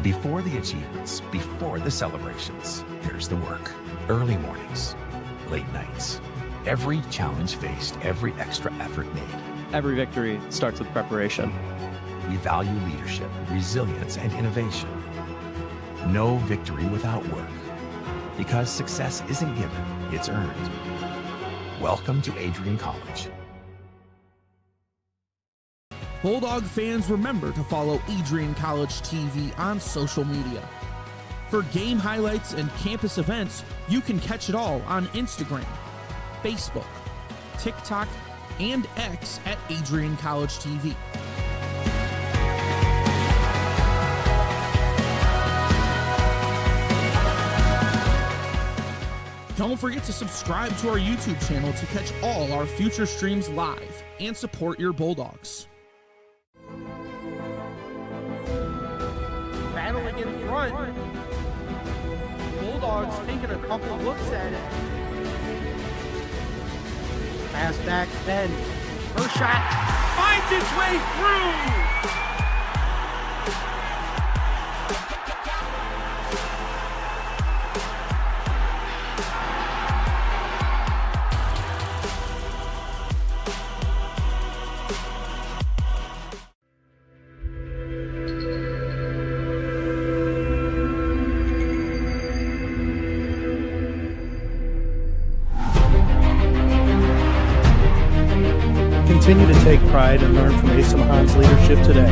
Before the achievements, before the celebrations, there's the work. Early mornings, late nights. Every challenge faced, every extra effort made. Every victory starts with preparation. We value leadership, resilience, and innovation. No victory without work. Because success isn't given, it's earned. Welcome to Adrian College. Bulldog fans, remember to follow Adrian College TV on social media. For game highlights and campus events, you can catch it all on Instagram, Facebook, TikTok, and X at Adrian College TV. Don't forget to subscribe to our YouTube channel to catch all our future streams live and support your Bulldogs. Battling in front. Bulldogs taking a couple looks at it. Pass back, Ben. First shot finds its way through. Continue to take pride and learn from Asa Mahan's leadership today.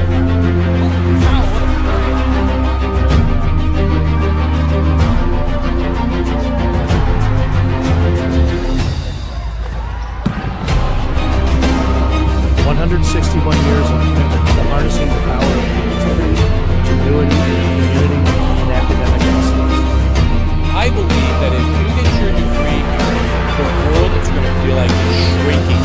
Years of commitment to harnessing the power of creativity, ingenuity, community, and academic excellence. I believe that if you get your degree, the world is going to feel like it's shrinking.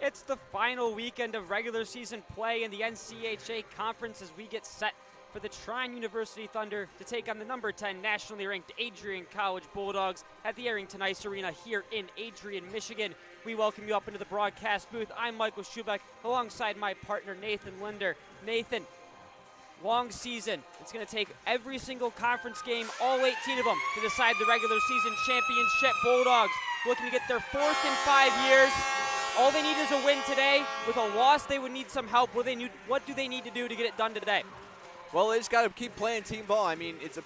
It's the final weekend of regular season play in the NCAA conference as we get set for the Trine University Thunder to take on the number 10 nationally ranked Adrian College Bulldogs at the Arrington Ice Arena here in Adrian, Michigan. We welcome you up into the broadcast booth. I'm Michael Schubeck alongside my partner Nathan Linder. Nathan, long season. It's going to take every single conference game, all 18 of them, to decide the regular season championship. Bulldogs looking to get their fourth in 5 years. All they need is a win today. With a loss, they would need some help. What do they need to do to get it done today? Well, they just got to keep playing team ball. I mean, it's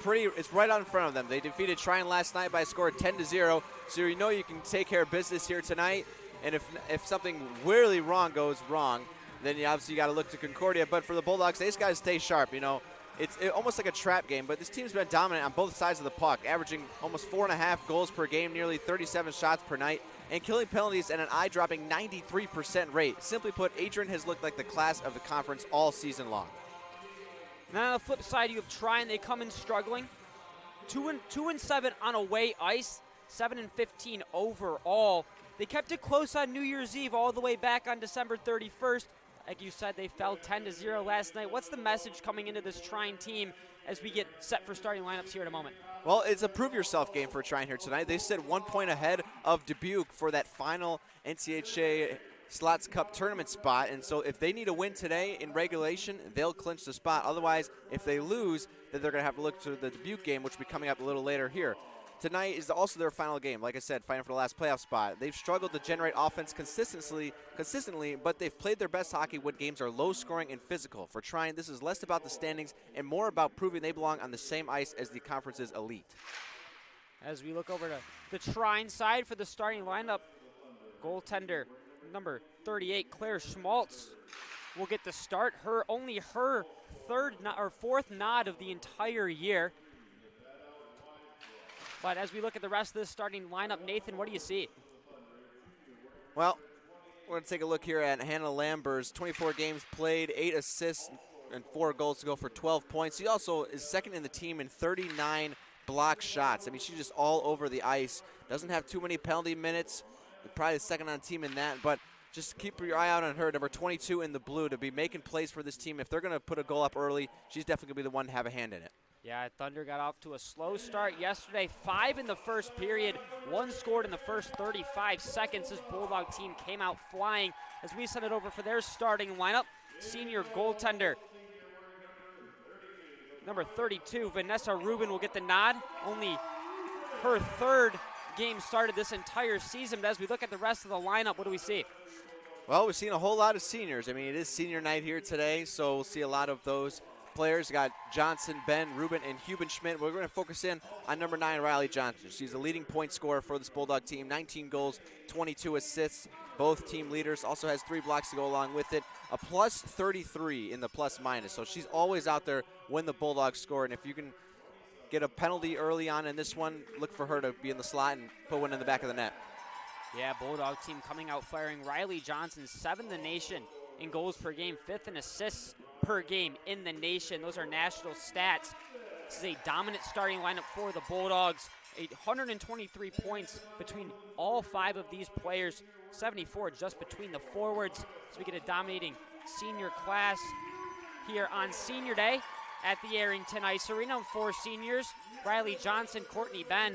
right out in front of them. They defeated Trine last night by a score of 10-0, so you know you can take care of business here tonight. And if something really wrong goes wrong, then you obviously got to look to Concordia. But for the Bulldogs, they just got to stay sharp. You know, it's almost like a trap game. But this team's been dominant on both sides of the puck, averaging almost 4.5 goals per game, nearly 37 shots per night, and killing penalties at an eye-dropping 93% rate. Simply put, Adrian has looked like the class of the conference all season long. And then on the flip side, you have Trine. They come in struggling. 2-7 on away ice, 7-15 overall. They kept it close on New Year's Eve all the way back on December 31st. Like you said, they fell 10-0 last night. What's the message coming into this Trine team as we get set for starting lineups here in a moment? Well, it's a prove-yourself game for Trine here tonight. They sit 1 point ahead of Dubuque for that final NCAA Slots Cup tournament spot, and so if they need a win today in regulation, they'll clinch the spot. Otherwise, if they lose, then they're going to have to look to the Dubuque game, which will be coming up a little later here. Tonight is also their final game. Like I said, fighting for the last playoff spot. They've struggled to generate offense consistently, but they've played their best hockey when games are low-scoring and physical. For Trine, this is less about the standings and more about proving they belong on the same ice as the conference's elite. As we look over to the Trine side for the starting lineup, goaltender number 38, Claire Schmaltz, will get the start. Only her fourth nod of the entire year. But as we look at the rest of this starting lineup, Nathan, what do you see? Well, we're going to take a look here at Hannah Lambers. 24 games played, 8 assists, and 4 goals to go for 12 points. She also is second in the team in 39 block shots. I mean, she's just all over the ice. Doesn't have too many penalty minutes. Probably second on team in that, but just keep your eye out on her, number 22 in the blue, to be making plays for this team. If they're going to put a goal up early, she's definitely going to be the one to have a hand in it. Yeah, Thunder got off to a slow start yesterday. 5 in the first period, 1 scored in the first 35 seconds. This Bulldog team came out flying as we send it over for their starting lineup. Senior goaltender, number 32, Vanessa Rubin, will get the nod. Only her 3rd game started this entire season, but as we look at the rest of the lineup, what do we see? Well, we've seen a whole lot of seniors. I mean, it is senior night here today, so we'll see a lot of those players. Got Johnson, Ben, Rubin, and Hubenschmidt. We're going to focus in on number 9, Riley Johnson. She's the leading point scorer for this Bulldog team. 19 goals, 22 assists, both team leaders. Also has 3 blocks to go along with it. A plus 33 in the plus minus. So she's always out there when the Bulldogs score. And if you can get a penalty early on in this one, look for her to be in the slot and put one in the back of the net. Yeah, Bulldog team coming out firing. Riley Johnson, 7th in the nation in goals per game, 5th in assists per game in the nation. Those are national stats. This is a dominant starting lineup for the Bulldogs. 123 points between all 5 of these players, 74 just between the forwards. So we get a dominating senior class here on Senior Day at the Arrington Ice Arena. 4 seniors, Riley Johnson, Courtney Ben,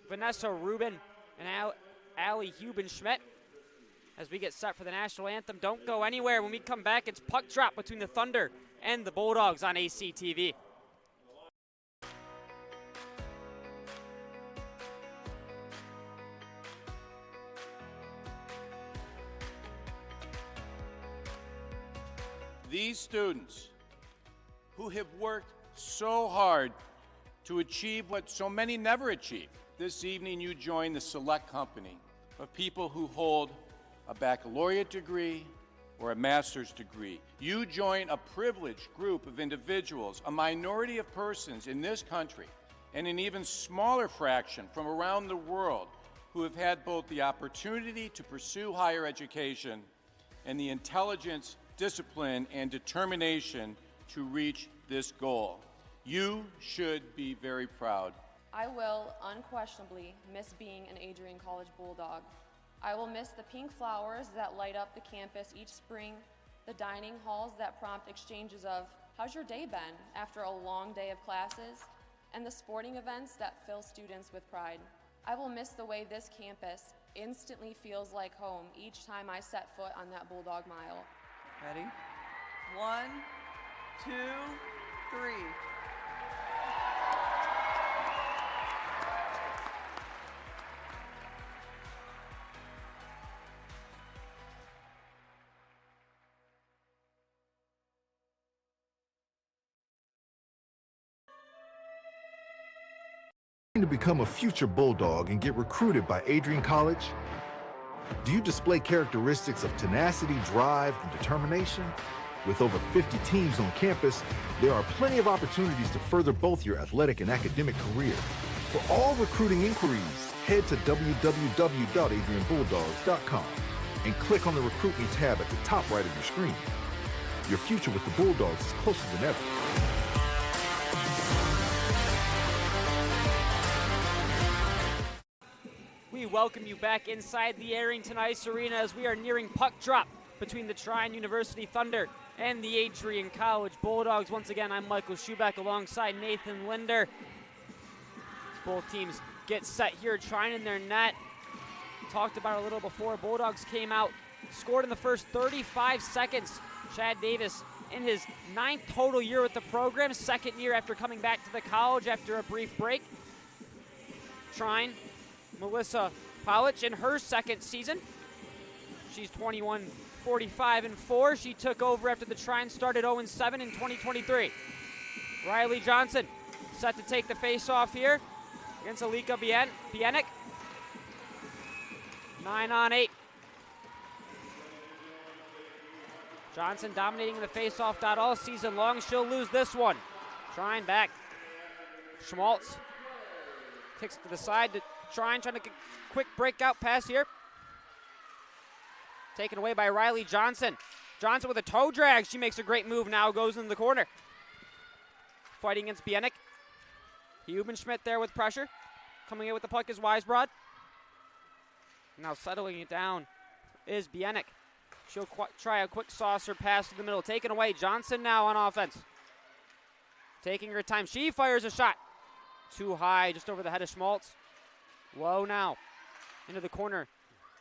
Vanessa Rubin, and Allie Hubenschmidt. As we get set for the national anthem, don't go anywhere. When we come back, it's puck drop between the Thunder and the Bulldogs on ACTV. These students who have worked so hard to achieve what so many never achieve. This evening you join the select company of people who hold a baccalaureate degree or a master's degree. You join a privileged group of individuals, a minority of persons in this country, and an even smaller fraction from around the world who have had both the opportunity to pursue higher education and the intelligence, discipline, and determination to reach this goal. You should be very proud. I will unquestionably miss being an Adrian College Bulldog. I will miss the pink flowers that light up the campus each spring, the dining halls that prompt exchanges of, "How's your day been?" after a long day of classes, and the sporting events that fill students with pride. I will miss the way this campus instantly feels like home each time I set foot on that Bulldog mile. Ready? 1, 2, 3. To become a future Bulldog and get recruited by Adrian College? Do you display characteristics of tenacity, drive, and determination? With over 50 teams on campus, there are plenty of opportunities to further both your athletic and academic career. For all recruiting inquiries, head to www.adrianbulldogs.com and click on the Recruit Me tab at the top right of your screen. Your future with the Bulldogs is closer than ever. We welcome you back inside the Arrington Ice Arena as we are nearing puck drop between the Trine University Thunder and the Adrian College Bulldogs. Once again, I'm Michael Schubeck alongside Nathan Linder. As both teams get set here, Trine in their net. Talked about it a little before. Bulldogs came out, scored in the first 35 seconds. Chad Davis in his 9th total year with the program, 2nd year after coming back to the college after a brief break. Trine, Melissa Polich in her 2nd season. She's 21, 45, and 4. She took over after the Trine started 0-7 in 2023. Riley Johnson set to take the face-off here against Alika Bienik. 9-on-8. Johnson dominating the face-off dot all season long. She'll lose this one. Trine back. Schmaltz kicks to the side to Trine, trying to get a quick breakout pass here. Taken away by Riley Johnson. Johnson with a toe drag. She makes a great move now, goes into the corner. Fighting against Bienik. Hubenschmidt there with pressure. Coming in with the puck is Weisbrod. Now settling it down is Bieniek. She'll try a quick saucer pass to the middle. Taken away. Johnson now on offense. Taking her time. She fires a shot. Too high, just over the head of Schmaltz. Low now. Into the corner.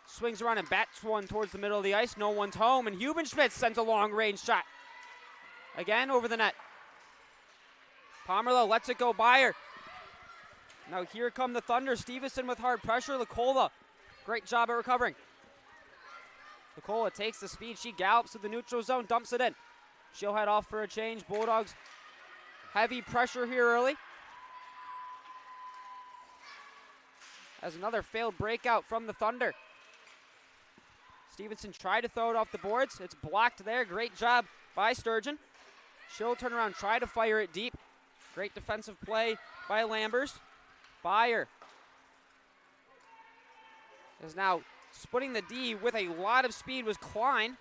Swings around and bats one towards the middle of the ice. No one's home, and Hubenschmidt sends a long-range shot. Again over the net. Pomerleau lets it go by her. Now here come the Thunder. Stevenson with hard pressure. Lacola, great job at recovering. Lacola takes the speed. She gallops to the neutral zone, dumps it in. She'll head off for a change. Bulldogs heavy pressure here early. As another failed breakout from the Thunder. Stevenson tried to throw it off the boards. It's blocked there. Great job by Sturgeon. She'll turn around, try to fire it deep. Great defensive play by Lambers. Byer is now splitting the D with a lot of speed was Klein.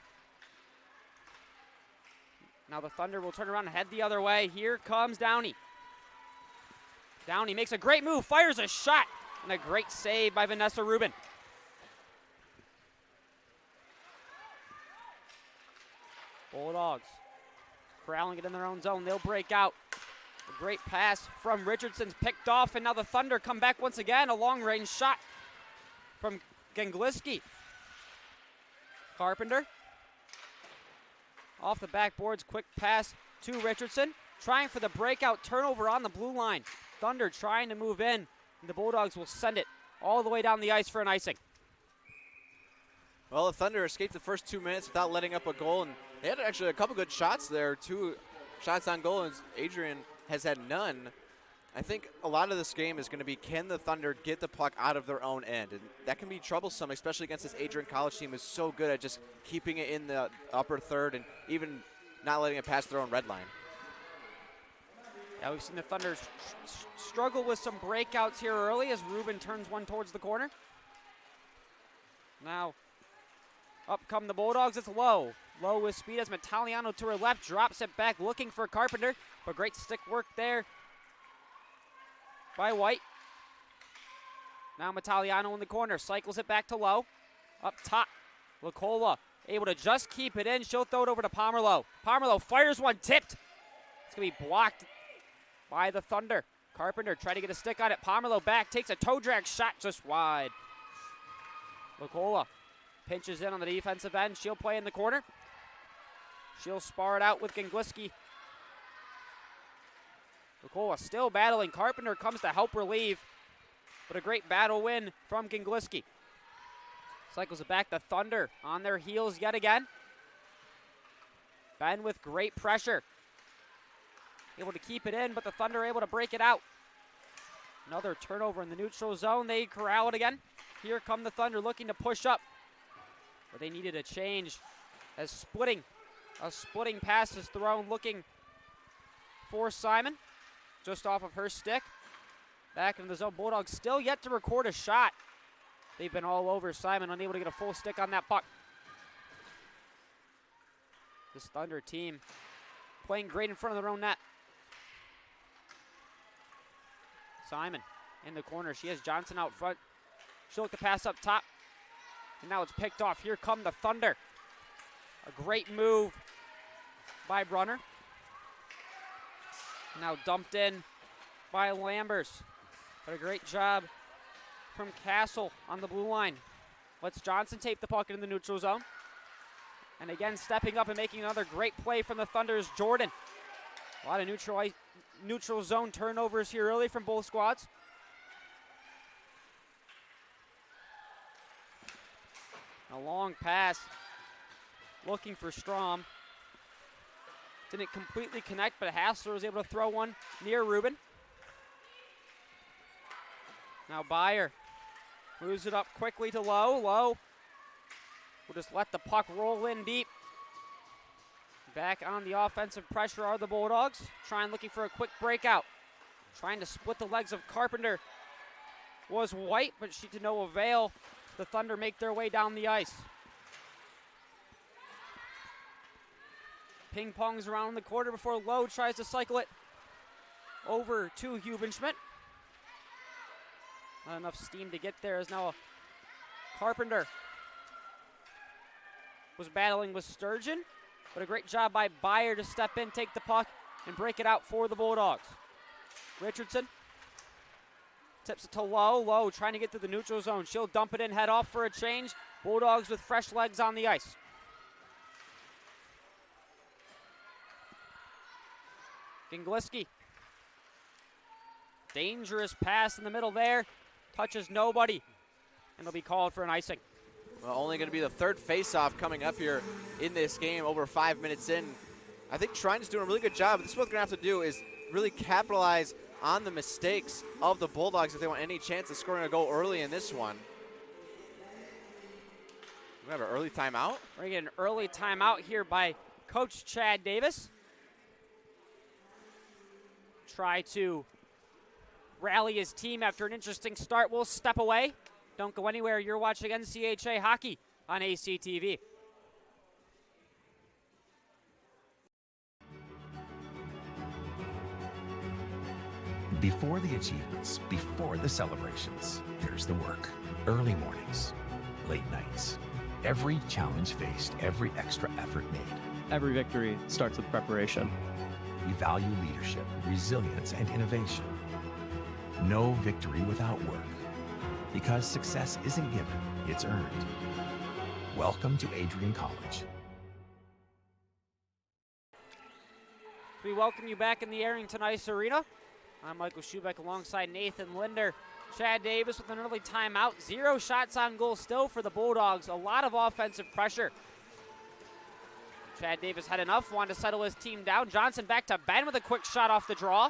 Now the Thunder will turn around and head the other way. Here comes Downey. Downey makes a great move, fires a shot, and a great save by Vanessa Rubin. Bulldogs corralling it in their own zone. They'll break out. A great pass from Richardson's picked off, and now the Thunder come back once again. A long-range shot from Gengliski. Carpenter. Off the backboards, quick pass to Richardson. Trying for the breakout turnover on the blue line. Thunder trying to move in, and the Bulldogs will send it all the way down the ice for an icing. Well, the Thunder escaped the first 2 minutes without letting up a goal, and they had actually a couple good shots there. 2 shots on goal, and Adrian has had none. I think a lot of this game is going to be, can the Thunder get the puck out of their own end? And that can be troublesome, especially against this Adrian College team is so good at just keeping it in the upper third and even not letting it pass their own red line. Yeah, we've seen the Thunder struggle with some breakouts here early as Rubin turns one towards the corner. Now, up come the Bulldogs. It's Lowe. Lowe with speed as Metaliano to her left, drops it back, looking for Carpenter, but great stick work there by White. Now Metaliano in the corner, cycles it back to Lowe. Up top, Lacola able to just keep it in. She'll throw it over to Pomerleau. Pomerleau fires one, tipped. It's going to be blocked by the Thunder. Carpenter trying to get a stick on it. Pomerleau back, takes a toe drag shot just wide. Lacola pinches in on the defensive end. She'll play in the corner. She'll spar it out with Gengliski. Lacola still battling. Carpenter comes to help relieve, but a great battle win from Gengliski. Cycles it back. The Thunder on their heels yet again. Ben with great pressure. Able to keep it in, but the Thunder able to break it out. Another turnover in the neutral zone. They corral it again. Here come the Thunder looking to push up, but they needed a change as a splitting pass is thrown, looking for Simon. Just off of her stick. Back into the zone. Bulldogs still yet to record a shot. They've been all over Simon, unable to get a full stick on that puck. This Thunder team playing great in front of their own net. Simon in the corner. She has Johnson out front. She'll look to pass up top. And now it's picked off. Here come the Thunder. A great move by Brunner. Now dumped in by Lambers. But a great job from Castle on the blue line. Lets Johnson tape the puck in the neutral zone. And again, stepping up and making another great play from the Thunder is Jordan. A lot of neutral zone turnovers here early from both squads. A long pass. Looking for Strom. Didn't completely connect, but Hassler was able to throw one near Rubin. Now Byer moves it up quickly to Lowe. Lowe will just let the puck roll in deep. Back on the offensive pressure are the Bulldogs. Trine looking for a quick breakout. Trying to split the legs of Carpenter was White, but she to no avail. The Thunder make their way down the ice. Ping-pongs around the corner before Lowe tries to cycle it over to Hubenschmidt. Not enough steam to get there as now Carpenter was battling with Sturgeon, but a great job by Byer to step in, take the puck, and break it out for the Bulldogs. Richardson tips it to Lowe. Lowe trying to get to the neutral zone. She'll dump it in, head off for a change. Bulldogs with fresh legs on the ice. Gingliski. Dangerous pass in the middle there. Touches nobody. And it'll be called for an icing. Well, only going to be the third face-off coming up here in this game, over 5 minutes in. I think Trine is doing a really good job. This is what they're going to have to do, is really capitalize on the mistakes of the Bulldogs if they want any chance of scoring a goal early in this one. We have an early timeout. We're going to get an early timeout here by Coach Chad Davis. Try to rally his team after an interesting start. We'll step away. Don't go anywhere. You're watching NCAA hockey on ACTV. Before the achievements, before the celebrations, there's the work. Early mornings, late nights. Every challenge faced, every extra effort made. Every victory starts with preparation. We value leadership, resilience, and innovation. No victory without work. Because success isn't given, it's earned. Welcome to Adrian College. We welcome you back in the Arrington Ice Arena. I'm Michael Schubeck alongside Nathan Linder. Chad Davis with an early timeout. 0 shots on goal still for the Bulldogs. A lot of offensive pressure. Chad Davis had enough, wanted to settle his team down. Johnson back to Ben with a quick shot off the draw.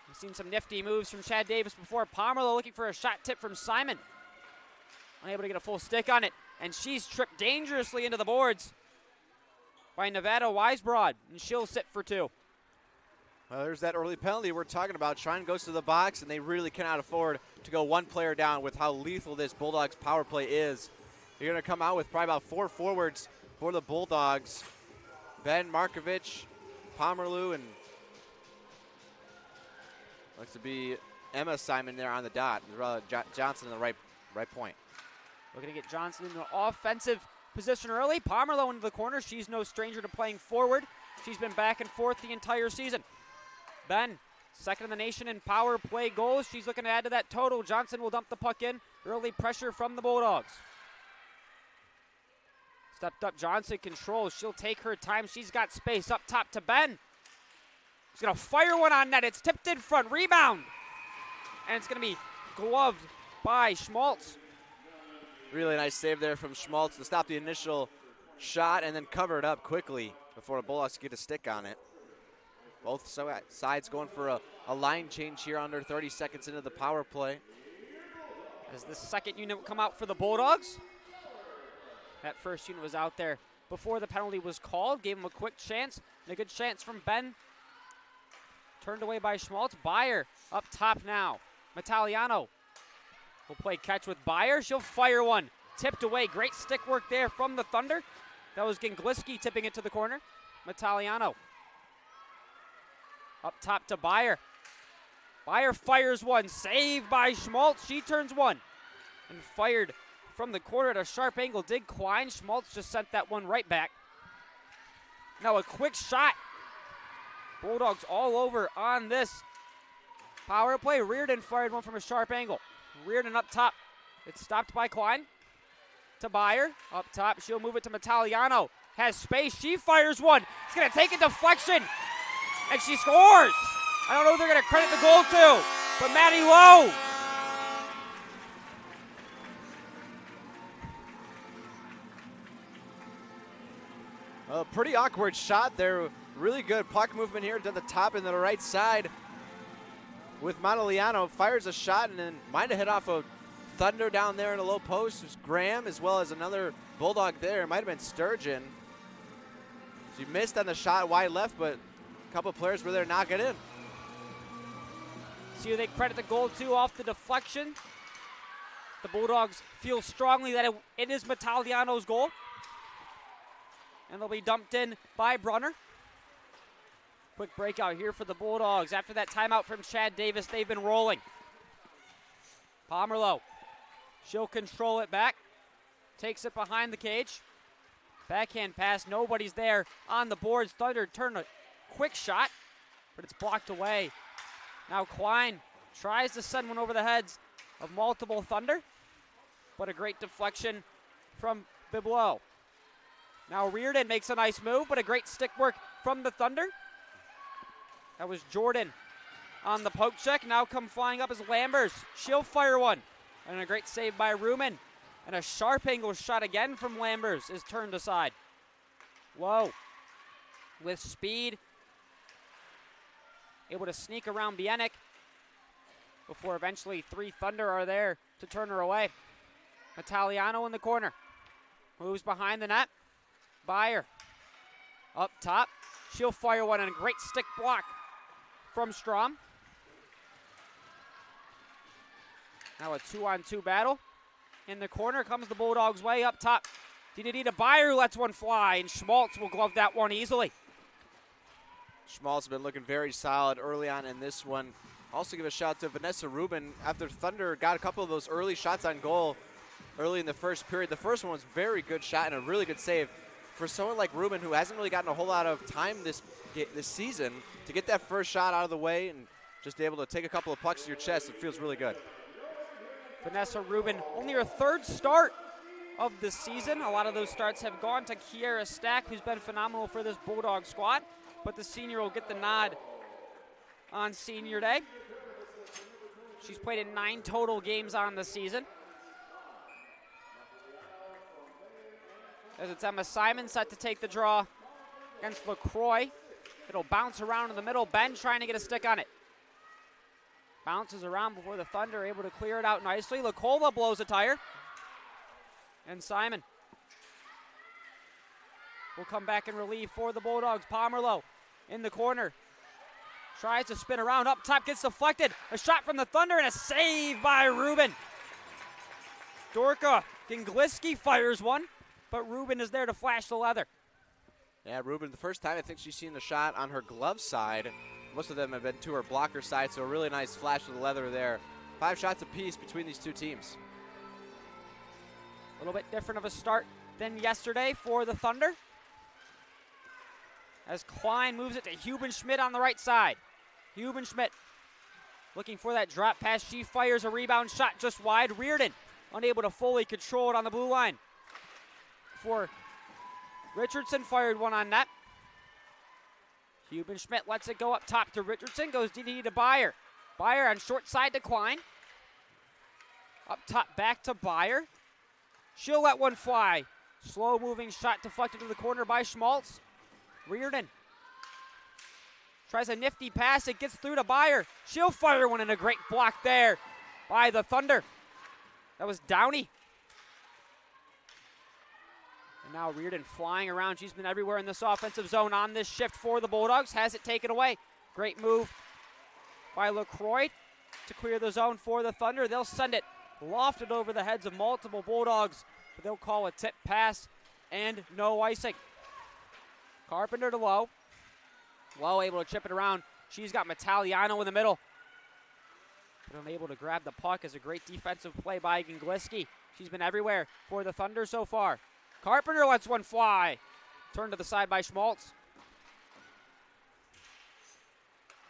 We've seen some nifty moves from Chad Davis before. Pomerleau looking for a shot tip from Simon. Unable to get a full stick on it. And she's tripped dangerously into the boards by Nevada Weisbrod. And she'll sit for 2. Well, there's that early penalty we're talking about. Trine goes to the box, and they really cannot afford to go one player down with how lethal this Bulldogs power play is. You're going to come out with probably about 4 forwards for the Bulldogs. Ben, Markovich, Pomerleau, and looks to be Emma Simon there on the dot. Johnson in the right point. We're going to get Johnson in an offensive position early. Pomerleau into the corner. She's no stranger to playing forward. She's been back and forth the entire season. Ben, second in the nation in power play goals. She's looking to add to that total. Johnson will dump the puck in. Early pressure from the Bulldogs. Stepped up Johnson, controls. She'll take her time. She's got space up top to Ben. She's going to fire one on net. It's tipped in front. Rebound. And it's going to be gloved by Schmaltz. Really nice save there from Schmaltz to stop the initial shot and then cover it up quickly before the Bulldogs get a stick on it. Both sides going for a line change here under 30 seconds into the power play. As the second unit will come out for the Bulldogs. That first unit was out there before the penalty was called. Gave him a quick chance and a good chance from Ben. Turned away by Schmaltz. Byer up top now. Metaliano will play catch with Byer. She'll fire one. Tipped away. Great stick work there from the Thunder. That was Gingliski tipping it to the corner. Metaliano up top to Byer. Byer fires one. Saved by Schmaltz. She turns one. And fired from the corner at a sharp angle. Dig Klein. Schmaltz just sent that one right back. Now a quick shot. Bulldogs all over on this power play. Reardon fired one from a sharp angle. Reardon up top. It's stopped by Klein. To Byer. Up top. She'll move it to Metaliano. Has space. She fires one. It's going to take a deflection. And she scores. I don't know who they're going to credit the goal to, but Maddie Lowe. A pretty awkward shot there. Really good puck movement here to the top and to the right side with Metaliano. Fires a shot and then might have hit off a Thunder down there in the low post. There's Graham as well as another Bulldog there. It might have been Sturgeon. She missed on the shot wide left, but a couple of players were there to knock it in. See who they credit the goal to off the deflection. The Bulldogs feel strongly that it is Metaliano's goal. And they'll be dumped in by Brunner. Quick breakout here for the Bulldogs. After that timeout from Chad Davis, they've been rolling. Pomerleau. She'll control it back. takes it behind the cage. Backhand pass, nobody's there on the boards. Thunder turn a quick shot, but it's blocked away. Now Klein tries to send one over the heads of multiple Thunder, but a great deflection from Biblow. Now Reardon makes a nice move, but a great stick work from the Thunder. That was Jordan on the poke check. Now come flying up as Lambers. She'll fire one. And a great save by Ruman. And a sharp angle shot again from Lambers is turned aside. Whoa. With speed. Able to sneak around Bieniek before eventually 3 Thunder are there to turn her away. Italiano in the corner. Moves behind the net. Byer up top. She'll fire one and a great stick block from Strom. Now a 2-on-2 battle. In the corner comes the Bulldogs' way up top. Didida Byer lets one fly, and Schmaltz will glove that one easily. Schmaltz has been looking very solid early on in this one. Also give a shout to Vanessa Rubin after Thunder got a couple of those early shots on goal early in the first period. The first one was a very good shot and a really good save. For someone like Rubin, who hasn't really gotten a whole lot of time this season, to get that first shot out of the way and just able to take a couple of pucks to your chest, it feels really good. Vanessa Rubin, only her 3rd start of the season. A lot of those starts have gone to Kiera Stack, who's been phenomenal for this Bulldog squad, but the senior will get the nod on senior day. She's played in 9 total games on the season. As it's Emma Simon set to take the draw against LaCroix. It'll bounce around in the middle. Ben trying to get a stick on it. Bounces around before the Thunder able to clear it out nicely. Lacola blows a tire. And Simon will come back and relieve for the Bulldogs. Pomerleau in the corner. Tries to spin around up top, gets deflected. A shot from the Thunder and a save by Rubin. Dorka Gingliski fires one, but Rubin is there to flash the leather. Yeah, Rubin, the first time I think she's seen the shot on her glove side. Most of them have been to her blocker side, so a really nice flash of the leather there. 5 shots apiece between these 2 teams. A little bit different of a start than yesterday for the Thunder. As Klein moves it to Hubenschmidt on the right side. Hubenschmidt looking for that drop pass. She fires a rebound shot just wide. Reardon unable to fully control it on the blue line. For Richardson fired one on net. Hubenschmidt lets it go up top to Richardson. Goes DD to Byer. Byer on short side to Klein. Up top back to Byer. She'll let one fly. Slow moving shot deflected to the corner by Schmaltz. Reardon tries a nifty pass. It gets through to Byer. She'll fire one and a great block there by the Thunder. That was Downey. And now Reardon flying around. She's been everywhere in this offensive zone on this shift for the Bulldogs. Has it taken away. Great move by LaCroix to clear the zone for the Thunder. They'll send it lofted over the heads of multiple Bulldogs, but they'll call a tip pass and no icing. Carpenter to Lowe. Lowe able to chip it around. She's got Metaliano in the middle, but unable to grab the puck. Is a great defensive play by Gingliski. She's been everywhere for the Thunder so far. Carpenter lets one fly. Turned to the side by Schmaltz.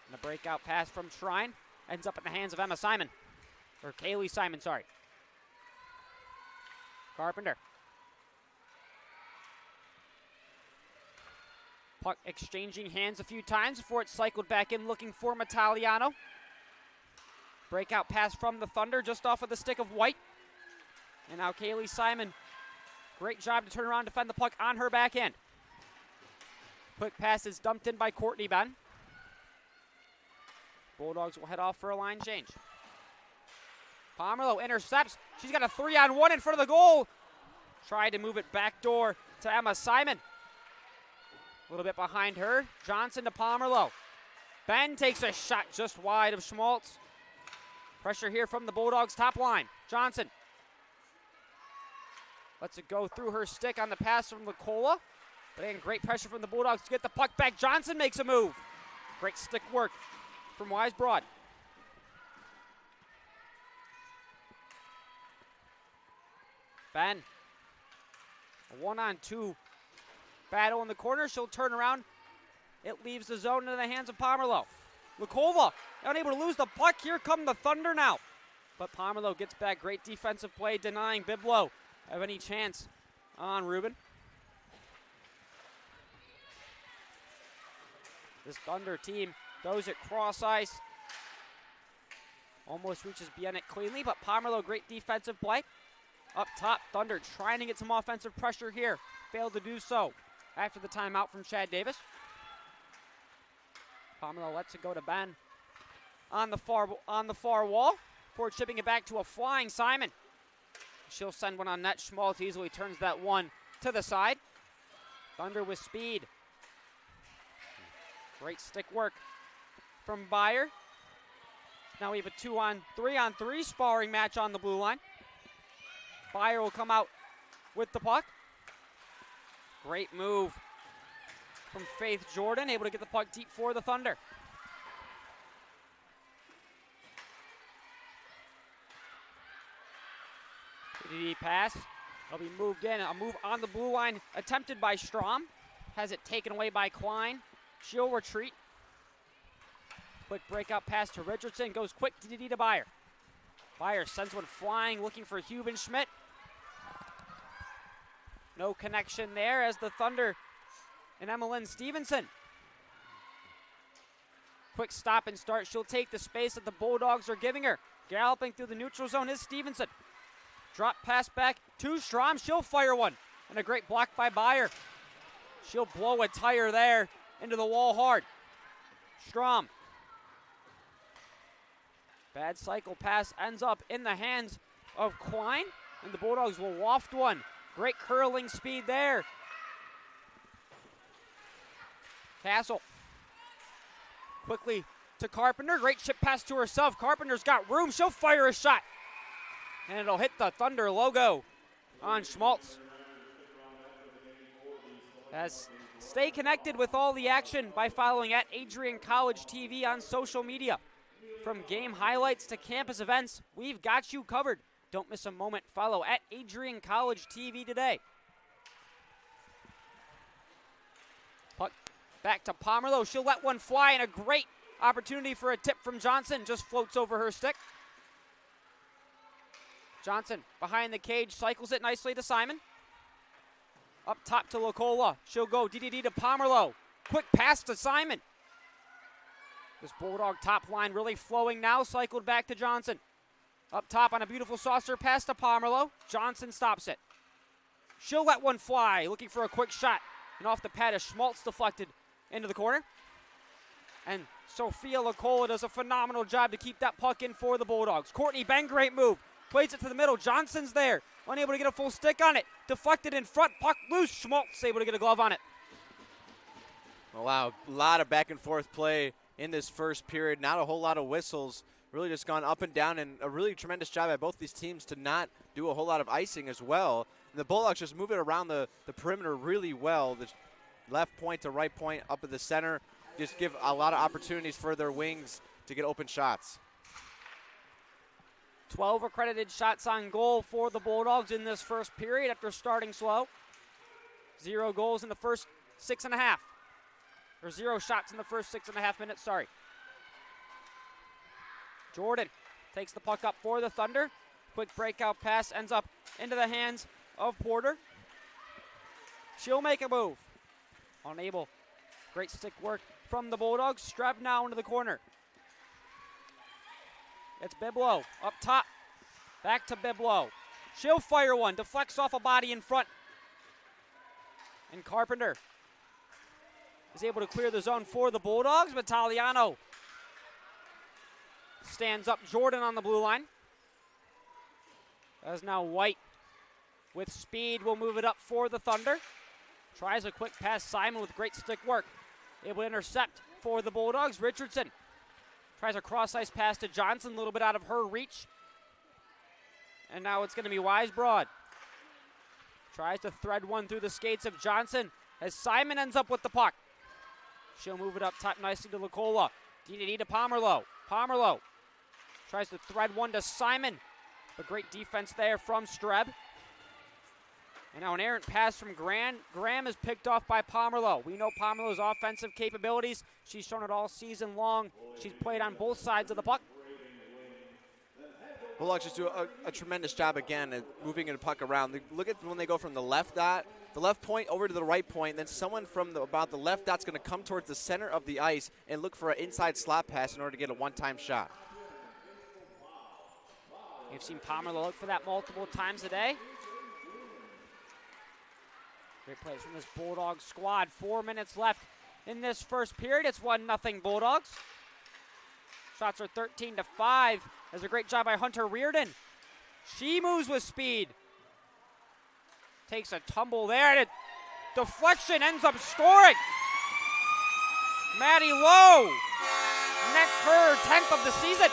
And a breakout pass from Trine ends up in the hands of Emma Simon. Or Kaylee Simon, sorry. Carpenter. Puck exchanging hands a few times before it cycled back in looking for Metaliano. Breakout pass from the Thunder just off of the stick of White. And now Kaylee Simon, great job to turn around and defend the puck on her back end. Quick pass is dumped in by Courtney Ben. Bulldogs will head off for a line change. Pomerleau intercepts. She's got a 3-on-1 in front of the goal. Tried to move it back door to Emma Simon. A little bit behind her. Johnson to Pomerleau. Ben takes a shot just wide of Schmaltz. Pressure here from the Bulldogs top line. Johnson lets it go through her stick on the pass from Lacola. But again, great pressure from the Bulldogs to get the puck back. Johnson makes a move. Great stick work from Wise Broad. Ben A 1-on-2 battle in the corner. She'll turn around. It leaves the zone into the hands of Pomerleau. Lukova unable to lose the puck. Here come the Thunder now. But Pomerleau gets back. Great defensive play, denying Biblo of any chance on Rubin. This Thunder team throws it cross ice. Almost reaches Bienek cleanly, but Pomerleau, great defensive play. Up top, Thunder trying to get some offensive pressure here. Failed to do so after the timeout from Chad Davis. Pomerleau lets it go to Ben on the far wall. Before chipping it back to a flying Simon. She'll send one on net. Schmaltz easily turns that one to the side. Thunder with speed. Great stick work from Byer. Now we have a 3-on-3 sparring match on the blue line. Byer will come out with the puck. Great move from Faith Jordan, able to get the puck deep for the Thunder. PDD pass. It'll be moved in. A move on the blue line attempted by Strom. Has it taken away by Klein. She'll retreat. Quick breakout pass to Richardson. Goes quick DDD to Byer. Byer sends one flying, looking for Hubenschmidt. No connection there as the Thunder and Emmeline Stevenson. Quick stop and start. She'll take the space that the Bulldogs are giving her. Galloping through the neutral zone is Stevenson. Drop pass back to Strom. She'll fire one. And a great block by Byer. She'll blow a tire there into the wall hard. Strom. Bad cycle pass ends up in the hands of Klein. And the Bulldogs will waft one. Great curling speed there. Castle. Quickly to Carpenter. Great chip pass to herself. Carpenter's got room. She'll fire a shot. And it'll hit the Thunder logo on Schmaltz. Stay connected with all the action by following at AdrianCollegeTV on social media. From game highlights to campus events, we've got you covered. Don't miss a moment. Follow at AdrianCollegeTV today. Puck back to Pomerleau. She'll let one fly, and a great opportunity for a tip from Johnson. Just floats over her stick. Johnson behind the cage, cycles it nicely to Simon. Up top to Locola. She'll go DDD to Pomerleau. Quick pass to Simon. This Bulldog top line really flowing now. Cycled back to Johnson. Up top on a beautiful saucer pass to Pomerleau. Johnson stops it. She'll let one fly, looking for a quick shot. And off the pad is Schmaltz deflected into the corner. And Sophia Locola does a phenomenal job to keep that puck in for the Bulldogs. Courtney Beng, great move. Plays it to the middle. Johnson's there. Unable to get a full stick on it. Deflected in front. Puck loose. Schmaltz able to get a glove on it. Wow, a lot of back and forth play in this first period. Not a whole lot of whistles. Really just gone up and down, and a really tremendous job by both these teams to not do a whole lot of icing as well. And the Bulldogs just move it around the perimeter really well. The left point to right point up at the center. Just give a lot of opportunities for their wings to get open shots. 12 accredited shots on goal for the Bulldogs in this first period after starting slow. 0 goals in the first 6.5. Or 0 shots in the first 6.5 minutes, sorry. Jordan takes the puck up for the Thunder. Quick breakout pass ends up into the hands of Porter. She'll make a move. Unable. Great stick work from the Bulldogs. Streb now into the corner. It's Biblo up top. Back to Biblo. She'll fire one. Deflects off a body in front. And Carpenter is able to clear the zone for the Bulldogs. Battagliano stands up. Jordan on the blue line. As now White with speed will move it up for the Thunder. Tries a quick pass. Simon with great stick work. Able to intercept for the Bulldogs. Richardson tries a cross-ice pass to Johnson, a little bit out of her reach. And now it's going to be Weisbrod. Tries to thread one through the skates of Johnson as Simon ends up with the puck. She'll move it up top nicely to Locola. DDD to Pomerleau. Pomerleau tries to thread one to Simon. But great defense there from Streb. And now an errant pass from Graham is picked off by Pomerleau. We know Pomerleau's offensive capabilities. She's shown it all season long. She's played on both sides of the puck. Bulldogs just do a tremendous job again at moving the puck around. Look at when they go from the left dot, the left point over to the right point, then someone from about the left dot's going to come towards the center of the ice and look for an inside slot pass in order to get a one-time shot. You've seen Pomerleau look for that multiple times a day. Great plays from this Bulldog squad. 4 minutes left in this first period. It's 1-0 Bulldogs. Shots are 13-5. That's a great job by Hunter Reardon. She moves with speed. Takes a tumble there, and a deflection ends up scoring. Maddie Lowe, next her 10th of the season.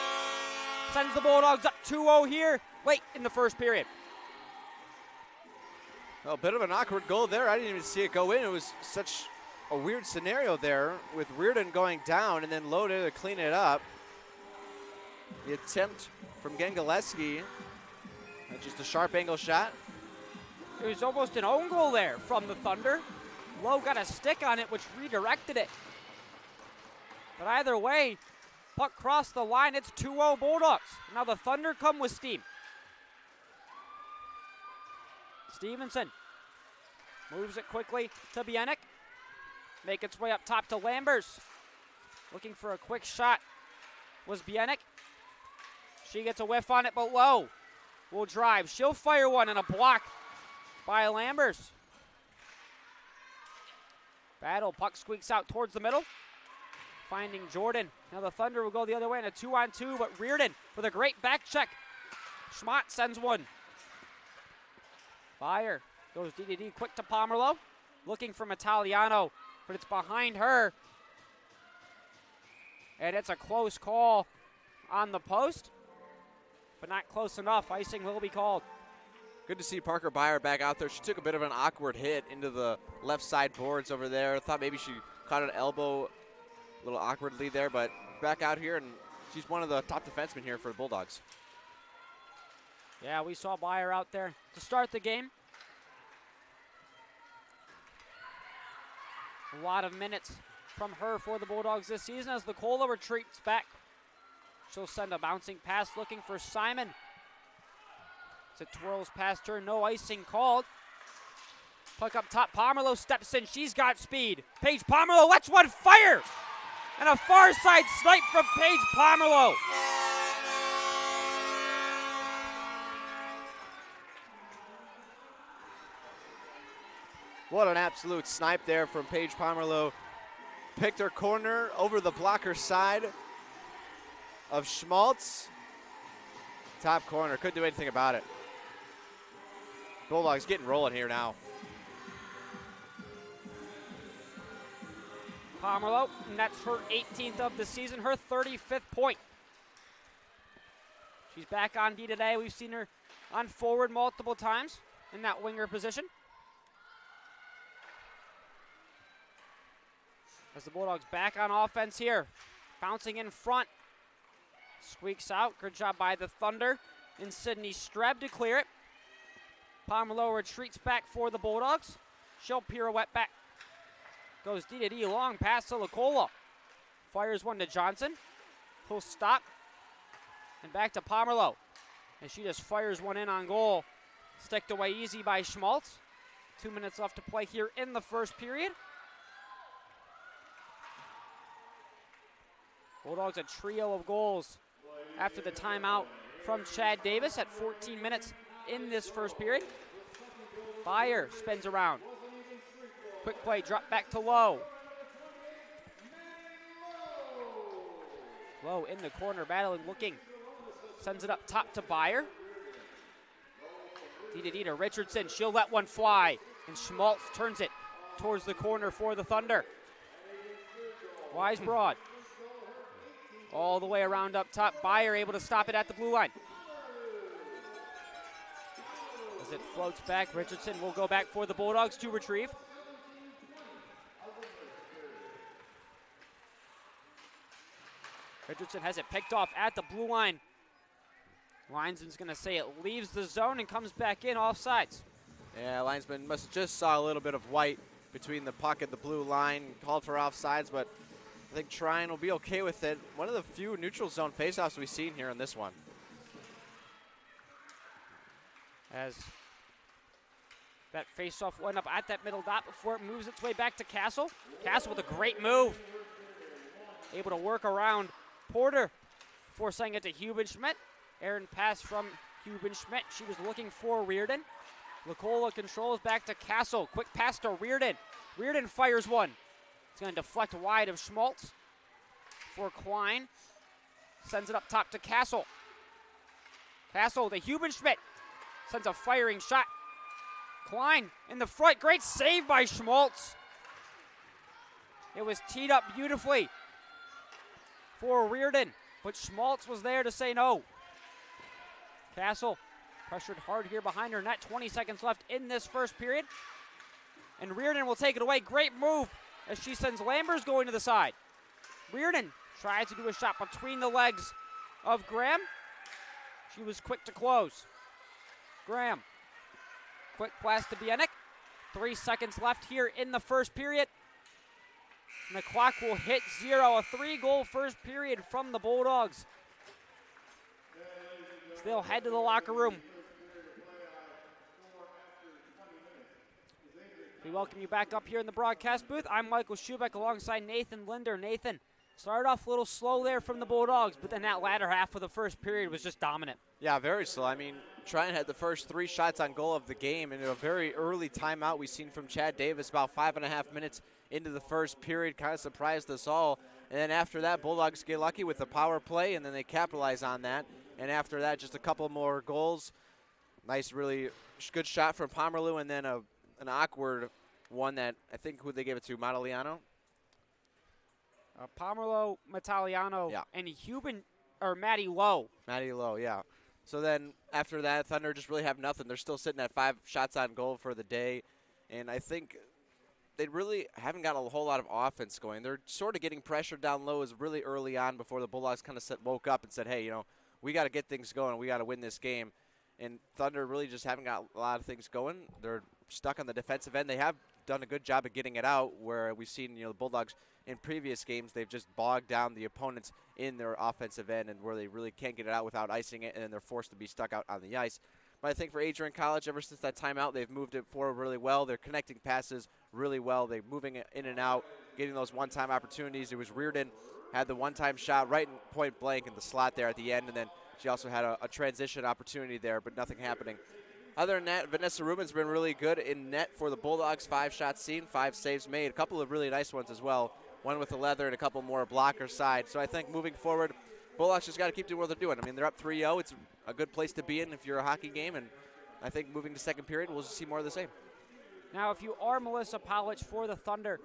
Sends the Bulldogs up 2-0 here late in the first period. Well, a bit of an awkward goal there. I didn't even see it go in. It was such a weird scenario there with Reardon going down and then Lowe to clean it up. The attempt from Gengaleski, just a sharp angle shot. It was almost an own goal there from the Thunder. Lowe got a stick on it, which redirected it. But either way, puck crossed the line. It's 2-0 Bulldogs. Now the Thunder come with steam. Stevenson moves it quickly to Bieniek. Make its way up top to Lambers. Looking for a quick shot was Bieniek. She gets a whiff on it, but Lowe will drive. She'll fire one and a block by Lambers. Battle, puck squeaks out towards the middle. Finding Jordan. Now the Thunder will go the other way in a 2-on-2, but Reardon with a great back check. Schmott sends one. Fire goes DDD quick to Pomerleau. Looking from Italiano, but it's behind her. And it's a close call on the post, but not close enough. Icing will be called. Good to see Parker Byer back out there. She took a bit of an awkward hit into the left side boards over there. Thought maybe she caught an elbow a little awkwardly there, but back out here, and she's one of the top defensemen here for the Bulldogs. Yeah, we saw Byer out there to start the game. A lot of minutes from her for the Bulldogs this season as Nicola retreats back. She'll send a bouncing pass looking for Simon. As it twirls past her, no icing called. Puck up top, Pomerleau steps in, she's got speed. Paige Pomerleau lets one fire! And a far side snipe from Paige Pomerleau. What an absolute snipe there from Paige Pomerleau. Picked her corner over the blocker side of Schmaltz. Top corner, couldn't do anything about it. Bulldogs getting rolling here now. Pomerleau, and that's her 18th of the season, her 35th point. She's back on D today. We've seen her on forward multiple times in that winger position. As the Bulldogs back on offense here, bouncing in front. Squeaks out, good job by the Thunder and Sydney Streb to clear it. Pomerleau retreats back for the Bulldogs. She'll pirouette back. Goes D-to-D, long pass to Nicola. Fires one to Johnson. He'll stop. And back to Pomerleau. And she just fires one in on goal. Sticked away easy by Schmaltz. 2 minutes left to play here in the first period. Bulldogs a trio of goals after the timeout from Chad Davis at 14 minutes in this first period. Byer spins around. Quick play, drop back to Lowe. Lowe in the corner, battling, looking. Sends it up top to Byer. D to Richardson, she'll let one fly. And Schmaltz turns it towards the corner for the Thunder. Wise Broad. All the way around up top. Byer able to stop it at the blue line. As it floats back, Richardson will go back for the Bulldogs to retrieve. Richardson has it picked off at the blue line. Linesman's going to say it leaves the zone and comes back in offsides. Yeah, linesman must have just saw a little bit of white between the puck and the blue line, called for offsides, but I think Trine will be okay with it. One of the few neutral zone faceoffs we've seen here in this one. As that faceoff went up at that middle dot before it moves its way back to Castle. Castle with a great move. Able to work around Porter before sending it to Hubenschmidt. Aaron pass from Hubenschmidt. She was looking for Reardon. Lacola controls back to Castle. Quick pass to Reardon. Reardon fires one. It's going to deflect wide of Schmaltz for Klein. Sends it up top to Castle. Castle to Hubenschmidt. Sends a firing shot. Klein in the front. Great save by Schmaltz. It was teed up beautifully for Reardon, but Schmaltz was there to say no. Castle pressured hard here behind her net. 20 seconds left in this first period. And Reardon will take it away. Great move as she sends Lambers going to the side. Reardon tries to do a shot between the legs of Graham. She was quick to close. Graham, quick pass to Bienek. 3 seconds left here in the first period. And the clock will hit 0. A 3-goal first period from the Bulldogs. So they'll head to the locker room. We welcome you back up here in the broadcast booth. I'm Michael Schubeck alongside Nathan Linder. Nathan, started off a little slow there from the Bulldogs, but then that latter half of the first period was just dominant. Yeah, very slow. I mean, Trine had the first 3 shots on goal of the game, and a very early timeout we've seen from Chad Davis about 5.5 minutes into the first period, kind of surprised us all. And then after that, Bulldogs get lucky with the power play, and then they capitalize on that. And after that, just a couple more goals. Nice, really good shot from Pomerleau, and then an awkward one that I think who they gave it to, Mataliano? Pomerleau, Mataliano, yeah, and Matty Lowe. Matty Lowe, yeah. So then after that, Thunder just really have nothing. They're still sitting at 5 shots on goal for the day. And I think they really haven't got a whole lot of offense going. They're sort of getting pressure down low as really early on before the Bulldogs kind of woke up and said, hey, you know, we got to get things going. We got to win this game. And Thunder really just haven't got a lot of things going. They're stuck on the defensive end. They have done a good job of getting it out, where we've seen, you know, the Bulldogs in previous games, they've just bogged down the opponents in their offensive end, and where they really can't get it out without icing it, and then they're forced to be stuck out on the ice. But I think for Adrian College, ever since that timeout, they've moved it forward really well. They're connecting passes really well. They're moving it in and out, getting those one-time opportunities. It was Reardon had the one-time shot right in point blank in the slot there at the end, and then she also had a transition opportunity there, but nothing happening. Other than that, Vanessa Rubin's been really good in net for the Bulldogs. 5 shots seen, 5 saves made, a couple of really nice ones as well. One with the leather and a couple more blocker side. So I think moving forward, Bulldogs just got to keep doing what they're doing. I mean, they're up 3-0. It's a good place to be in if you're a hockey game, and I think moving to second period, we'll see more of the same. Now, if you are Melissa Powich for the Thunder,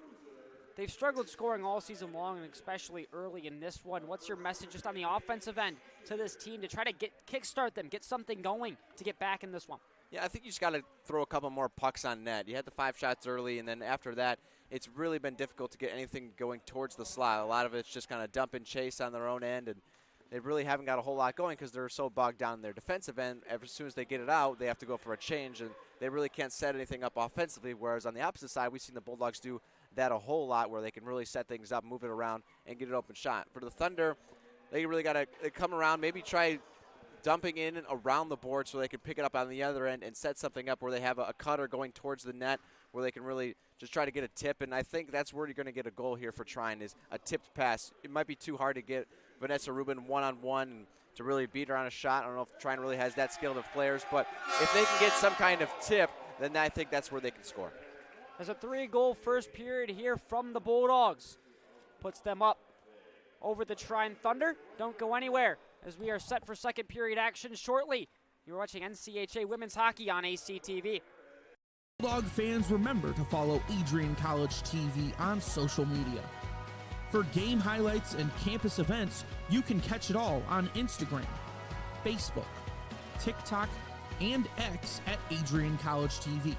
they've struggled scoring all season long, and especially early in this one. What's your message just on the offensive end to this team to try to kickstart them, get something going to get back in this one? Yeah, I think you just got to throw a couple more pucks on net. You had the 5 shots early, and then after that, it's really been difficult to get anything going towards the slot. A lot of it's just kind of dump and chase on their own end, and they really haven't got a whole lot going because they're so bogged down in their defensive end. As soon as they get it out, they have to go for a change, and they really can't set anything up offensively, whereas on the opposite side, we've seen the Bulldogs do that a whole lot, where they can really set things up, move it around, and get an open shot. For the Thunder, they really got to come around, maybe try dumping in and around the board so they can pick it up on the other end and set something up where they have a cutter going towards the net where they can really just try to get a tip. And I think that's where you're going to get a goal here for Trine, is a tipped pass. It might be too hard to get Vanessa Rubin one-on-one and to really beat her on a shot. I don't know if Trine really has that skill of players, but if they can get some kind of tip, then I think that's where they can score. There's a 3-goal first period here from the Bulldogs. Puts them up over the Trine Thunder. Don't go anywhere, as we are set for second period action shortly. You're watching NCAA Women's Hockey on ACTV. Bulldog fans, remember to follow Adrian College TV on social media. For game highlights and campus events, you can catch it all on Instagram, Facebook, TikTok, and X at AdrianCollegeTV.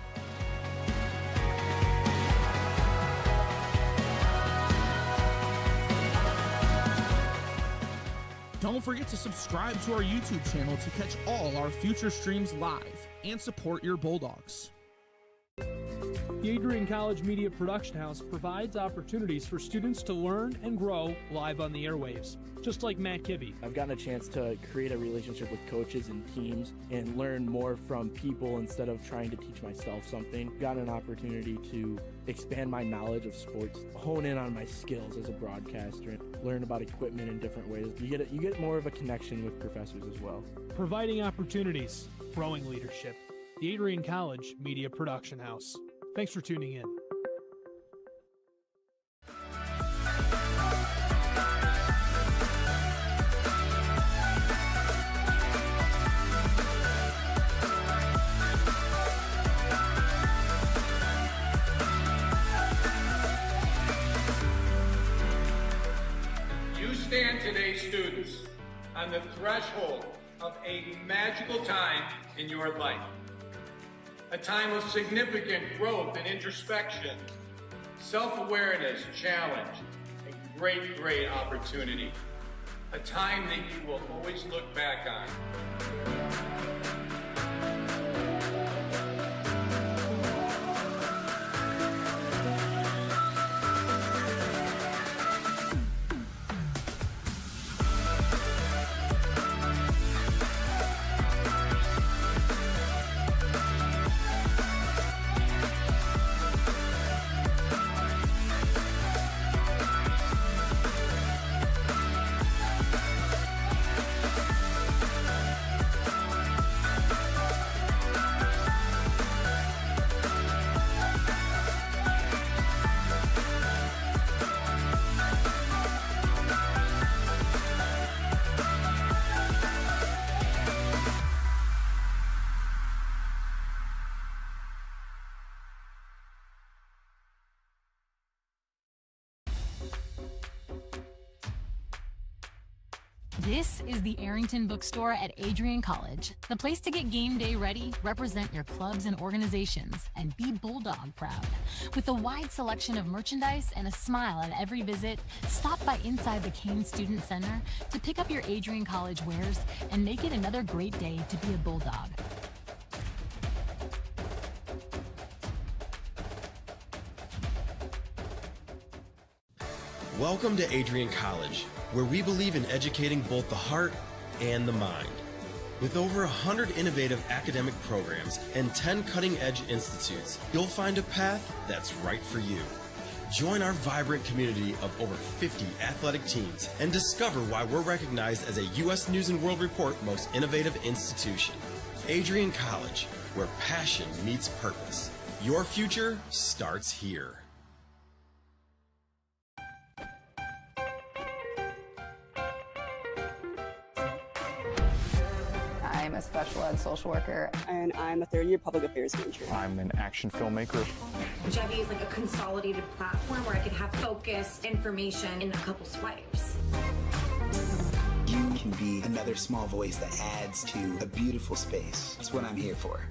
Don't forget to subscribe to our YouTube channel to catch all our future streams live and support your Bulldogs. The Adrian College Media Production House provides opportunities for students to learn and grow live on the airwaves, just like Matt Kibbe. I've gotten a chance to create a relationship with coaches and teams and learn more from people instead of trying to teach myself something. Got an opportunity to expand my knowledge of sports, hone in on my skills as a broadcaster, and learn about equipment in different ways. You get more of a connection with professors as well. Providing opportunities, growing leadership. The Adrian College Media Production House. Thanks for tuning in. You stand today, students, on the threshold of a magical time in your life. A time of significant growth and introspection, self-awareness, challenge, and great opportunity. A time that you will always look back on. This is the Arrington Bookstore at Adrian College, the place to get game day ready, represent your clubs and organizations, and be Bulldog proud. With a wide selection of merchandise and a smile at every visit, stop by inside the Kane Student Center to pick up your Adrian College wares and make it another great day to be a Bulldog. Welcome to Adrian College, where we believe in educating both the heart and the mind. With over 100 innovative academic programs and 10 cutting-edge institutes, you'll find a path that's right for you. Join our vibrant community of over 50 athletic teams and discover why we're recognized as a U.S. News & World Report Most Innovative Institution. Adrian College, where passion meets purpose. Your future starts here. I'm a special ed social worker. And I'm a third-year public affairs major. I'm an action filmmaker. Jevi is like a consolidated platform where I could have focused information in a couple swipes. You can be another small voice that adds to a beautiful space. That's what I'm here for.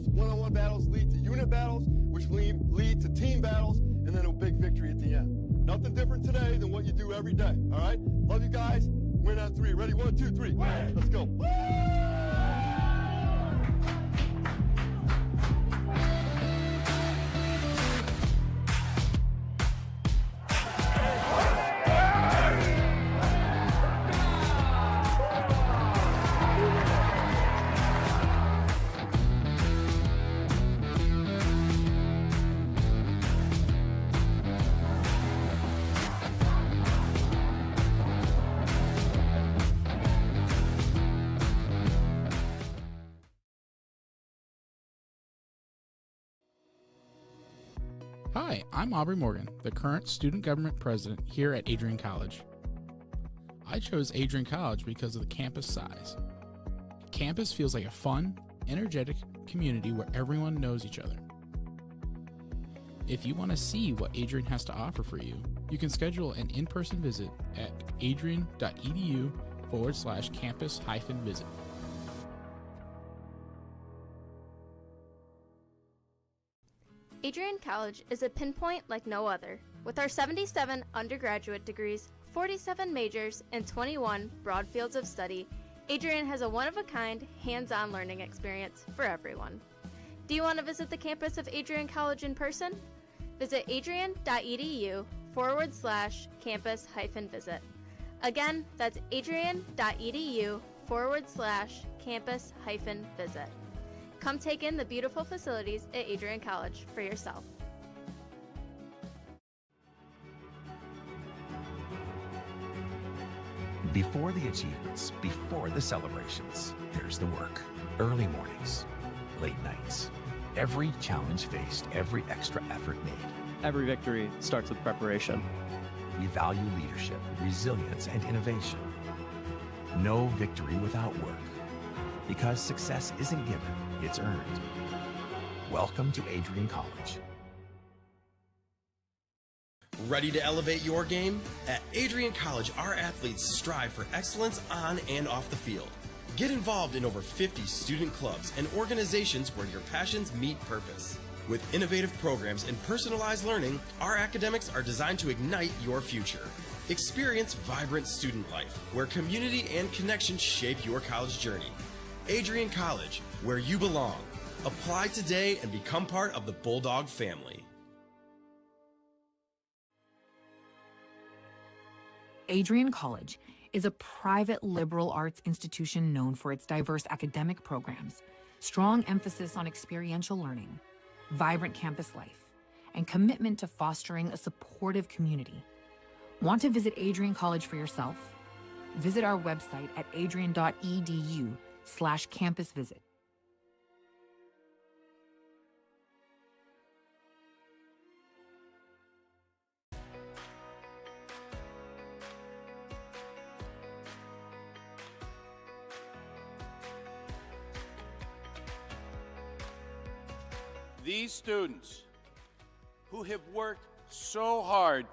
One-on-one battles lead to unit battles, which lead to team battles, and then a big victory at the end. Nothing different today than what you do every day, all right? Love you guys. Win on three. Ready? 1, 2, 3. Let's go. Hi, I'm Aubrey Morgan, the current student government president here at Adrian College. I chose Adrian College because of the campus size. Campus feels like a fun, energetic community where everyone knows each other. If you want to see what Adrian has to offer for you, you can schedule an in-person visit at adrian.edu/campus-visit. Adrian College is a pinpoint like no other. With our 77 undergraduate degrees, 47 majors, and 21 broad fields of study, Adrian has a one-of-a-kind, hands-on learning experience for everyone. Do you want to visit the campus of Adrian College in person? Visit adrian.edu/campus-visit. Again, that's adrian.edu/campus-visit. Come take in the beautiful facilities at Adrian College for yourself. Before the achievements, before the celebrations, there's the work. Early mornings, late nights. Every challenge faced, every extra effort made. Every victory starts with preparation. We value leadership, resilience, and innovation. No victory without work. Because success isn't given, it's earned. Welcome to Adrian College. Ready to elevate your game? At Adrian College, our athletes strive for excellence on and off the field. Get involved in over 50 student clubs and organizations where your passions meet purpose. With innovative programs and personalized learning, our academics are designed to ignite your future. Experience vibrant student life, where community and connection shape your college journey. Adrian College, where you belong. Apply today and become part of the Bulldog family. Adrian College is a private liberal arts institution known for its diverse academic programs, strong emphasis on experiential learning, vibrant campus life, and commitment to fostering a supportive community. Want to visit Adrian College for yourself? Visit our website at adrian.edu/campus-visit. These students who have worked so hard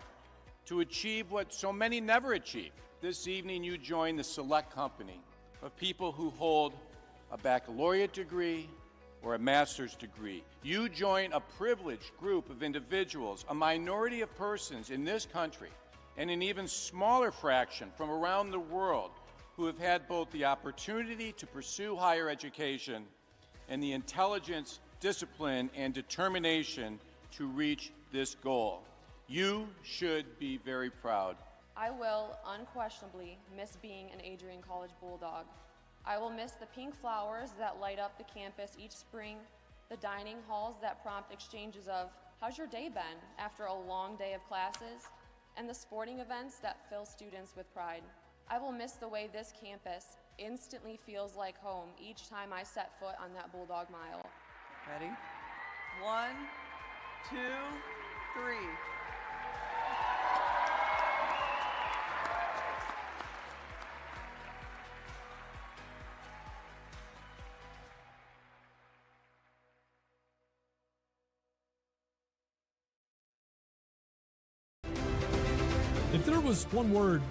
to achieve what so many never achieve. This evening you join the select company of people who hold a baccalaureate degree or a master's degree. You join a privileged group of individuals, a minority of persons in this country, and an even smaller fraction from around the world who have had both the opportunity to pursue higher education and the intelligence, discipline, and determination to reach this goal. You should be very proud. I will unquestionably miss being an Adrian College Bulldog. I will miss the pink flowers that light up the campus each spring, the dining halls that prompt exchanges of, "How's your day been?" after a long day of classes, and the sporting events that fill students with pride. I will miss the way this campus instantly feels like home each time I set foot on that Bulldog Mile. Ready? 1, 2, 3. If there was one word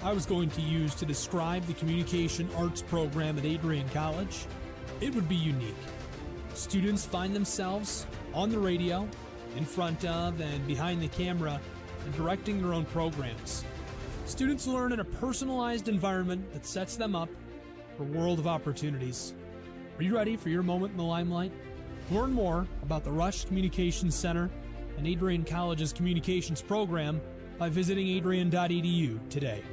I was going to use to describe the communication arts program at Adrian College, it would be unique. Students find themselves on the radio, in front of and behind the camera, and directing their own programs. Students learn in a personalized environment that sets them up for a world of opportunities. Are you ready for your moment in the limelight? Learn more about the Rush Communications Center and Adrian College's communications program by visiting adrian.edu today.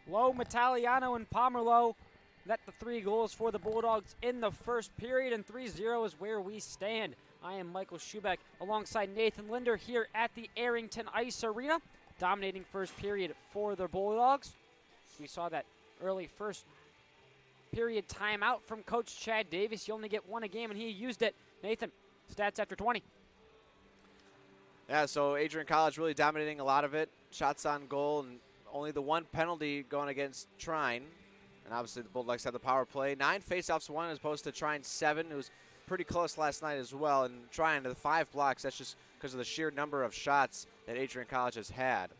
Lowe, Metaliano, and Pomerleau net the 3 goals for the Bulldogs in the first period, and 3-0 is where we stand. I am Michael Schubeck alongside Nathan Linder here at the Arrington Ice Arena, dominating first period for the Bulldogs. We saw that early first period timeout from Coach Chad Davis. You only get one a game, and he used it. Nathan, stats after 20. Yeah, so Adrian College really dominating a lot of it. Shots on goal, and only the one penalty going against Trine. And obviously the Bulldogs had the power play. 9 faceoffs won as opposed to Trine's 7. It was pretty close last night as well. And Trine to the 5 blocks, that's just because of the sheer number of shots that Adrian College has had.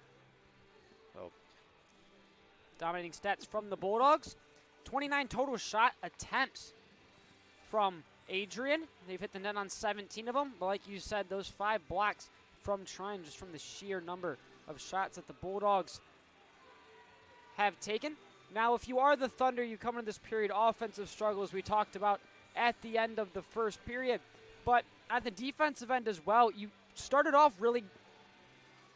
So. Dominating stats from the Bulldogs. 29 total shot attempts from Adrian. They've hit the net on 17 of them. But like you said, those 5 blocks from Trine, just from the sheer number of shots that the Bulldogs have taken. Now, if you are the Thunder, you come into this period offensive struggles we talked about at the end of the first period. But at the defensive end as well, you started off really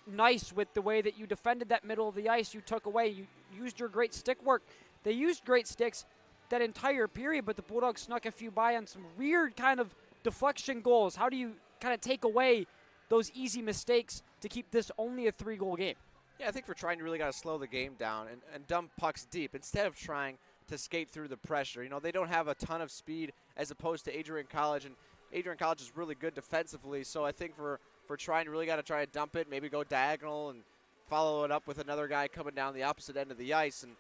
nice with the way that you defended that middle of the ice. You took away, you used your great stick work. They used great sticks that entire period, but the Bulldogs snuck a few by on some weird kind of deflection goals. How do you kind of take away those easy mistakes to keep this only a 3-goal game? Yeah, I think for Trine, you really got to slow the game down and dump pucks deep instead of trying to skate through the pressure. You know, they don't have a ton of speed as opposed to Adrian College, and Adrian College is really good defensively. So I think for Trine, you really got to try to dump it, maybe go diagonal and follow it up with another guy coming down the opposite end of the ice. And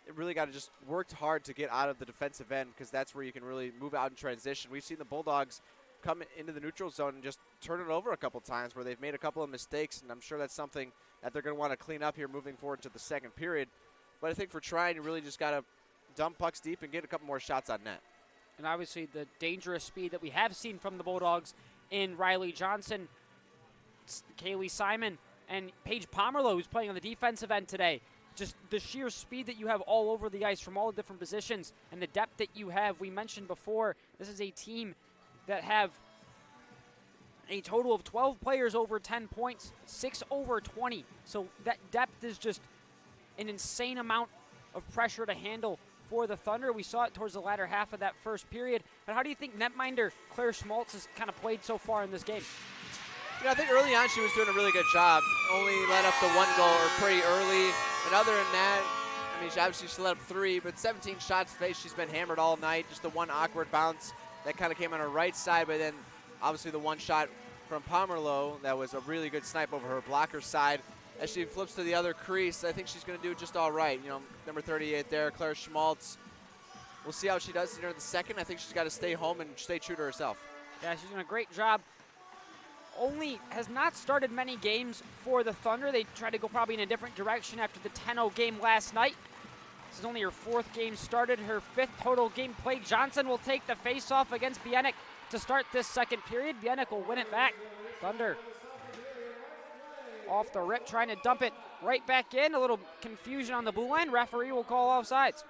it really got to just work hard to get out of the defensive end, because that's where you can really move out in transition. We've seen the Bulldogs come into the neutral zone and just turn it over a couple times where they've made a couple of mistakes, and I'm sure that's something that they're going to want to clean up here moving forward to the second period. But I think for Trine, you really just got to dump pucks deep and get a couple more shots on net. And obviously the dangerous speed that we have seen from the Bulldogs in Riley Johnson, Kaylee Simon, and Paige Pomerleau, who's playing on the defensive end today. Just the sheer speed that you have all over the ice from all the different positions and the depth that you have. We mentioned before, this is a team that have a total of 12 players over 10 points, 6 over 20. So that depth is just an insane amount of pressure to handle for the Thunder. We saw it towards the latter half of that first period. But how do you think netminder Claire Schmaltz has kind of played so far in this game? You know, I think early on she was doing a really good job. Only let up the 1 goal pretty early. And other than that, I mean, she obviously let up 3, but 17 shots faced. She's been hammered all night. Just the one awkward bounce that kind of came on her right side, but then obviously the one shot from Pomerleau that was a really good snipe over her blocker side. As she flips to the other crease, I think she's going to do just all right. You know, number 38 there, Claire Schmaltz. We'll see how she does in the second. I think she's got to stay home and stay true to herself. Yeah, she's doing a great job. Only has not started many games for the Thunder. They tried to go probably in a different direction after the 10-0 game last night. This is only her 4th game started, her 5th total game played. Johnson will take the face-off against Bieniek to start this second period. Bieniek will win it back. Thunder off the rip, trying to dump it right back in. A little confusion on the blue line. Referee will call offsides.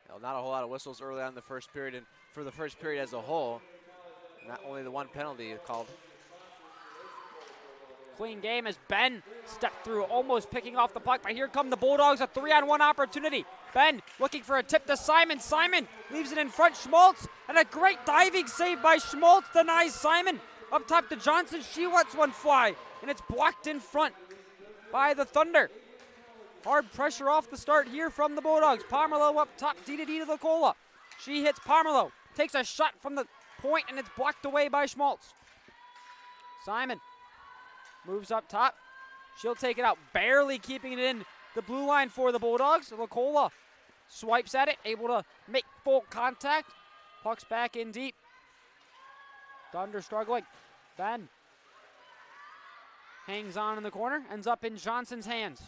Well, not a whole lot of whistles early on in the first period, and for the first period as a whole, not only the one penalty called. Clean game as Ben stepped through, almost picking off the puck. But here come the Bulldogs, a 3-on-1 opportunity. Ben looking for a tip to Simon. Simon leaves it in front. Schmaltz, and a great diving save by Schmaltz denies Simon. Up top to Johnson. She lets one fly, and it's blocked in front by the Thunder. Hard pressure off the start here from the Bulldogs. Pomerleau up top, D-to-D to the Cola. She hits Pomerleau, takes a shot from the point, and it's blocked away by Schmaltz. Simon moves up top. She'll take it out, barely keeping it in the blue line for the Bulldogs. Lacola swipes at it, able to make full contact. Puck's back in deep. Thunder struggling. Ben hangs on in the corner, ends up in Johnson's hands.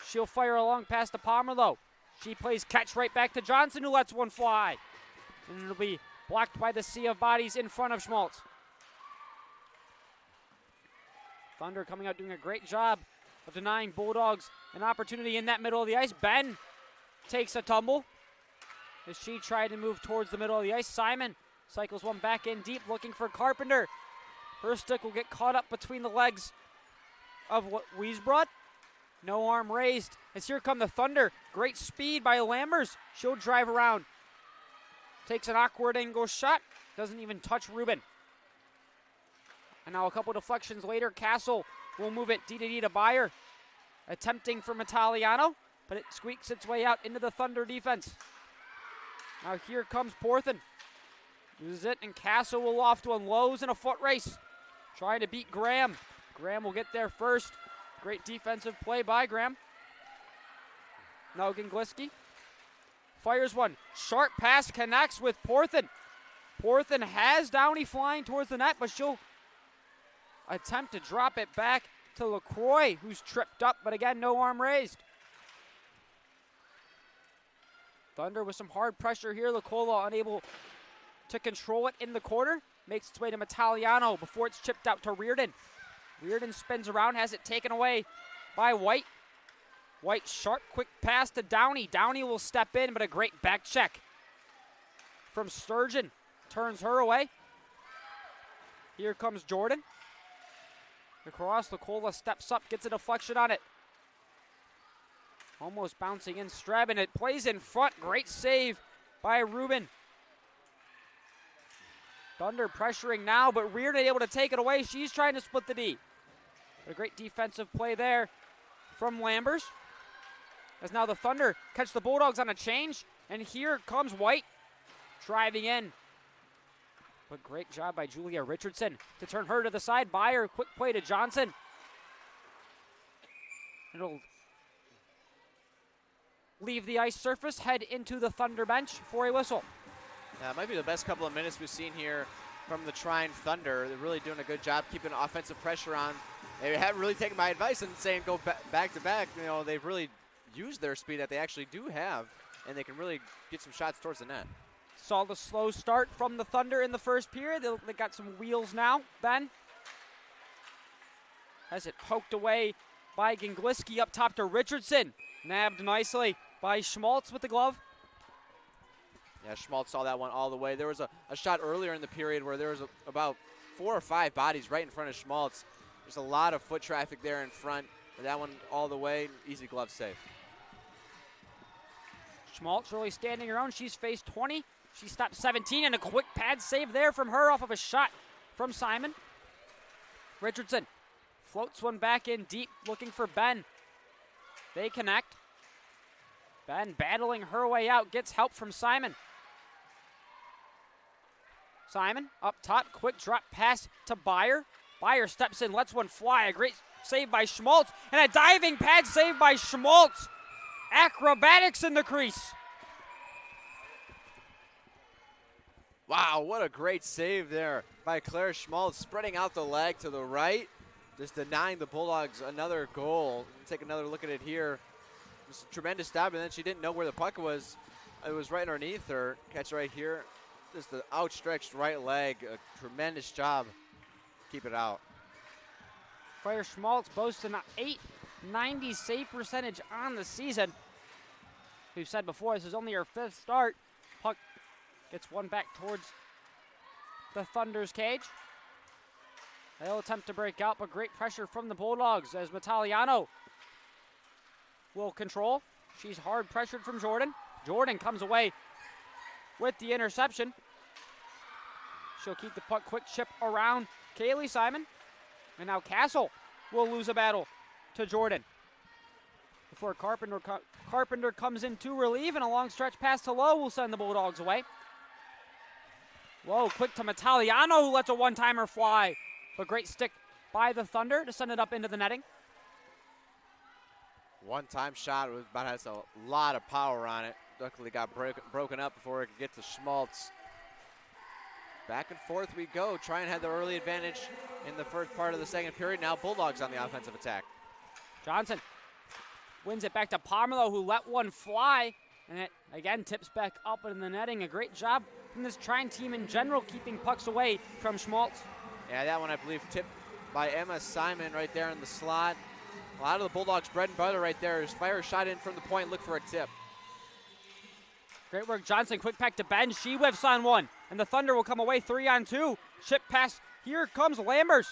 She'll fire along past to Pomerleau. She plays catch right back to Johnson, who lets one fly. And it'll be blocked by the sea of bodies in front of Schmaltz. Thunder coming out doing a great job of denying Bulldogs an opportunity in that middle of the ice. Ben takes a tumble as she tried to move towards the middle of the ice. Simon cycles one back in deep, looking for Carpenter. Her stick will get caught up between the legs of Wiesbrod. No arm raised as here come the Thunder. Great speed by Lambers. She'll drive around. Takes an awkward angle shot. Doesn't even touch Rubin. And now a couple deflections later, Castle will move it D-to-D to Byer. Attempting for Metaliano. but it squeaks its way out into the Thunder defense. Now here comes Porthen. Loses it, and Castle will off to Lowe's in a foot race. Trying to beat Graham. Graham will get there first. Great defensive play by Graham. Now Gingliski fires one. Sharp pass connects with Porthen. Porthen has Downey flying towards the net, but she'll attempt to drop it back to LaCroix, who's tripped up, but again, no arm raised. Thunder with some hard pressure here. Lukola unable to control it in the corner. Makes its way to Metaliano before it's chipped out to Reardon. Reardon spins around, has it taken away by White. White sharp, quick pass to Downey. Downey will step in, but a great back check from Sturgeon. Turns her away. Here comes Jordan. Across, Lukola steps up, gets a deflection on it. Almost bouncing in Streb, and it plays in front. Great save by Rubin. Thunder pressuring now, but Reardon able to take it away. She's trying to split the D. But a great defensive play there from Lambers. As now the Thunder catch the Bulldogs on a change, and here comes White driving in. But great job by Julia Richardson to turn her to the side. Byer, quick play to Johnson. It'll leave the ice surface, head into the Thunder bench for a whistle. Yeah, it might be the best couple of minutes we've seen here from the Trine Thunder. They're really doing a good job keeping offensive pressure on. They haven't really taken my advice and saying go back to back. You know, they've really used their speed that they actually do have, and they can really get some shots towards the net. Saw the slow start from the Thunder in the first period. They got some wheels now. Ben has it poked away by Gingliski up top to Richardson. Nabbed nicely by Schmaltz with the glove. Yeah, Schmaltz saw that one all the way. There was a shot earlier in the period where there was about 4 or 5 bodies right in front of Schmaltz. There's a lot of foot traffic there in front. But that one all the way, easy glove save. Schmaltz really standing her own. She's faced 20. She stopped 17, and a quick pad save there from her off of a shot from Simon. Richardson floats one back in deep, looking for Ben. They connect. Ben battling her way out, gets help from Simon. Simon up top, quick drop pass to Byer. Byer steps in, lets one fly. A great save by Schmaltz, and a diving pad save by Schmaltz. Acrobatics in the crease. Wow, what a great save there by Claire Schmaltz, spreading out the leg to the right, just denying the Bulldogs another goal. Take another look at it here. Just a tremendous stab, and then she didn't know where the puck was. It was right underneath her. Catch right here. Just the outstretched right leg. A tremendous job. Keep it out. Claire Schmaltz boasts an .890 save percentage on the season. We've said before, this is only her 5th start. Puck gets one back towards the Thunder's cage. They'll attempt to break out, but great pressure from the Bulldogs as Metaliano will control. She's hard pressured from Jordan. Jordan comes away with the interception. She'll keep the puck, quick chip around Kaylee Simon. And now Castle will lose a battle to Jordan. Before Carpenter comes in to relieve, and a long stretch pass to Lowe will send the Bulldogs away. Lowe quick to Metaliano, who lets a one-timer fly. But great stick by the Thunder to send it up into the netting. One-time shot has a lot of power on it. Luckily got broken up before it could get to Schmaltz. Back and forth we go. Trine had the early advantage in the first part of the second period. Now Bulldogs on the offensive attack. Johnson wins it back to Pomerleau, who let one fly. And it, again, tips back up in the netting. A great job from this Trine team in general, keeping pucks away from Schmaltz. Yeah, that one, I believe, tipped by Emma Simon right there in the slot. A lot of the Bulldogs' bread and butter right there is fire a shot in from the point, look for a tip. Great work, Johnson. Quick pack to Ben. She whiffs on one, and the Thunder will come away 3-on-2. Chip pass. Here comes Lambers.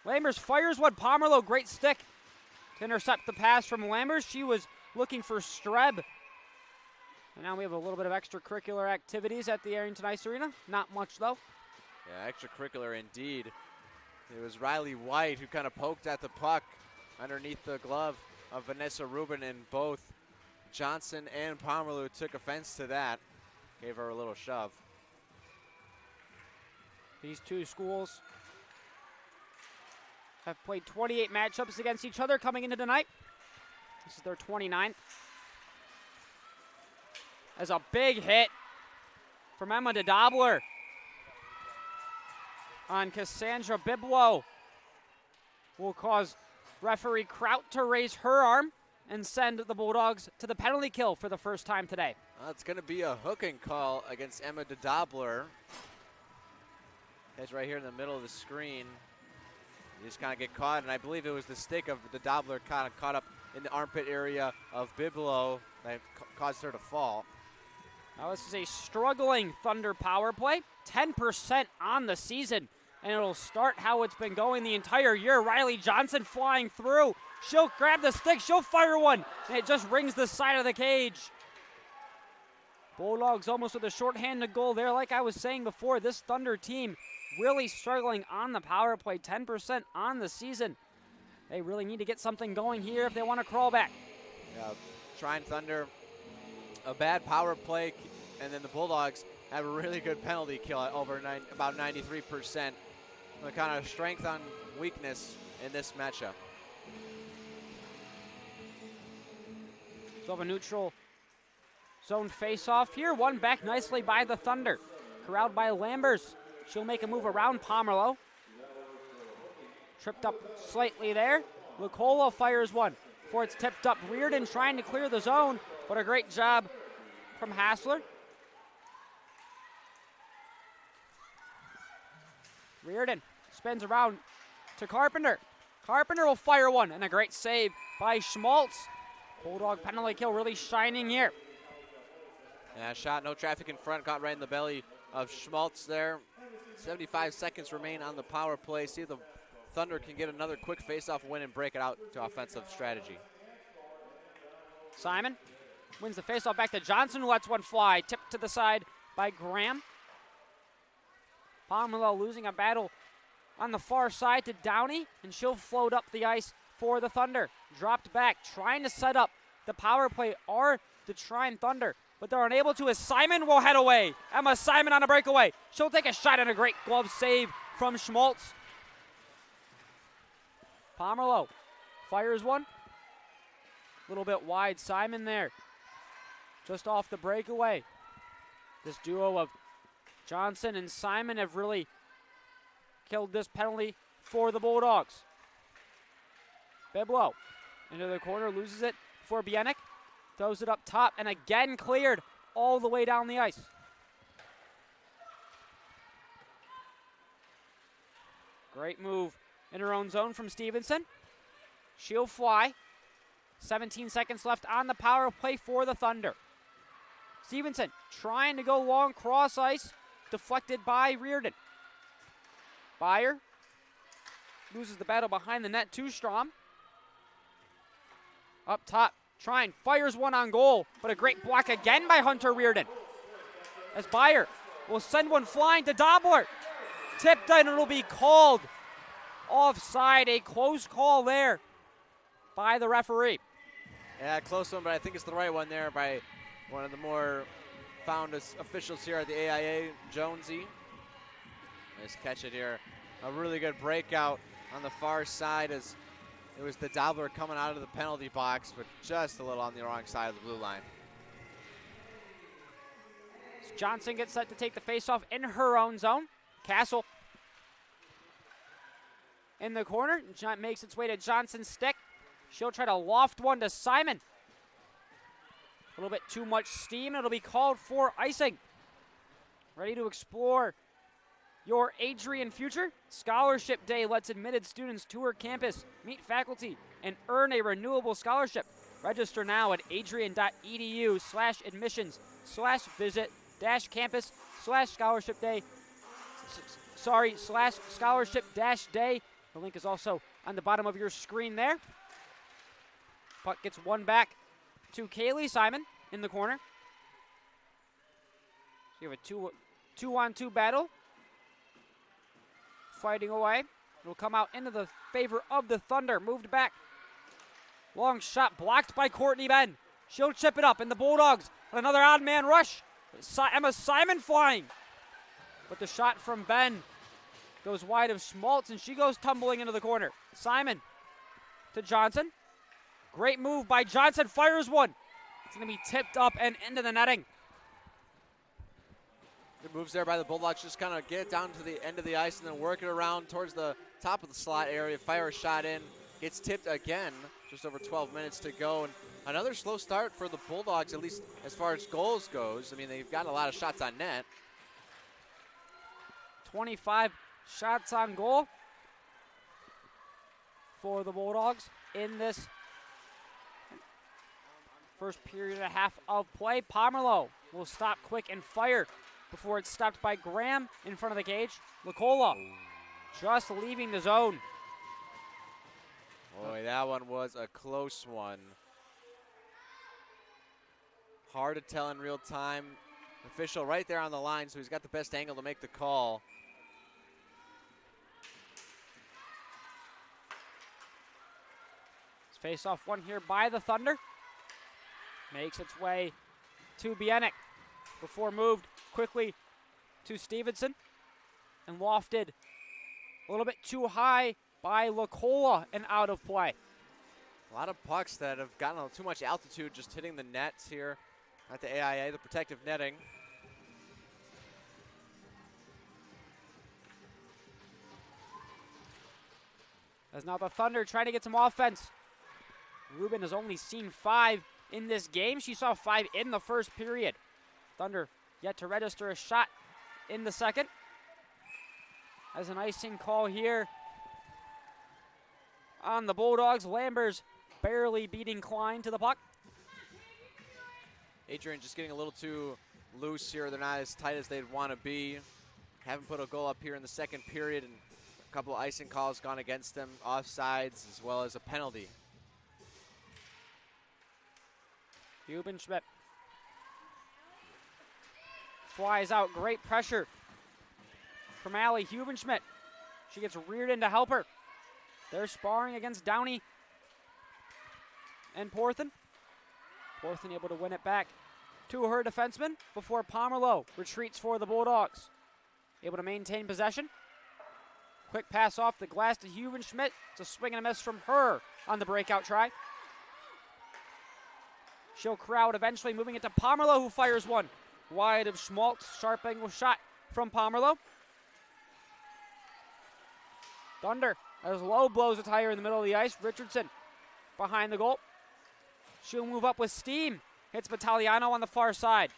Lambers fires one. Pomerleau, great stick to intercept the pass from Lambers. She was looking for Streb. And now we have a little bit of extracurricular activities at the Arrington Ice Arena. Not much, though. Yeah, extracurricular indeed. It was Riley White who kind of poked at the puck underneath the glove of Vanessa Rubin, and both Johnson and Pomerleau took offense to that. Gave her a little shove. These two schools have played 28 matchups against each other coming into tonight. This is their 29th. As a big hit from Emma DeDobler on Cassandra Biblow will cause referee Kraut to raise her arm and send the Bulldogs to the penalty kill for the first time today. It's going to be a hooking call against Emma DeDobler. It's right here in the middle of the screen. You just kind of get caught, and I believe it was the stick of DeDobler kind of caught up in the armpit area of Biblow that caused her to fall. Now this is a struggling Thunder power play, 10% on the season, and it'll start how it's been going the entire year. Riley Johnson flying through. She'll grab the stick, she'll fire one, and it just rings the side of the cage. Bulldogs almost with a shorthanded goal there. Like I was saying before, this Thunder team really struggling on the power play, 10% on the season. They really need to get something going here if they want to crawl back. Yeah, Trine Thunder, a bad power play, and then the Bulldogs have a really good penalty kill at about 93%. The kind of strength on weakness in this matchup. So have a neutral zone face-off here. One back nicely by the Thunder. Corralled by Lambers. She'll make a move around Pomerleau. Tripped up slightly there. Lucola fires one before it's tipped up. Reardon trying to clear the zone, but a great job from Hassler. Reardon spins around to Carpenter. Carpenter will fire one, and a great save by Schmaltz. Bulldog penalty kill really shining here. Yeah, shot, no traffic in front, caught right in the belly of Schmaltz there. 75 seconds remain on the power play. See if the Thunder can get another quick face-off win and break it out to offensive strategy. Simon wins the face-off back to Johnson, who lets one fly. Tipped to the side by Graham. Pomerleau losing a battle on the far side to Downey, and she'll float up the ice for the Thunder. Dropped back, trying to set up the power play are the Trine Thunder, but they're unable to as Simon will head away. Emma Simon on a breakaway. She'll take a shot and a great glove save from Schmaltz. Pomerleau fires one. A little bit wide, Simon there. Just off the breakaway. This duo of Johnson and Simon have really killed this penalty for the Bulldogs. Biblow into the corner, loses it for Bieniek. Throws it up top and again cleared all the way down the ice. Great move in her own zone from Stevenson. She'll fly. 17 seconds left on the power play for the Thunder. Stevenson trying to go long cross ice, deflected by Reardon. Byer loses the battle behind the net to Strom. Up top, Trine fires one on goal, but a great block again by Hunter Reardon. As Byer will send one flying to Dobler. Tipped in, it'll be called offside. A close call there by the referee. Yeah, close one, but I think it's the right one there by one of the more found officials here at the AIA, Jonesy. Nice catch it here. A really good breakout on the far side as it was the Dobler coming out of the penalty box, but just a little on the wrong side of the blue line. Johnson gets set to take the faceoff in her own zone. Castle in the corner. Makes its way to Johnson's stick. She'll try to loft one to Simon. A little bit too much steam. It'll be called for icing. Ready to explore your Adrian future? Scholarship Day lets admitted students tour campus, meet faculty, and earn a renewable scholarship. Register now at adrian.edu/admissions/visit-campus/scholarship day. /scholarship-day. The link is also on the bottom of your screen there. Puck gets one back to Kaylee Simon in the corner. So you have a two-on-two battle. Fighting away. It'll come out into the favor of the Thunder. Moved back. Long shot blocked by Courtney Ben. She'll chip it up, and the Bulldogs on another odd man rush. Emma Simon flying. But the shot from Ben goes wide of Schmaltz, and she goes tumbling into the corner. Simon to Johnson. Great move by Johnson, fires one. It's going to be tipped up and into the netting. Good moves there by the Bulldogs. Just kind of get it down to the end of the ice and then work it around towards the top of the slot area. Fire a shot in. Gets tipped again. Just over 12 minutes to go. And another slow start for the Bulldogs, at least as far as goals goes. I mean, they've got a lot of shots on net. 25 shots on goal for the Bulldogs in this first period and a half of play. Pomerleau will stop quick and fire before it's stopped by Graham in front of the cage. Lacola just leaving the zone. Boy, that one was a close one. Hard to tell in real time. Official right there on the line, so he's got the best angle to make the call. Face-off one here by the Thunder. Makes its way to Bieniek before moved quickly to Stevenson and lofted a little bit too high by Lacola and out of play. A lot of pucks that have gotten a little too much altitude just hitting the nets here at the AIA, the protective netting. As now the Thunder trying to get some offense. Rubin has only seen 5 in this game. She saw 5 in the first period. Thunder yet to register a shot in the second. As an icing call here on the Bulldogs. Lambers barely beating Klein to the puck. Adrian just getting a little too loose here. They're not as tight as they'd want to be. Haven't put a goal up here in the second period, and a couple of icing calls gone against them, offsides as well as a penalty. Hubenschmidt flies out. Great pressure from Allie Hubenschmidt. She gets reared in to help her. They're sparring against Downey and Porthen. Porthen able to win it back to her defenseman before Pomerleau retreats for the Bulldogs. Able to maintain possession. Quick pass off the glass to Hubenschmidt. It's a swing and a miss from her on the breakout try. She'll crowd, eventually moving it to Pomerleau, who fires one wide of Schmaltz. Sharp angle shot from Pomerleau. Thunder, as Lowe blows a tire in the middle of the ice. Richardson behind the goal. She'll move up with steam. Hits Battagliano on the far side.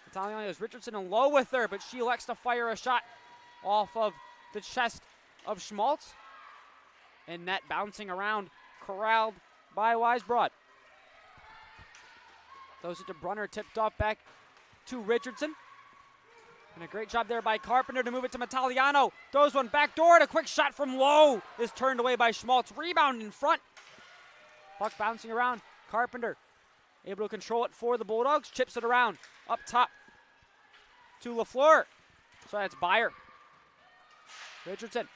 Battagliano has Richardson and Lowe with her, but she elects to fire a shot off of the chest of Schmaltz. And net bouncing around, corralled by Weisbrod. Those it to Brunner, tipped off back to Richardson. And a great job there by Carpenter to move it to Battagliano. Throws one back door, and a quick shot from Lowe is turned away by Schmaltz. Rebound in front. Puck bouncing around. Carpenter able to control it for the Bulldogs. Chips it around up top to LaFleur. So that's Byer. Richardson.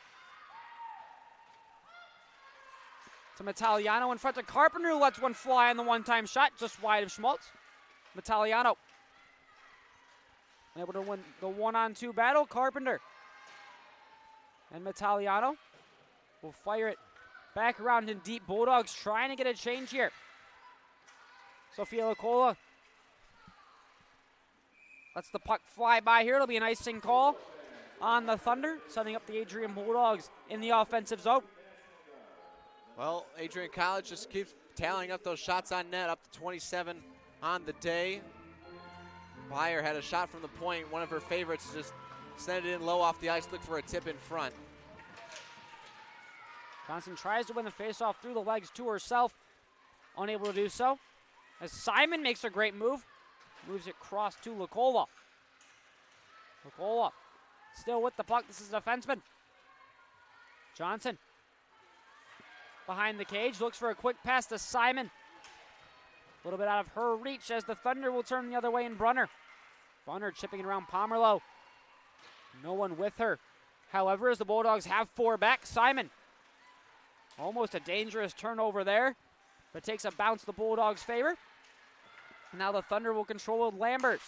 To Battagliano in front of Carpenter, who lets one fly on the one-time shot, just wide of Schmaltz. Battagliano able to win the one-on-two battle. Carpenter and Battagliano will fire it back around in deep. Bulldogs trying to get a change here. Sophia Lacola lets the puck fly by here. It'll be an icing call on the Thunder, setting up the Adrian Bulldogs in the offensive zone. Well, Adrian College just keeps tallying up those shots on net, up to 27 on the day. Byer had a shot from the point. One of her favorites, just sent it in low off the ice, look for a tip in front. Johnson tries to win the faceoff through the legs to herself, unable to do so. As Simon makes a great move, moves it across to Lacola. Lacola still with the puck. This is a defenseman. Johnson behind the cage, looks for a quick pass to Simon. A little bit out of her reach as the Thunder will turn the other way in Brunner. Brunner chipping it around Pomerleau. No one with her. However, as the Bulldogs have 4 back, Simon. Almost a dangerous turnover there, but takes a bounce the Bulldogs' favor. Now the Thunder will control with Lambers.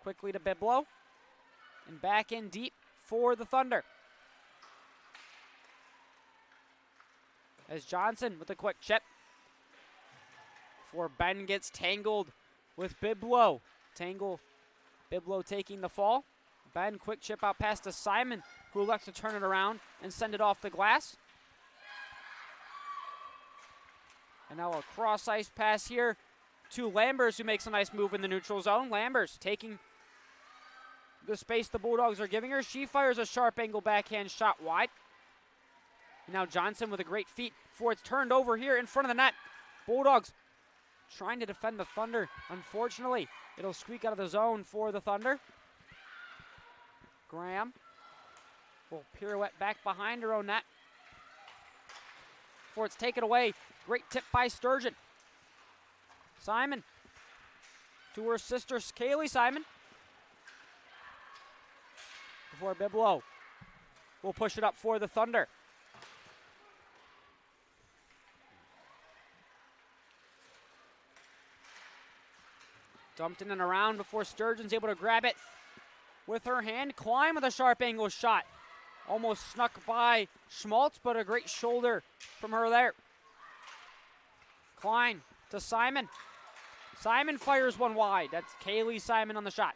Quickly to Biblo. And back in deep for the Thunder. As Johnson with a quick chip. Before Ben gets tangled with Biblo. Biblo taking the fall. Ben, quick chip out pass to Simon, who elects to turn it around and send it off the glass. And now a cross-ice pass here to Lambers, who makes a nice move in the neutral zone. Lambers taking the space the Bulldogs are giving her. She fires a sharp angle backhand shot wide. And now Johnson with a great feat before it's turned over here in front of the net. Bulldogs trying to defend the Thunder. Unfortunately, it'll squeak out of the zone for the Thunder. Graham will pirouette back behind her own net. Before it's taken away. Great tip by Sturgeon. Simon to her sister, Kaylee Simon. Before Biblo will push it up for the Thunder. Dumped in and around before Sturgeon's able to grab it with her hand. Klein with a sharp angle shot. Almost snuck by Schmaltz, but a great shoulder from her there. Klein to Simon. Simon fires one wide. That's Kaylee Simon on the shot.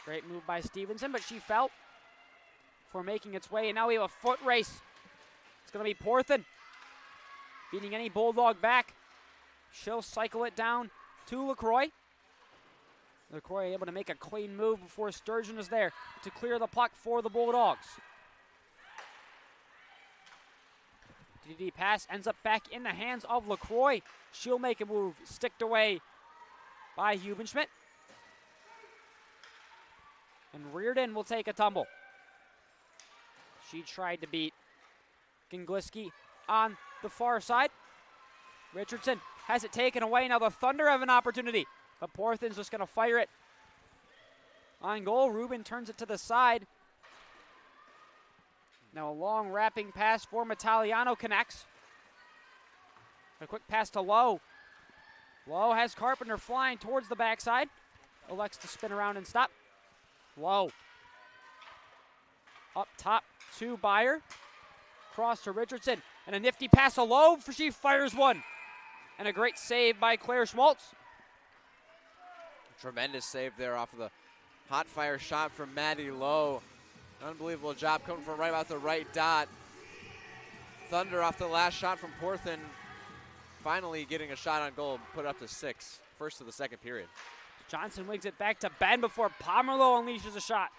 Great move by Stevenson, but she fell for making its way. And now we have a foot race. It's going to be Porthen beating any Bulldog back. She'll cycle it down to LaCroix. LaCroix able to make a clean move before Sturgeon is there to clear the puck for the Bulldogs. DD pass ends up back in the hands of LaCroix. She'll make a move, sticked away by Hubenschmidt. And Reardon will take a tumble. She tried to beat Gingliski on the far side. Richardson has it taken away. Now the Thunder have an opportunity, but Porthen's just going to fire it on goal. Rubin turns it to the side. Now a long wrapping pass for Metaliano connects. A quick pass to Lowe. Lowe has Carpenter flying towards the backside. Elects to spin around and stop. Lowe. Up top to Byer. Cross to Richardson. And a nifty pass to Lowe. She fires one. And a great save by Claire Schmaltz. Tremendous save there off of the hot fire shot from Maddie Lowe. Unbelievable job coming from right about the right dot. Thunder off the last shot from Porthen. Finally getting a shot on goal, put it up to 6. First of the second period. Johnson wigs it back to Ben before Pomerleau unleashes a shot.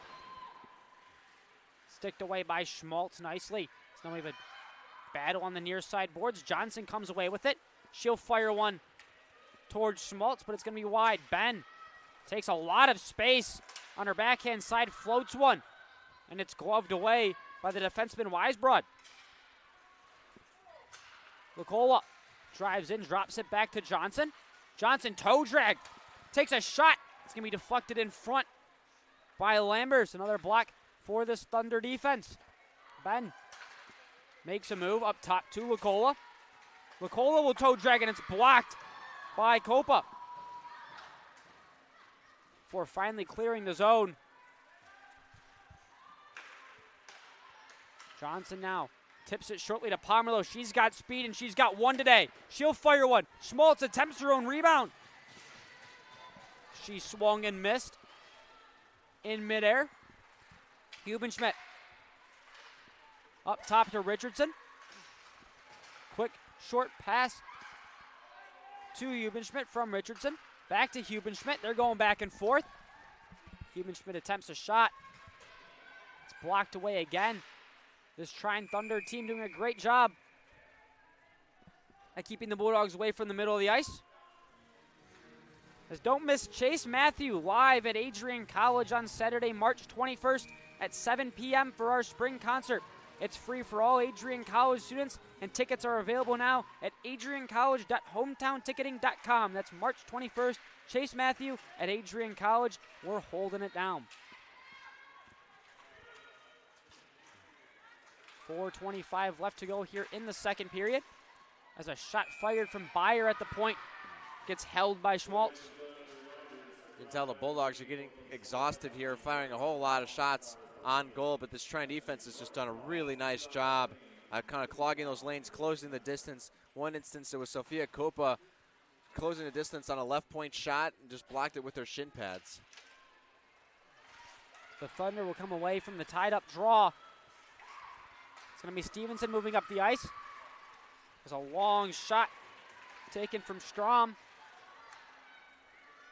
Sticked away by Schmaltz nicely. So now we have a battle on the near side boards. Johnson comes away with it. She'll fire one towards Schmaltz, but it's going to be wide. Ben takes a lot of space on her backhand side, floats one, and it's gloved away by the defenseman Weisbrod. Lukola drives in, drops it back to Johnson. Johnson toe drag, takes a shot. It's going to be deflected in front by Lambers. Another block for this Thunder defense. Ben makes a move up top to Lukola. Lukola will toe drag, and it's blocked by Copa. For finally clearing the zone. Johnson now tips it shortly to Pomerleau. She's got speed, and she's got one today. She'll fire one. Schmaltz attempts her own rebound. She swung and missed in midair. Hubenschmidt up top to Richardson. Quick short pass to Hubenschmidt from Richardson. Back to Hubenschmidt. They're going back and forth. Hubenschmidt attempts a shot. It's blocked away again. This Trine Thunder team doing a great job at keeping the Bulldogs away from the middle of the ice. As don't miss Chase Matthew live at Adrian College on Saturday, March 21st at 7 p.m. for our spring concert. It's free for all Adrian College students, and tickets are available now at adriancollege.hometownticketing.com. That's March 21st. Chase Matthew at Adrian College. We're holding it down. 4:25 left to go here in the second period. as a shot fired from Byer at the point gets held by Schmaltz. You can tell the Bulldogs are getting exhausted here, firing a whole lot of shots on goal, but this Trine defense has just done a really nice job kind of clogging those lanes, closing the distance. One instance, it was Sofia Copa closing the distance on a left point shot and just blocked it with their shin pads. The Thunder will come away from the tied-up draw. It's going to be Stevenson moving up the ice. There's a long shot taken from Strom.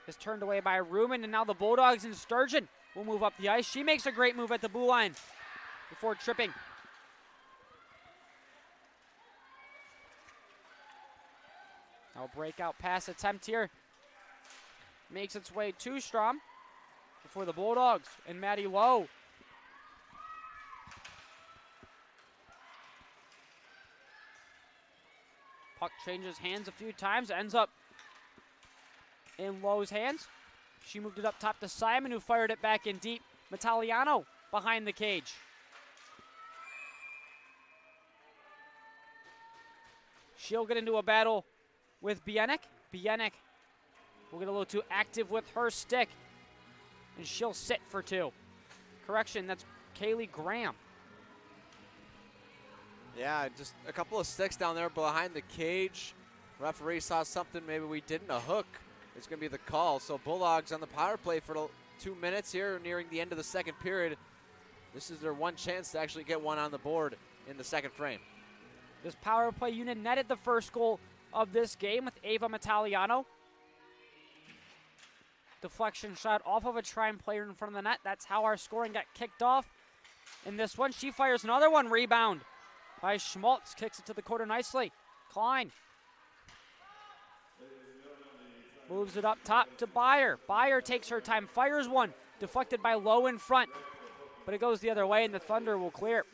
Is turned away by Ruben, and now the Bulldogs and Sturgeon will move up the ice. She makes a great move at the blue line before tripping. Now breakout pass attempt here. Makes its way to Strom before the Bulldogs and Maddie Lowe. Puck changes hands a few times, ends up in Lowe's hands. She moved it up top to Simon, who fired it back in deep. Metaliano behind the cage. She'll get into a battle with Bieniek. Bieniek will get a little too active with her stick, and she'll sit for two. Correction, that's Kaylee Graham. Yeah, just a couple of sticks down there behind the cage. Referee saw something maybe we didn't. A hook is going to be the call. So Bulldogs on the power play for 2 minutes here, nearing the end of the second period. This is their one chance to actually get one on the board in the second frame. This power play unit netted the first goal of this game with Ava Metaliano. Deflection shot off of a Trine player in front of the net. That's how our scoring got kicked off. In this one, she fires another one. Rebound by Schmaltz. Kicks it to the corner nicely. Klein moves it up top to Byer. Byer takes her time, fires one. Deflected by Lowe in front. But it goes the other way, and the Thunder will clear.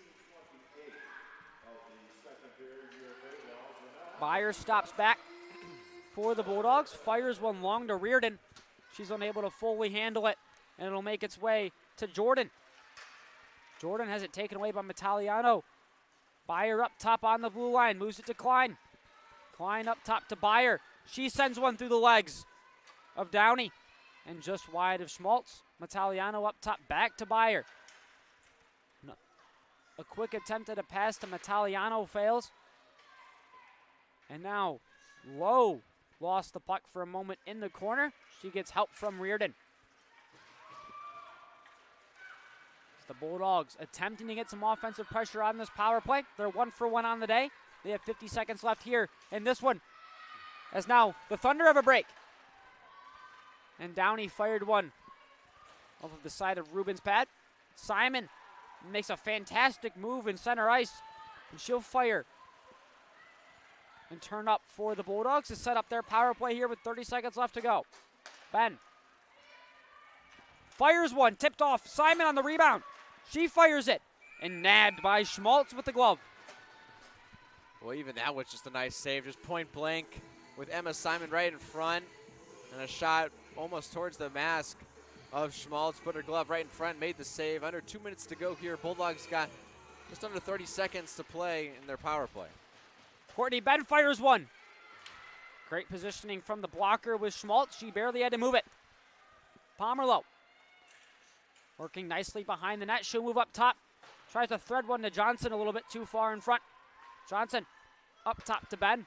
Byer stops back for the Bulldogs. Fires one long to Reardon. She's unable to fully handle it, and it'll make its way to Jordan. Jordan has it taken away by Metaliano. Byer up top on the blue line, moves it to Klein. Klein up top to Byer. She sends one through the legs of Downey, and just wide of Schmaltz. Metaliano up top, back to Byer. A quick attempt at a pass to Metaliano fails. And now Lowe lost the puck for a moment in the corner. She gets help from Reardon. It's the Bulldogs attempting to get some offensive pressure on this power play. They're 1 for 1 on the day. They have 50 seconds left here in this one, as now the Thunder have a break. And Downey fired one off of the side of Ruben's pad. Simon makes a fantastic move in center ice, and she'll fire and turn up for the Bulldogs to set up their power play here with 30 seconds left to go. Ben fires one, tipped off. Simon on the rebound. She fires it, and nabbed by Schmaltz with the glove. Well, even that was just a nice save, just point blank with Emma Simon right in front, and a shot almost towards the mask of Schmaltz. Put her glove right in front, made the save. Under 2 minutes to go here. Bulldogs got just under 30 seconds to play in their power play. Courtney Ben fires one. Great positioning from the blocker with Schmaltz. She barely had to move it. Pomerleau working nicely behind the net. She'll move up top. Tries to thread one to Johnson a little bit too far in front. Johnson up top to Ben.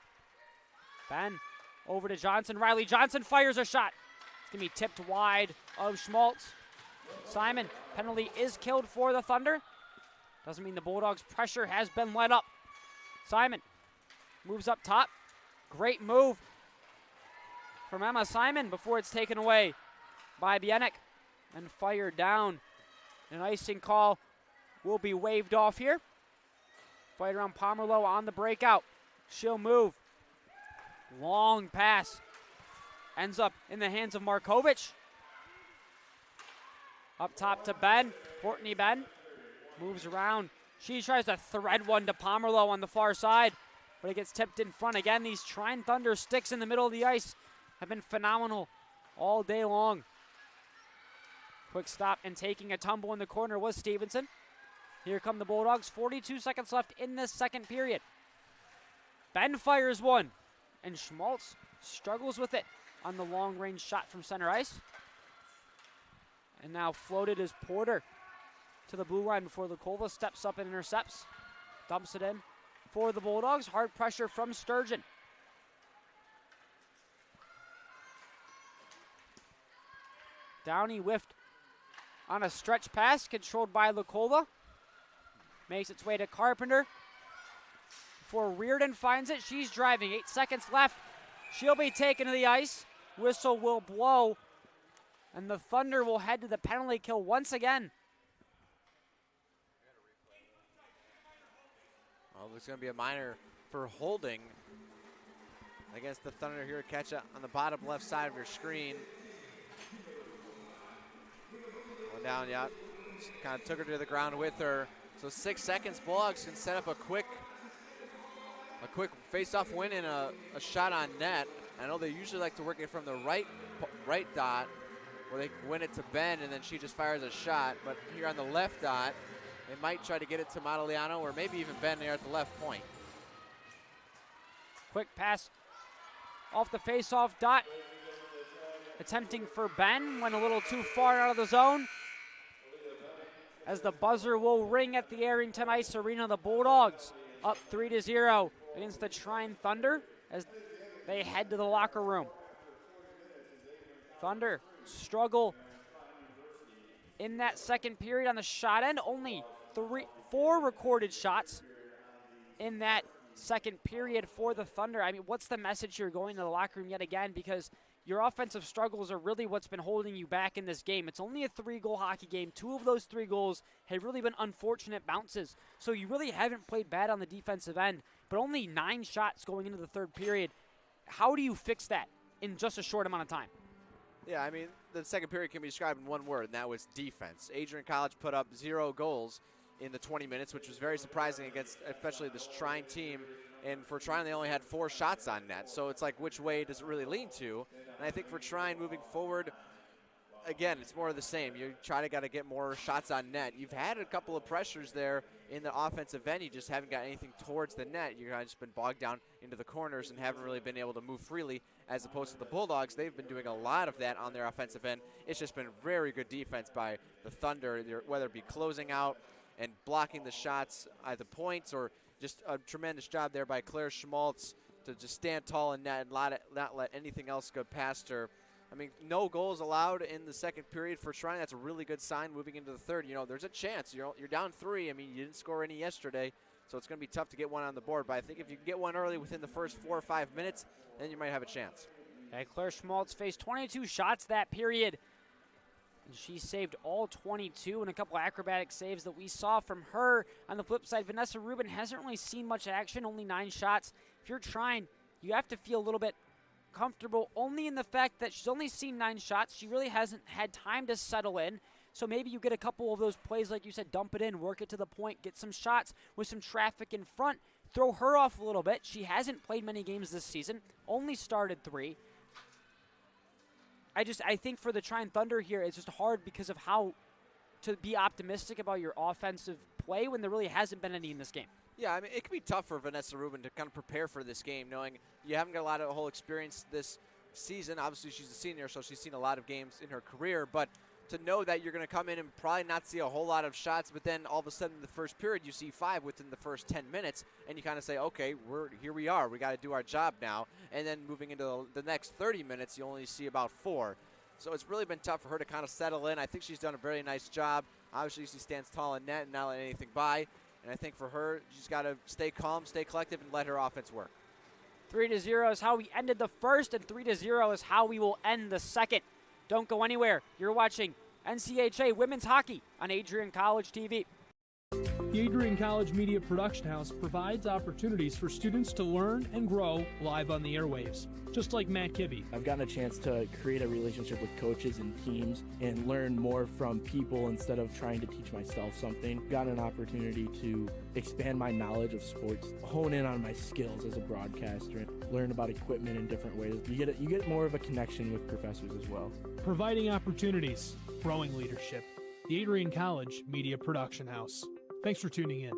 Ben over to Johnson. Riley Johnson fires a shot. It's going to be tipped wide of Schmaltz. Simon, penalty is killed for the Thunder. Doesn't mean the Bulldogs' pressure has been let up. Simon moves up top. Great move from Emma Simon before it's taken away by Bieniek and fired down. An icing call will be waved off here. Fight around Pomerleau on the breakout. She'll move. Long pass. Ends up in the hands of Markovic. Up top to Ben. Courtney Ben moves around. She tries to thread one to Pomerleau on the far side, but it gets tipped in front. Again, these Trine Thunder sticks in the middle of the ice have been phenomenal all day long. Quick stop and taking a tumble in the corner was Stevenson. Here come the Bulldogs. 42 seconds left in this second period. Ben fires one, and Schmaltz struggles with it on the long-range shot from center ice. And now floated is Porter to the blue line before Lukolva steps up and intercepts. Dumps it in for the Bulldogs. Hard pressure from Sturgeon. Downey whiffed on a stretch pass controlled by Lukolva. Makes its way to Carpenter. Before Reardon finds it, she's driving. 8 seconds left. She'll be taken to the ice. Whistle will blow. And the Thunder will head to the penalty kill once again. Well, there's going to be a minor for holding against the Thunder here. Catch it on the bottom left side of your screen. Going down, yeah. Just kind of took her to the ground with her. So 6 seconds. Bulldogs can set up a quick face-off win and a shot on net. I know they usually like to work it from the right dot, where they win it to Ben and then she just fires a shot. But here on the left dot, they might try to get it to Montaliano or maybe even Ben there at the left point. Quick pass off the face-off dot. Attempting for Ben, went a little too far out of the zone. As the buzzer will ring at the Arrington Ice Arena, the Bulldogs up 3-0 against the Trine Thunder as they head to the locker room. Thunder struggle in that second period on the shot end. Only 4 recorded shots in that second period for the Thunder. I mean, what's the message here going to the locker room yet again? Because your offensive struggles are really what's been holding you back in this game. It's only a 3-goal hockey game. 2 of those 3 goals have really been unfortunate bounces. So you really haven't played bad on the defensive end, but only 9 shots going into the third period. How do you fix that in just a short amount of time? Yeah, I mean, the second period can be described in one word, and that was defense. Adrian College put up 0 goals in the 20 minutes, which was very surprising against especially this Trine team. And for Trine, they only had 4 shots on net. So it's like, which way does it really lean to? And I think for Trine moving forward, again, it's more of the same. You got to get more shots on net. You've had a couple of pressures there in the offensive end. You just haven't got anything towards the net. You've just been bogged down into the corners and haven't really been able to move freely, as opposed to the Bulldogs. They've been doing a lot of that on their offensive end. It's just been very good defense by the Thunder, whether it be closing out and blocking the shots at the points, or just a tremendous job there by Claire Schmaltz to just stand tall in net and not let anything else go past her. I mean, no goals allowed in the second period for Trine. That's a really good sign moving into the third. You know, there's a chance. You're down 3. I mean, you didn't score any yesterday, so it's going to be tough to get one on the board. But I think if you can get one early within the first 4 or 5 minutes, then you might have a chance. Okay, Claire Schmaltz faced 22 shots that period, and she saved all 22, and a couple acrobatic saves that we saw from her. On the flip side, Vanessa Rubin hasn't really seen much action, only 9 shots. If you're Trine, you have to feel a little bit comfortable only in the fact that she's only seen 9 shots. She really hasn't had time to settle in. So maybe you get a couple of those plays, like you said, dump it in, work it to the point, get some shots with some traffic in front, throw her off a little bit. She hasn't played many games this season, only started 3. I think for the Trine Thunder here, it's just hard because of how to be optimistic about your offensive play when there really hasn't been any in this game. Yeah, I mean, it can be tough for Vanessa Rubin to kind of prepare for this game, knowing you haven't got a lot of whole experience this season. Obviously, she's a senior, so she's seen a lot of games in her career, but to know that you're going to come in and probably not see a whole lot of shots, but then all of a sudden in the first period you see 5 within the first 10 minutes, and you kind of say, okay, here we are. We got to do our job now. And then moving into the next 30 minutes, you only see about 4. So it's really been tough for her to kind of settle in. I think she's done a very nice job. Obviously, she stands tall in net and not let anything by. And I think for her, she's got to stay calm, stay collective, and let her offense work. 3-0 is how we ended the first, and 3-0 is how we will end the second. Don't go anywhere. You're watching NCAA Women's Hockey on Adrian College TV. The Adrian College Media Production House provides opportunities for students to learn and grow live on the airwaves, just like Matt Kibbe. I've gotten a chance to create a relationship with coaches and teams and learn more from people instead of trying to teach myself something. Got an opportunity to expand my knowledge of sports, hone in on my skills as a broadcaster, and learn about equipment in different ways. You get more of a connection with professors as well. Providing opportunities, growing leadership. The Adrian College Media Production House. Thanks for tuning in.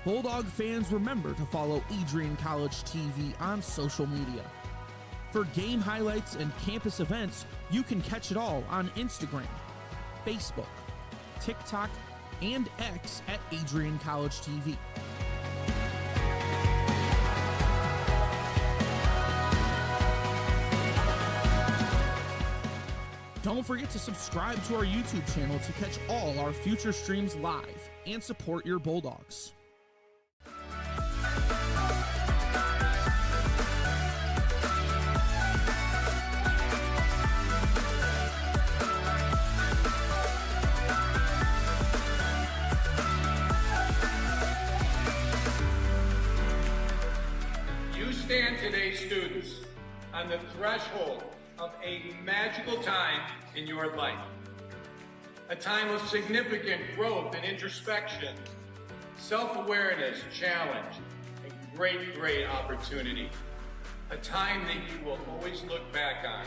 Bulldog fans, remember to follow Adrian College TV on social media. For game highlights and campus events, you can catch it all on Instagram, Facebook, TikTok, and X at AdrianCollegeTV. Don't forget to subscribe to our YouTube channel to catch all our future streams live and support your Bulldogs. You stand today, students, on the threshold of a magical time in your life. A time of significant growth and introspection, self-awareness, challenge, and great opportunity. A time that you will always look back on.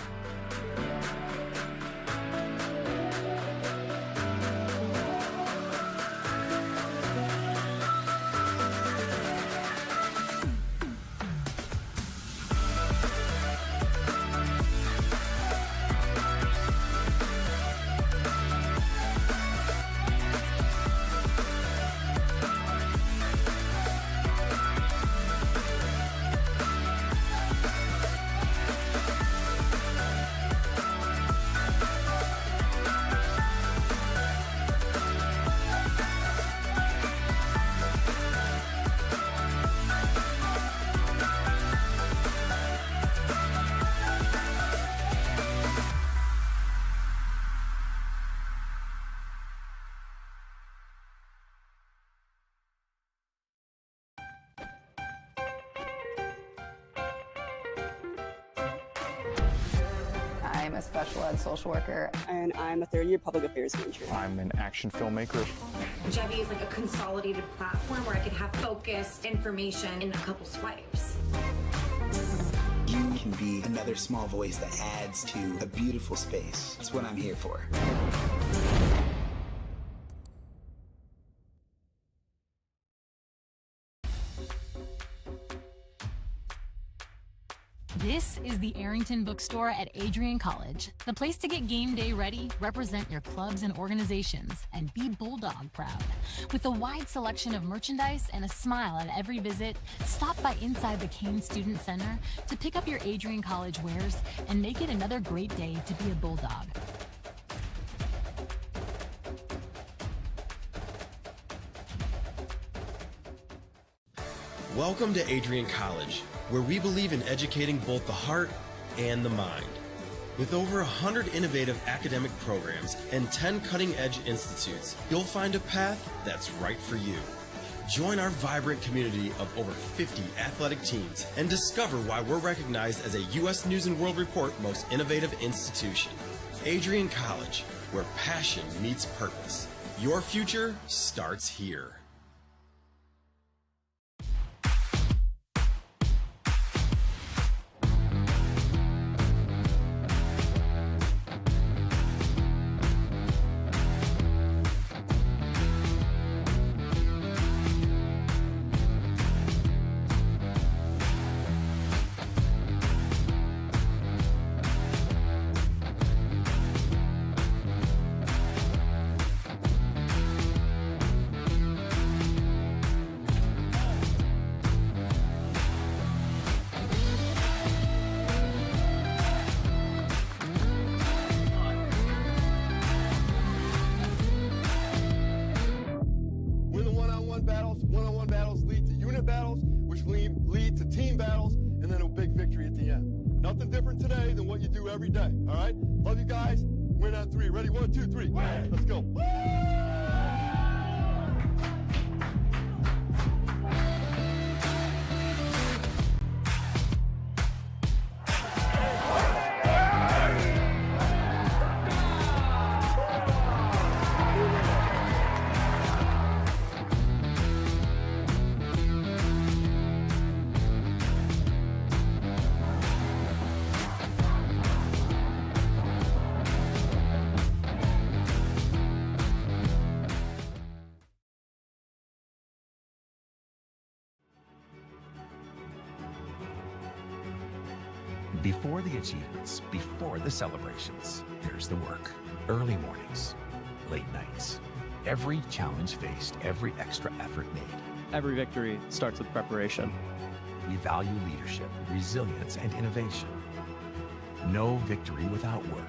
I'm a special ed social worker, and I'm a third-year public affairs major. I'm an action filmmaker. Jevi is like a consolidated platform where I could have focused information in a couple swipes. You can be another small voice that adds to a beautiful space. That's what I'm here for. This is the Arrington Bookstore at Adrian College, the place to get game day ready, represent your clubs and organizations, and be Bulldog proud. With a wide selection of merchandise and a smile at every visit, stop by inside the Kane Student Center to pick up your Adrian College wares and make it another great day to be a Bulldog. Welcome to Adrian College, where we believe in educating both the heart and the mind. With over 100 innovative academic programs and 10 cutting-edge institutes, you'll find a path that's right for you. Join our vibrant community of over 50 athletic teams and discover why we're recognized as a U.S. News & World Report Most Innovative Institution. Adrian College, where passion meets purpose. Your future starts here. One-on-one battles lead to unit battles, which lead to team battles, and then a big victory at the end. Nothing different today than what you do every day, all right? Love you guys. Win on three. Ready? 1, 2, 3. Let's go. Before the achievements, before the celebrations, there's the work. Early mornings, late nights. Every challenge faced, every extra effort made. Every victory starts with preparation. We value leadership, resilience, and innovation. No victory without work.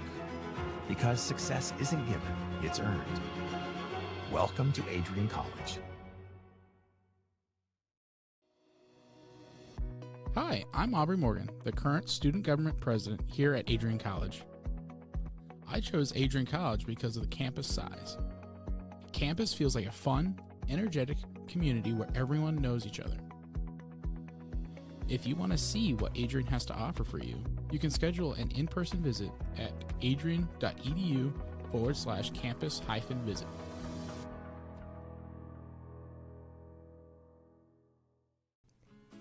Because success isn't given, it's earned. Welcome to Adrian College. Hi, I'm Aubrey Morgan, the current student government president here at Adrian College. I chose Adrian College because of the campus size. Campus feels like a fun, energetic community where everyone knows each other. If you want to see what Adrian has to offer for you, you can schedule an in-person visit at adrian.edu/campus-visit.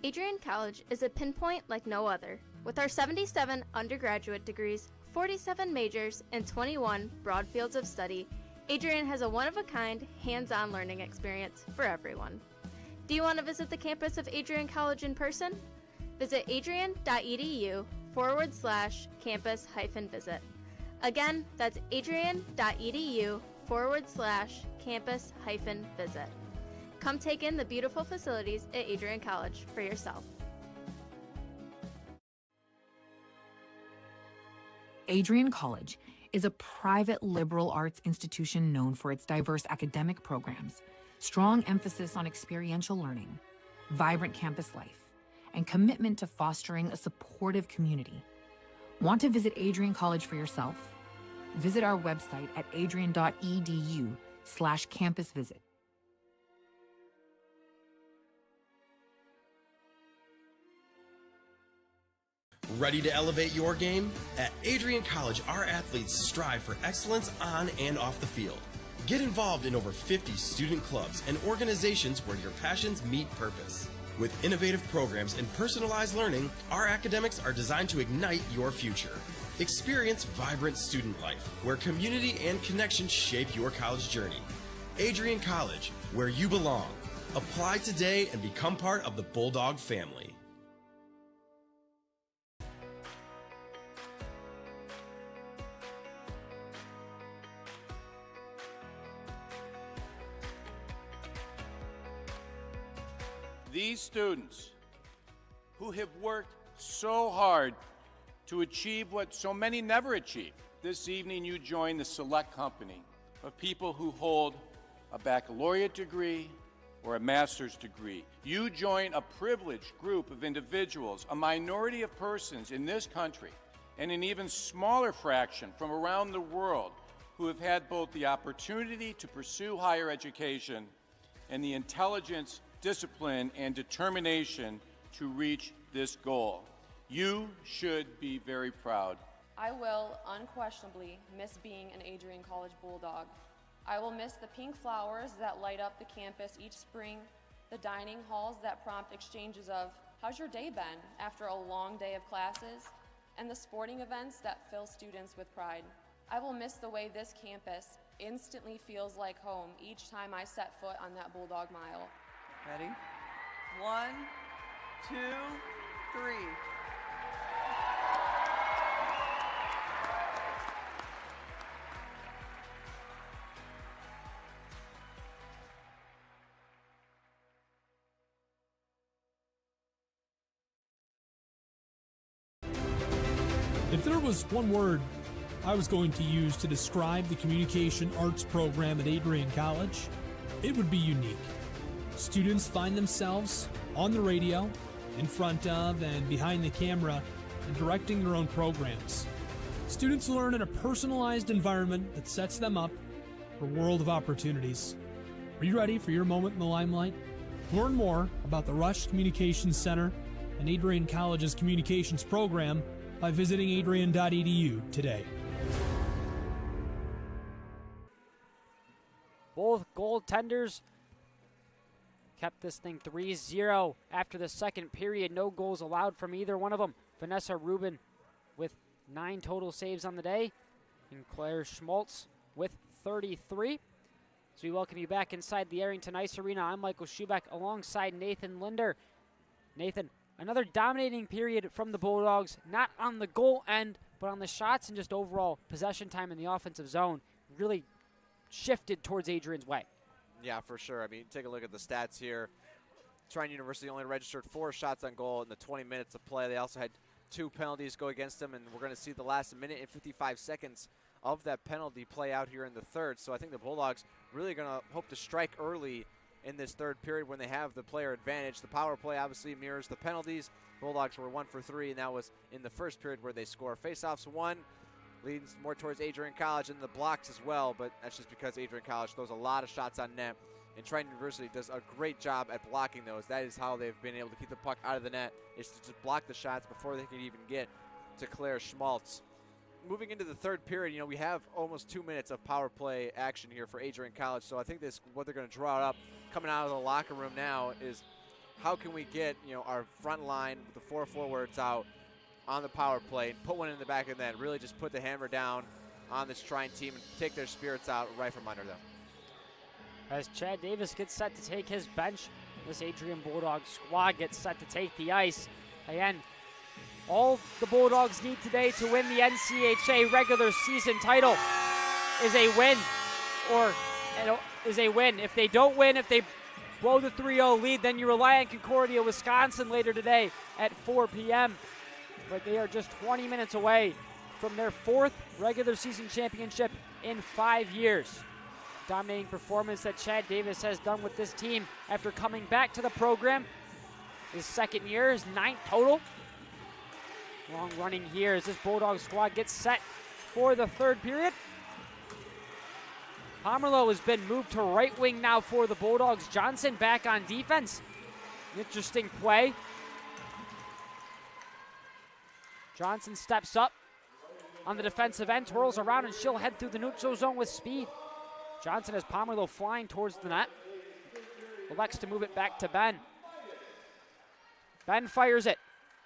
Adrian College is a pinpoint like no other. With our 77 undergraduate degrees, 47 majors, and 21 broad fields of study, Adrian has a one-of-a-kind, hands-on learning experience for everyone. Do you want to visit the campus of Adrian College in person? Visit adrian.edu/campus-visit. Again, that's adrian.edu/campus-visit. Come take in the beautiful facilities at Adrian College for yourself. Adrian College is a private liberal arts institution known for its diverse academic programs, strong emphasis on experiential learning, vibrant campus life, and commitment to fostering a supportive community. Want to visit Adrian College for yourself? Visit our website at adrian.edu/campus-visit. Ready to elevate your game? At Adrian College, our athletes strive for excellence on and off the field. Get involved in over 50 student clubs and organizations where your passions meet purpose. With innovative programs and personalized learning, our academics are designed to ignite your future. Experience vibrant student life, where community and connection shape your college journey. Adrian College, where you belong. Apply today and become part of the Bulldog family. These students who have worked so hard to achieve what so many never achieve. This evening you join the select company of people who hold a baccalaureate degree or a master's degree. You join a privileged group of individuals, a minority of persons in this country, and an even smaller fraction from around the world who have had both the opportunity to pursue higher education and the intelligence, discipline, and determination to reach this goal. You should be very proud. I will unquestionably miss being an Adrian College Bulldog. I will miss the pink flowers that light up the campus each spring, the dining halls that prompt exchanges of, "How's your day been?" after a long day of classes, and the sporting events that fill students with pride. I will miss the way this campus instantly feels like home each time I set foot on that Bulldog Mile. Ready? 1, 2, 3. If there was one word I was going to use to describe the communication arts program at Adrian College, it would be unique. Students find themselves on the radio, in front of and behind the camera, and directing their own programs. Students learn in a personalized environment that sets them up for a world of opportunities. Are you ready for your moment in the limelight? Learn more about the Rush Communications Center and Adrian College's communications program by visiting adrian.edu today. Both goaltenders kept this thing 3-0 after the second period. No goals allowed from either one of them. Vanessa Rubin with 9 total saves on the day, and Claire Schmaltz with 33. So we welcome you back inside the Arrington Ice Arena. I'm Michael Schubeck alongside Nathan Linder. Nathan, Another dominating period from the Bulldogs, not on the goal end, but on the shots and just overall possession time in the offensive zone really shifted towards Adrian's way. Yeah, for sure. I mean, take a look at the stats here. Trine University only registered 4 shots on goal in the 20 minutes of play. They also had 2 penalties go against them, and we're going to see the last minute and 55 seconds of that penalty play out here in the third. So I think the Bulldogs really going to hope to strike early in this third period when they have the player advantage. The power play obviously mirrors the penalties. Bulldogs were 1 for 3, and that was in the first period where they score. Faceoffs 1, leads more towards Adrian College, and the blocks as well, but that's just because Adrian College throws a lot of shots on net, and Trine University does a great job at blocking those. That is how they've been able to keep the puck out of the net, is to just block the shots before they can even get to Claire Schmaltz. Moving into the third period, you know, we have almost 2 minutes of power play action here for Adrian College, so I think this, what they're going to draw up coming out of the locker room now is how can we get, you know, our front line with the 4 forwards out on the power play and put one in the back of the net, really just put the hammer down on this Trine team and take their spirits out right from under them. As Chad Davis gets set to take his bench, this Adrian Bulldog squad gets set to take the ice. Again, all the Bulldogs need today to win the NCAA regular season title is a win, or is a win. If they don't win, if they blow the 3-0 lead, then you rely on Concordia, Wisconsin later today at 4 p.m. But they are just 20 minutes away from their 4th regular season championship in 5 years. Dominating performance that Chad Davis has done with this team after coming back to the program. His 2nd year, his 9th total. Long running here as this Bulldog squad gets set for the third period. Pomerleau has been moved to right wing now for the Bulldogs. Johnson back on defense. Interesting play. Johnson steps up on the defensive end, twirls around, and she'll head through the neutral zone with speed. Johnson has Pomerleau flying towards the net. Elects to move it back to Ben. Ben fires it.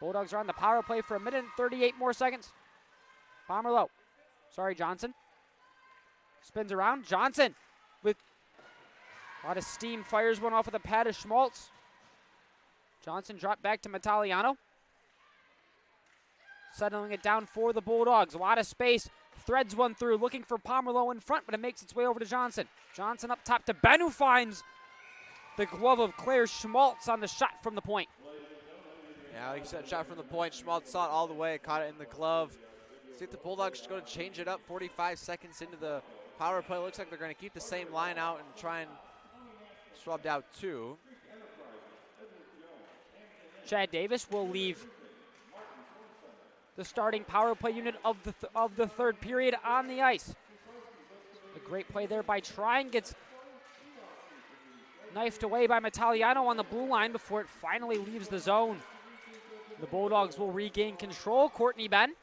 Bulldogs are on the power play for 1 minute and 38 more seconds. Johnson. Spins around. Johnson with a lot of steam, fires one off with a pad of Schmaltz. Johnson dropped back to Metaliano. Settling it down for the Bulldogs. A lot of space. Threads one through, looking for Pomerleau in front, but it makes its way over to Johnson. Johnson up top to Ben, who finds the glove of Claire Schmaltz on the shot from the point. Yeah, like you said, shot from the point. Schmaltz saw it all the way, caught it in the glove. See if the Bulldogs are going to change it up 45 seconds into the power play. Looks like they're going to keep the same line out and try and swabbed out 2. Chad Davis will leave the starting power play unit of the third period on the ice. A great play there by Trine, gets knifed away by Metaliano on the blue line before it finally leaves the zone. The Bulldogs will regain control. Courtney Ben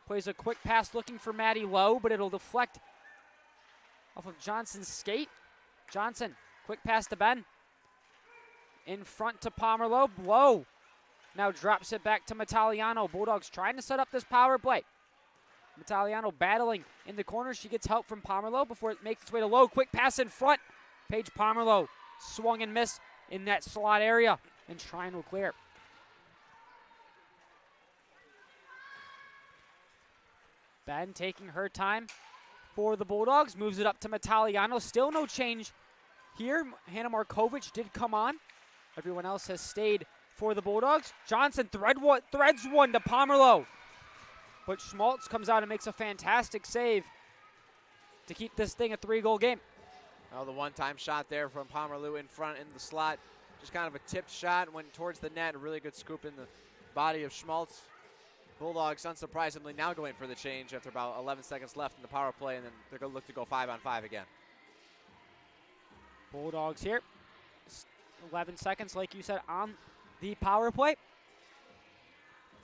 plays a quick pass looking for Maddie Lowe, but it'll deflect off of Johnson's skate. Johnson, quick pass to Ben. In front to Pomerleau. Lowe now drops it back to Metaliano. Bulldogs trying to set up this power play. Metaliano battling in the corner. She gets help from Pomerleau before it makes its way to Lowe. Quick pass in front. Paige Pomerleau swung and missed in that slot area, and Trine will clear. Ben taking her time for the Bulldogs. Moves it up to Metaliano. Still no change here. Hannah Markovich did come on. Everyone else has stayed for the Bulldogs. Johnson threads one to Pomerleau. But Schmaltz comes out and makes a fantastic save to keep this thing a 3-goal game. Oh, the one-time shot there from Pomerleau in front in the slot. Just kind of a tipped shot, went towards the net. A really good scoop in the body of Schmaltz. Bulldogs, unsurprisingly, now going for the change after about 11 seconds left in the power play, and then they're going to look to go 5-on-5 again. Bulldogs here. 11 seconds, like you said, on the power play.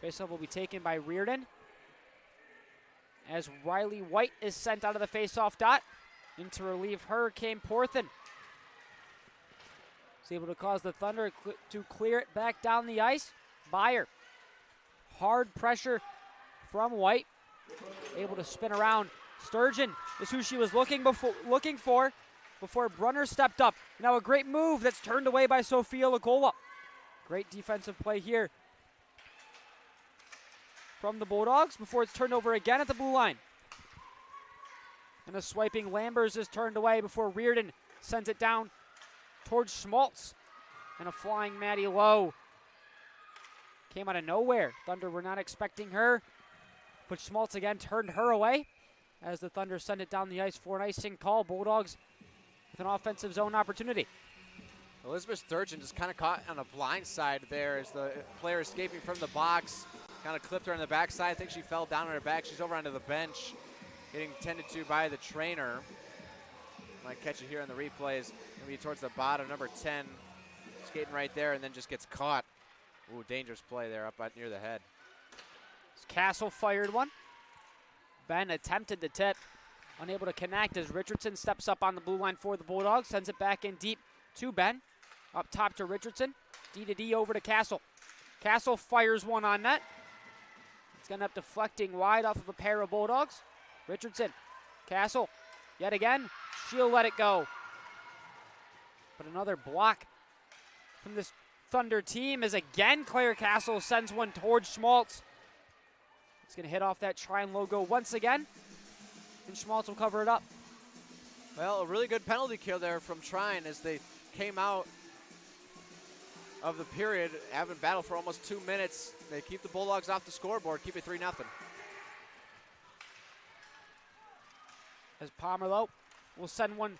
Faceoff will be taken by Reardon as Riley White is sent out of the faceoff dot. In to relieve her came Porthen. Is able to cause the Thunder to clear it back down the ice. Beyer. Hard pressure from White. Able to spin around. Sturgeon is who she was looking for before Brunner stepped up. Now a great move that's turned away by Sophia Lagola. Great defensive play here from the Bulldogs before it's turned over again at the blue line. And a swiping Lambers is turned away before Reardon sends it down towards Schmaltz. And a flying Maddie Lowe came out of nowhere. Thunder were not expecting her, but Schmaltz again turned her away as the Thunder send it down the ice for an icing call. Bulldogs with an offensive zone opportunity. Elizabeth Sturgeon just kind of caught on a blind side there as the player escaping from the box. Kind of clipped her on the backside. I think she fell down on her back. She's over onto the bench, getting tended to by the trainer. Might catch it here on the replays. Maybe towards the bottom, number 10. Skating right there and then just gets caught. Ooh, dangerous play there up near the head. Castle fired one. Ben attempted the tip. Unable to connect as Richardson steps up on the blue line for the Bulldogs. Sends it back in deep to Ben. Up top to Richardson. D to D over to Castle. Castle fires one on net. It's going to end up deflecting wide off of a pair of Bulldogs. Richardson. Castle. Yet again. She'll let it go. But another block from this Thunder team as again Claire Castle sends one towards Schmaltz. It's going to hit off that Trine logo once again. And Schmaltz will cover it up. Well, a really good penalty kill there from Trine as they came out of the period, having battled for almost 2 minutes. They keep the Bulldogs off the scoreboard, keep it 3-0. As Pomerleau will send one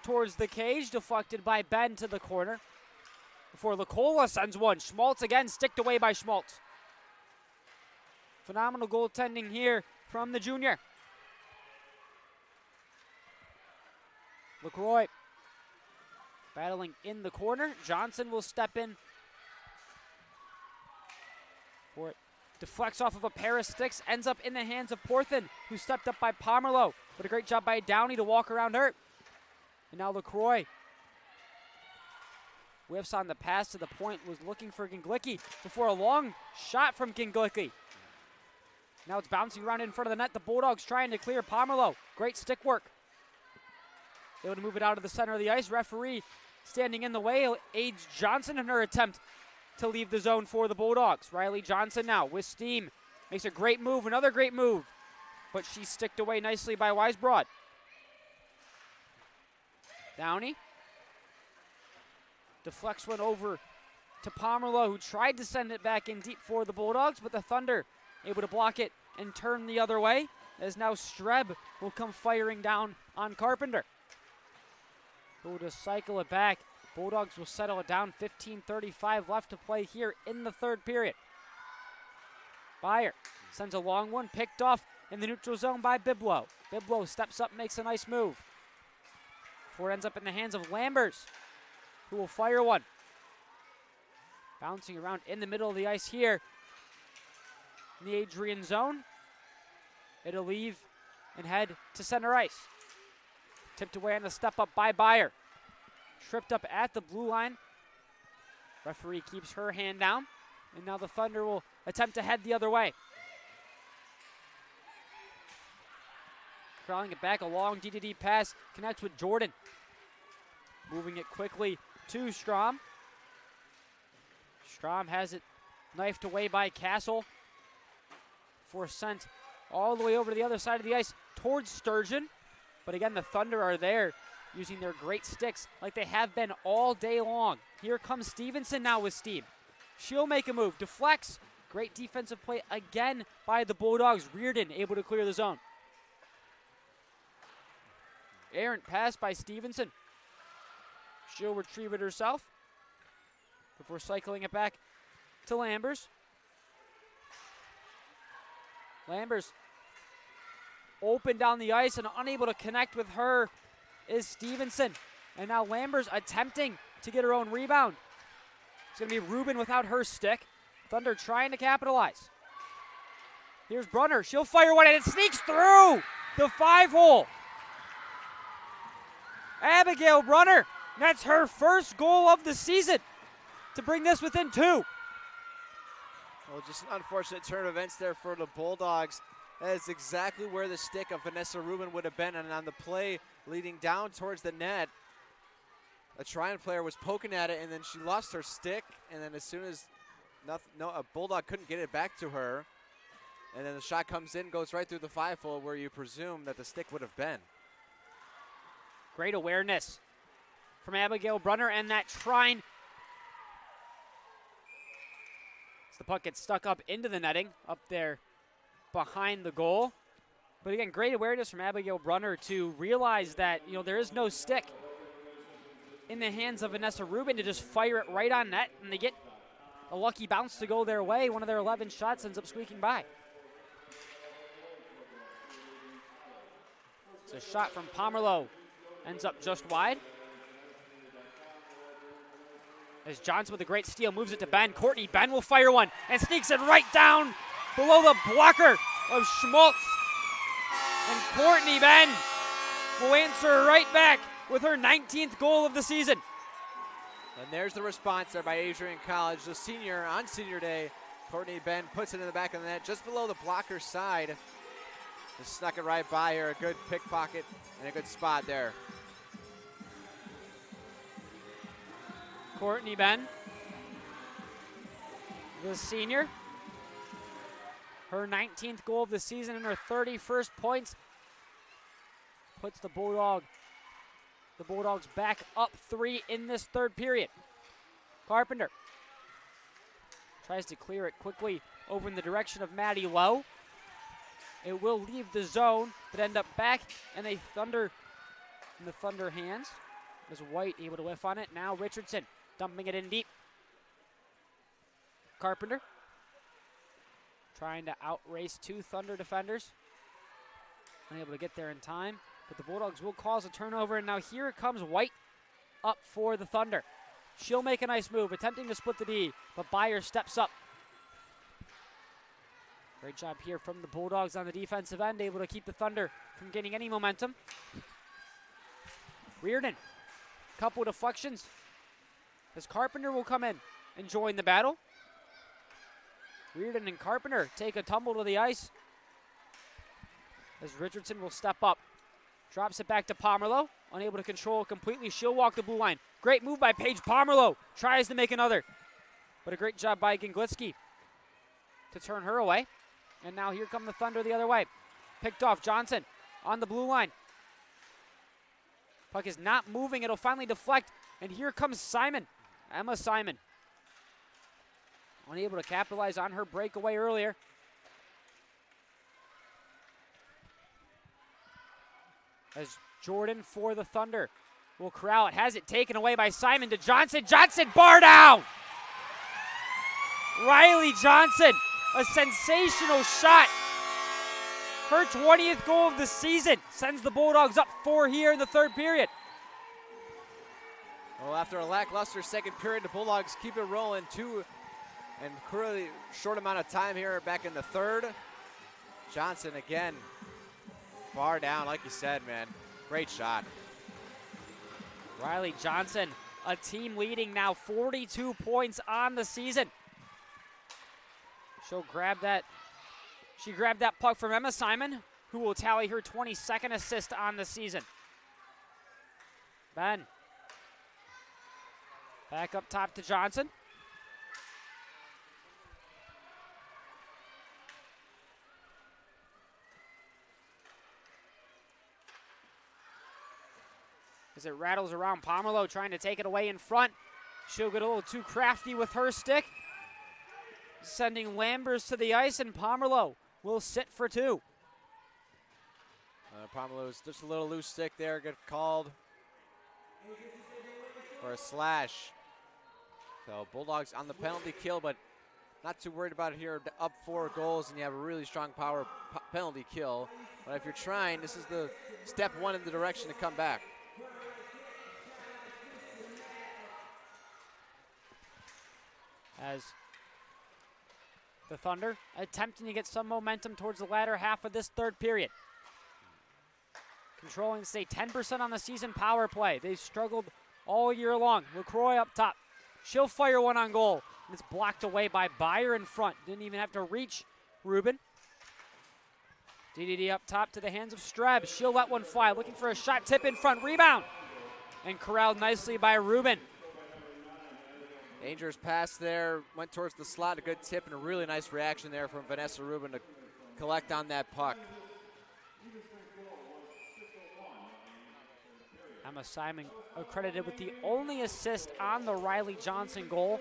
towards the cage, deflected by Ben to the corner. Before Lacola sends one. Schmaltz again, sticked away by Schmaltz. Phenomenal goaltending here from the junior. LaCroix battling in the corner. Johnson will step in for it. Deflects off of a pair of sticks, ends up in the hands of Porthen, who stepped up by Pomerleau. But a great job by Downey to walk around her. And now LaCroix whiffs on the pass to the point, was looking for Ginglicki before a long shot from Ginglicki. Now it's bouncing around in front of the net. The Bulldogs trying to clear Pomerleau. Great stick work. Able to move it out of the center of the ice. Referee standing in the way aids Johnson in her attempt to leave the zone for the Bulldogs. Riley Johnson now with steam. Makes a great move, another great move. But she's sticked away nicely by Weisbrod. Downey deflects one over to Pomerleau, who tried to send it back in deep for the Bulldogs, but the Thunder able to block it and turn the other way, as now Streb will come firing down on Carpenter. Who will just cycle it back. Bulldogs will settle it down. 15:35 left to play here in the third period. Byer sends a long one, picked off in the neutral zone by Biblow. Biblow steps up, makes a nice move. Before it ends up in the hands of Lambers, who will fire one. Bouncing around in the middle of the ice here in the Adrian zone. It'll leave and head to center ice. Tipped away on the step up by Byer. Tripped up at the blue line. Referee keeps her hand down. And now the Thunder will attempt to head the other way. Crawling it back, a long D-to-D pass. Connects with Jordan. Moving it quickly to Strom. Strom has it knifed away by Castle. For sent all the way over to the other side of the ice towards Sturgeon. But again, the Thunder are there using their great sticks like they have been all day long. Here comes Stevenson now with steam. She'll make a move, deflects. Great defensive play again by the Bulldogs. Reardon able to clear the zone. Errant pass by Stevenson. She'll retrieve it herself before cycling it back to Lambers. Lambers open down the ice and unable to connect with her is Stevenson. And now Lambers attempting to get her own rebound. It's going to be Rubin without her stick. Thunder trying to capitalize. Here's Brunner. She'll fire one and it sneaks through the 5-hole. Abigail Brunner. That's her first goal of the season to bring this within 2. Well, just an unfortunate turn of events there for the Bulldogs. That is exactly where the stick of Vanessa Rubin would have been, and on the play leading down towards the net, a Trine player was poking at it, and then she lost her stick, and then as soon as a Bulldog couldn't get it back to her, And then the shot comes in, goes right through the 5-hole where you presume that the stick would have been. Great awareness from Abigail Brunner and that Trine. As the puck gets stuck up into the netting, up there behind the goal. But again, great awareness from Abigail Brunner to realize that, there is no stick in the hands of Vanessa Rubin to just fire it right on net, and they get a lucky bounce to go their way. One of their 11 shots ends up squeaking by. It's a shot from Pomerleau. Ends up just wide. As Johnson with a great steal moves it to Ben. Courtney Ben will fire one and sneaks it right down below the blocker of Schmaltz. And Courtney Ben will answer right back with her 19th goal of the season. And there's the response there by Adrian College. The senior on senior day, Courtney Ben puts it in the back of the net just below the blocker side. Just snuck it right by her. A good pickpocket and a good spot there. Courtney Ben, the senior. Her 19th goal of the season and her 31st points puts the Bulldogs back up 3 in this third period. Carpenter tries to clear it quickly over in the direction of Maddie Lowe. It will leave the zone, but end up back in the Thunder hands. As White able to whiff on it. Now Richardson dumping it in deep. Carpenter trying to outrace 2 Thunder defenders. Unable to get there in time, but the Bulldogs will cause a turnover, and now here comes White up for the Thunder. She'll make a nice move, attempting to split the D, but Byer steps up. Great job here from the Bulldogs on the defensive end, able to keep the Thunder from gaining any momentum. Reardon, couple deflections as Carpenter will come in and join the battle. Reardon and Carpenter take a tumble to the ice as Richardson will step up. Drops it back to Pomerleau, unable to control it completely. She'll walk the blue line. Great move by Paige Pomerleau. Tries to make another, but a great job by Ginglitsky to turn her away. And now here come the Thunder the other way. Picked off Johnson on the blue line. Puck is not moving. It'll finally deflect. And here comes Simon. Emma Simon. Unable to capitalize on her breakaway earlier. As Jordan for the Thunder will corral it. Has it taken away by Simon to Johnson. Johnson, bar down! Riley Johnson, a sensational shot. Her 20th goal of the season sends the Bulldogs up 4 here in the third period. Well, after a lackluster second period, the Bulldogs keep it rolling 2 and really short amount of time here back in the third. Johnson again, bar down, like you said, man. Great shot. Riley Johnson, a team leading now 42 points on the season. She grabbed that puck from Emma Simon, who will tally her 22nd assist on the season. Ben. Back up top to Johnson. As it rattles around, Pomerleau trying to take it away in front. She'll get a little too crafty with her stick. Sending Lambers to the ice, and Pomerleau will sit for 2. Pomerleau's just a little loose stick there, get called for a slash. So Bulldogs on the penalty kill, but not too worried about it here. Up 4 goals, and you have a really strong power penalty kill. But if you're trying, this is the step 1 in the direction to come back. As the Thunder attempting to get some momentum towards the latter half of this third period. Controlling, say, 10% on the season power play. They've struggled all year long. LaCroix up top. She'll fire one on goal. And it's blocked away by Byer in front. Didn't even have to reach Rubin. DDD up top to the hands of Streb. She'll let one fly. Looking for a shot tip in front. Rebound. And corralled nicely by Rubin. Dangerous pass there, went towards the slot, a good tip and a really nice reaction there from Vanessa Rubin to collect on that puck. Emma Simon accredited with the only assist on the Riley Johnson goal.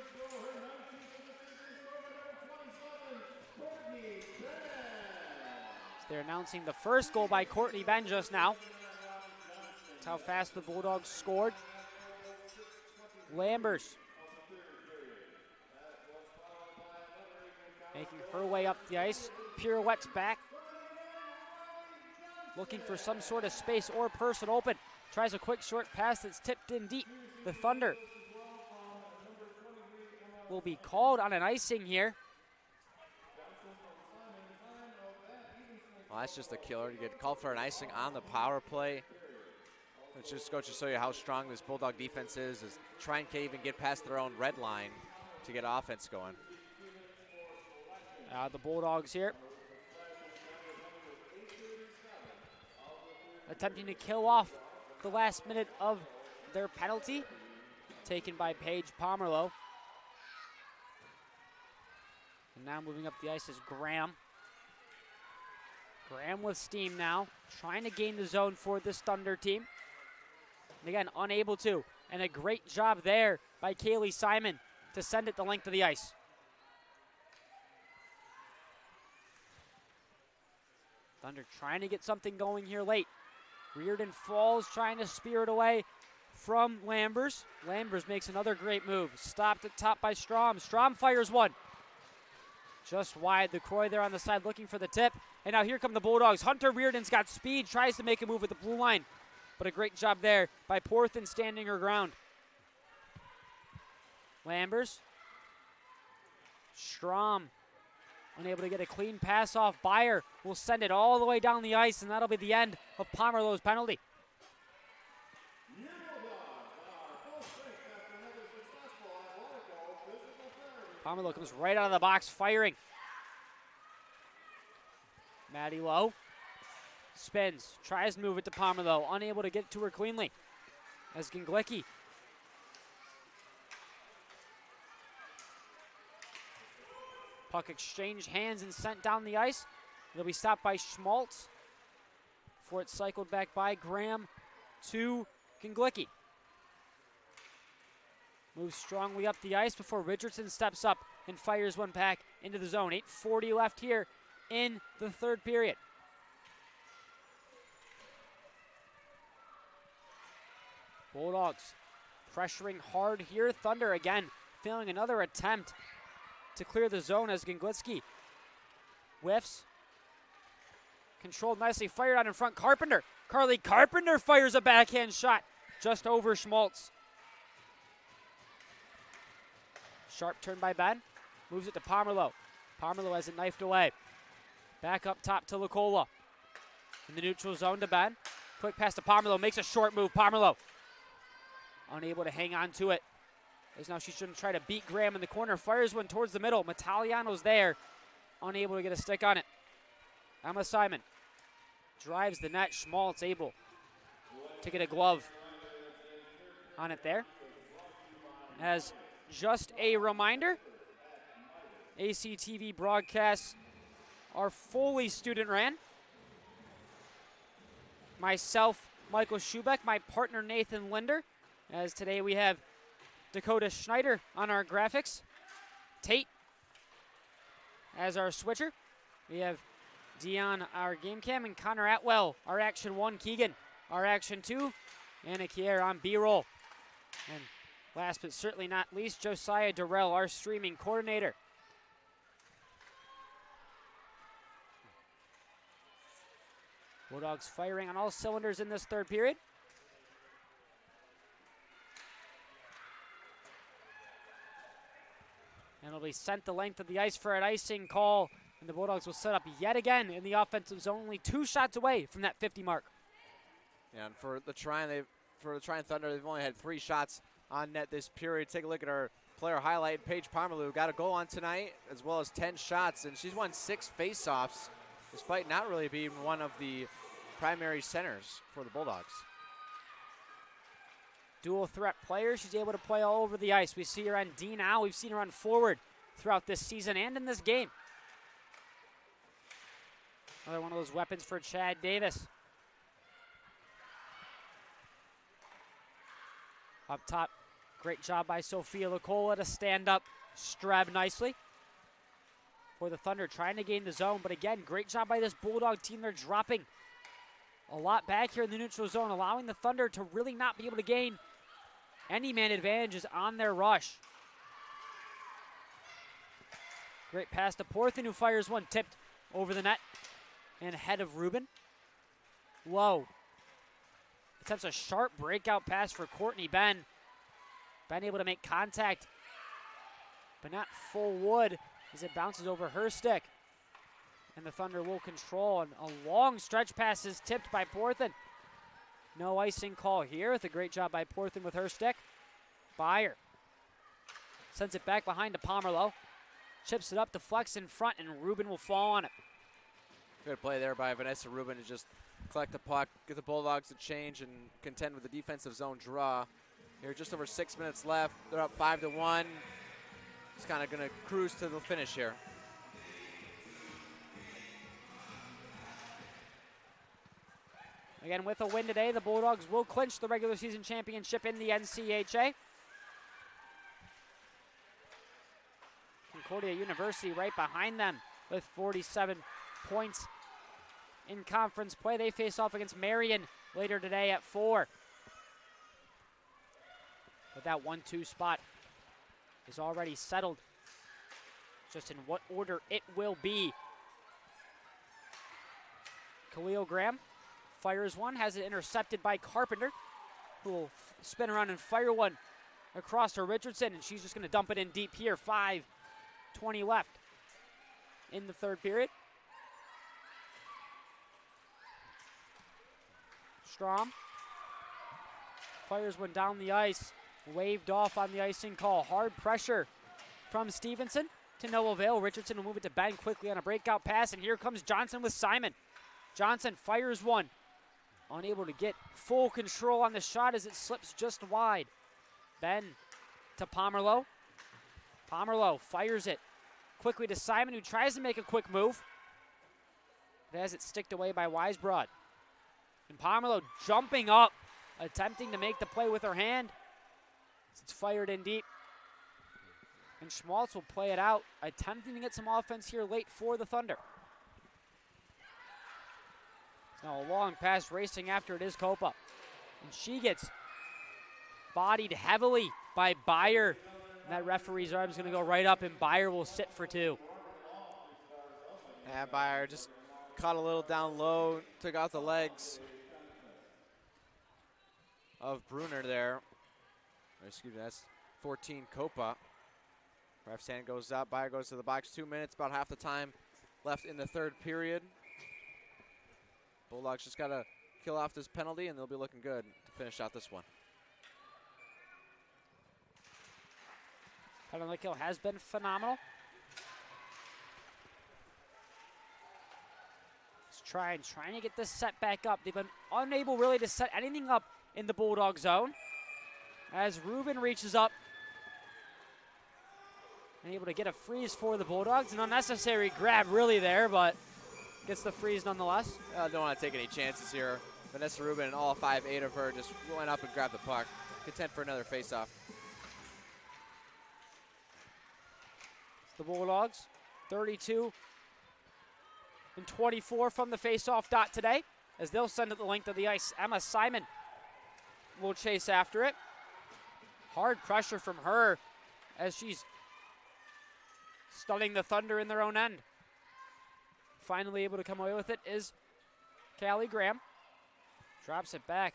So they're announcing the first goal by Courtney Ben just now. That's how fast the Bulldogs scored. Lambers making her way up the ice. Pirouettes back. Looking for some sort of space or person open. Tries a quick short pass that's tipped in deep. The Thunder will be called on an icing here. Well, that's just a killer. You get called for an icing on the power play. It just goes to show you how strong this Bulldog defense is. Trine can't even get past their own red line to get offense going. The Bulldogs here attempting to kill off the last minute of their penalty, taken by Paige Pomerleau. And now moving up the ice is Graham. Graham with steam now, trying to gain the zone for this Thunder team. And again, unable to. And a great job there by Kaylee Simon to send it the length of the ice. Thunder trying to get something going here late. Reardon falls, trying to spear it away from Lambers. Lambers makes another great move. Stopped at top by Strom. Strom fires one. Just wide. The Croy there on the side looking for the tip. And now here come the Bulldogs. Hunter Reardon's got speed, tries to make a move at the blue line. But a great job there by Porthen standing her ground. Lambers. Strom unable to get a clean pass off. Byer will send it all the way down the ice, and that'll be the end of Pomerleau's penalty. Pomerleau comes right out of the box firing. Maddie Lowe spins, tries to move it to Pomerleau, unable to get to her cleanly. As Ginglicki puck exchanged hands and sent down the ice. It'll be stopped by Schmaltz before it's cycled back by Graham to Ginglicki. Moves strongly up the ice before Richardson steps up and fires one back into the zone. 8:40 left here in the third period. Bulldogs pressuring hard here. Thunder again failing another attempt to clear the zone as Ginglicki whiffs. Controlled nicely, fired out in front. Carpenter. Carly Carpenter fires a backhand shot just over Schmaltz. Sharp turn by Ben. Moves it to Pomerleau. Pomerleau has it knifed away. Back up top to Lucola. In the neutral zone to Ben. Quick pass to Pomerleau. Makes a short move. Pomerleau unable to hang on to it. As now she's going to try to beat Graham in the corner. Fires one towards the middle. Mataliano's there. Unable to get a stick on it. Emma Simon drives the net. Schmaltz able to get a glove on it there. As just a reminder, ACTV broadcasts are fully student ran. Myself, Michael Schubeck, my partner Nathan Linder. As today we have Dakota Schneider on our graphics. Tate as our switcher. We have Dion, our game cam, and Connor Atwell, our Action 1, Keegan, our Action 2, Anna Kier on B-roll. And last but certainly not least, Josiah Durrell, our streaming coordinator. Bulldogs firing on all cylinders in this third period. And it'll be sent the length of the ice for an icing call. And the Bulldogs will set up yet again in the offensive zone, only 2 shots away from that 50 mark. Yeah, and for the Trine Thunder, they've only had 3 shots on net this period. Take a look at our player highlight. Paige Pomerleau got a goal on tonight, as well as 10 shots, and she's won 6 faceoffs, despite not really being one of the primary centers for the Bulldogs. Dual threat player. She's able to play all over the ice. We see her on D now. We've seen her on forward throughout this season and in this game. Another one of those weapons for Chad Davis. Up top, great job by Sophia Lacola to stand up Streb nicely. For the Thunder, trying to gain the zone, but again, great job by this Bulldog team. They're dropping a lot back here in the neutral zone, allowing the Thunder to really not be able to gain any man advantages on their rush. Great pass to Porthen, who fires one, tipped over the net and ahead of Rubin. Low attempts a sharp breakout pass for Courtney Ben. Ben able to make contact, but not full wood as it bounces over her stick. And the Thunder will control, and a long stretch pass is tipped by Porthen. No icing call here with a great job by Porthen with her stick. Byer sends it back behind to Pomerleau. Chips it up to Flex in front, and Rubin will fall on it. Good play there by Vanessa Rubin to just collect the puck, get the Bulldogs to change and contend with the defensive zone draw. Here, just over 6 minutes left. They're up 5-1. Just kind of going to cruise to the finish here. Again, with a win today, the Bulldogs will clinch the regular season championship in the NCAA. Concordia University right behind them with 47 points in conference play. They face off against Marion later today at 4. But that 1-2 spot is already settled. Just in what order it will be. Khalil Graham fires one, has it intercepted by Carpenter, who will spin around and fire one across to Richardson, and she's just going to dump it in deep here. 5:20 left in the third period. Strom fires one down the ice, waved off on the icing call. Hard pressure from Stevenson to no avail. Richardson will move it to Ben quickly on a breakout pass, and here comes Johnson with Simon. Johnson fires one, unable to get full control on the shot as it slips just wide. Ben to Pomerleau. Pomerleau fires it quickly to Simon, who tries to make a quick move, but has it sticked away by Weisbrod. And Pomerleau jumping up, attempting to make the play with her hand. It's fired in deep. And Schmaltz will play it out, attempting to get some offense here late for the Thunder. Now a long pass racing after it is Copa. And she gets bodied heavily by Byer. And that referee's arm is going to go right up, and Byer will sit for 2. Yeah, Byer just caught a little down low, took out the legs of Bruner there. Or excuse me, that's 14 Copa. Ref's hand goes up, Byer goes to the box. 2 minutes, about half the time left in the third period. Bulldogs just got to kill off this penalty, and they'll be looking good to finish out this one. Penalty kill has been phenomenal. It's trying to get this set back up. They've been unable really to set anything up in the Bulldog zone. As Rubin reaches up and able to get a freeze for the Bulldogs. An unnecessary grab really there, but gets the freeze nonetheless. Don't want to take any chances here. Vanessa Rubin and all 5'8" of her just went up and grabbed the puck. Content for another faceoff. The Bulldogs, 32 and 24 from the faceoff dot today, as they'll send it the length of the ice. Emma Simon will chase after it. Hard pressure from her as she's stunning the Thunder in their own end. Finally able to come away with it is Callie Graham. Drops it back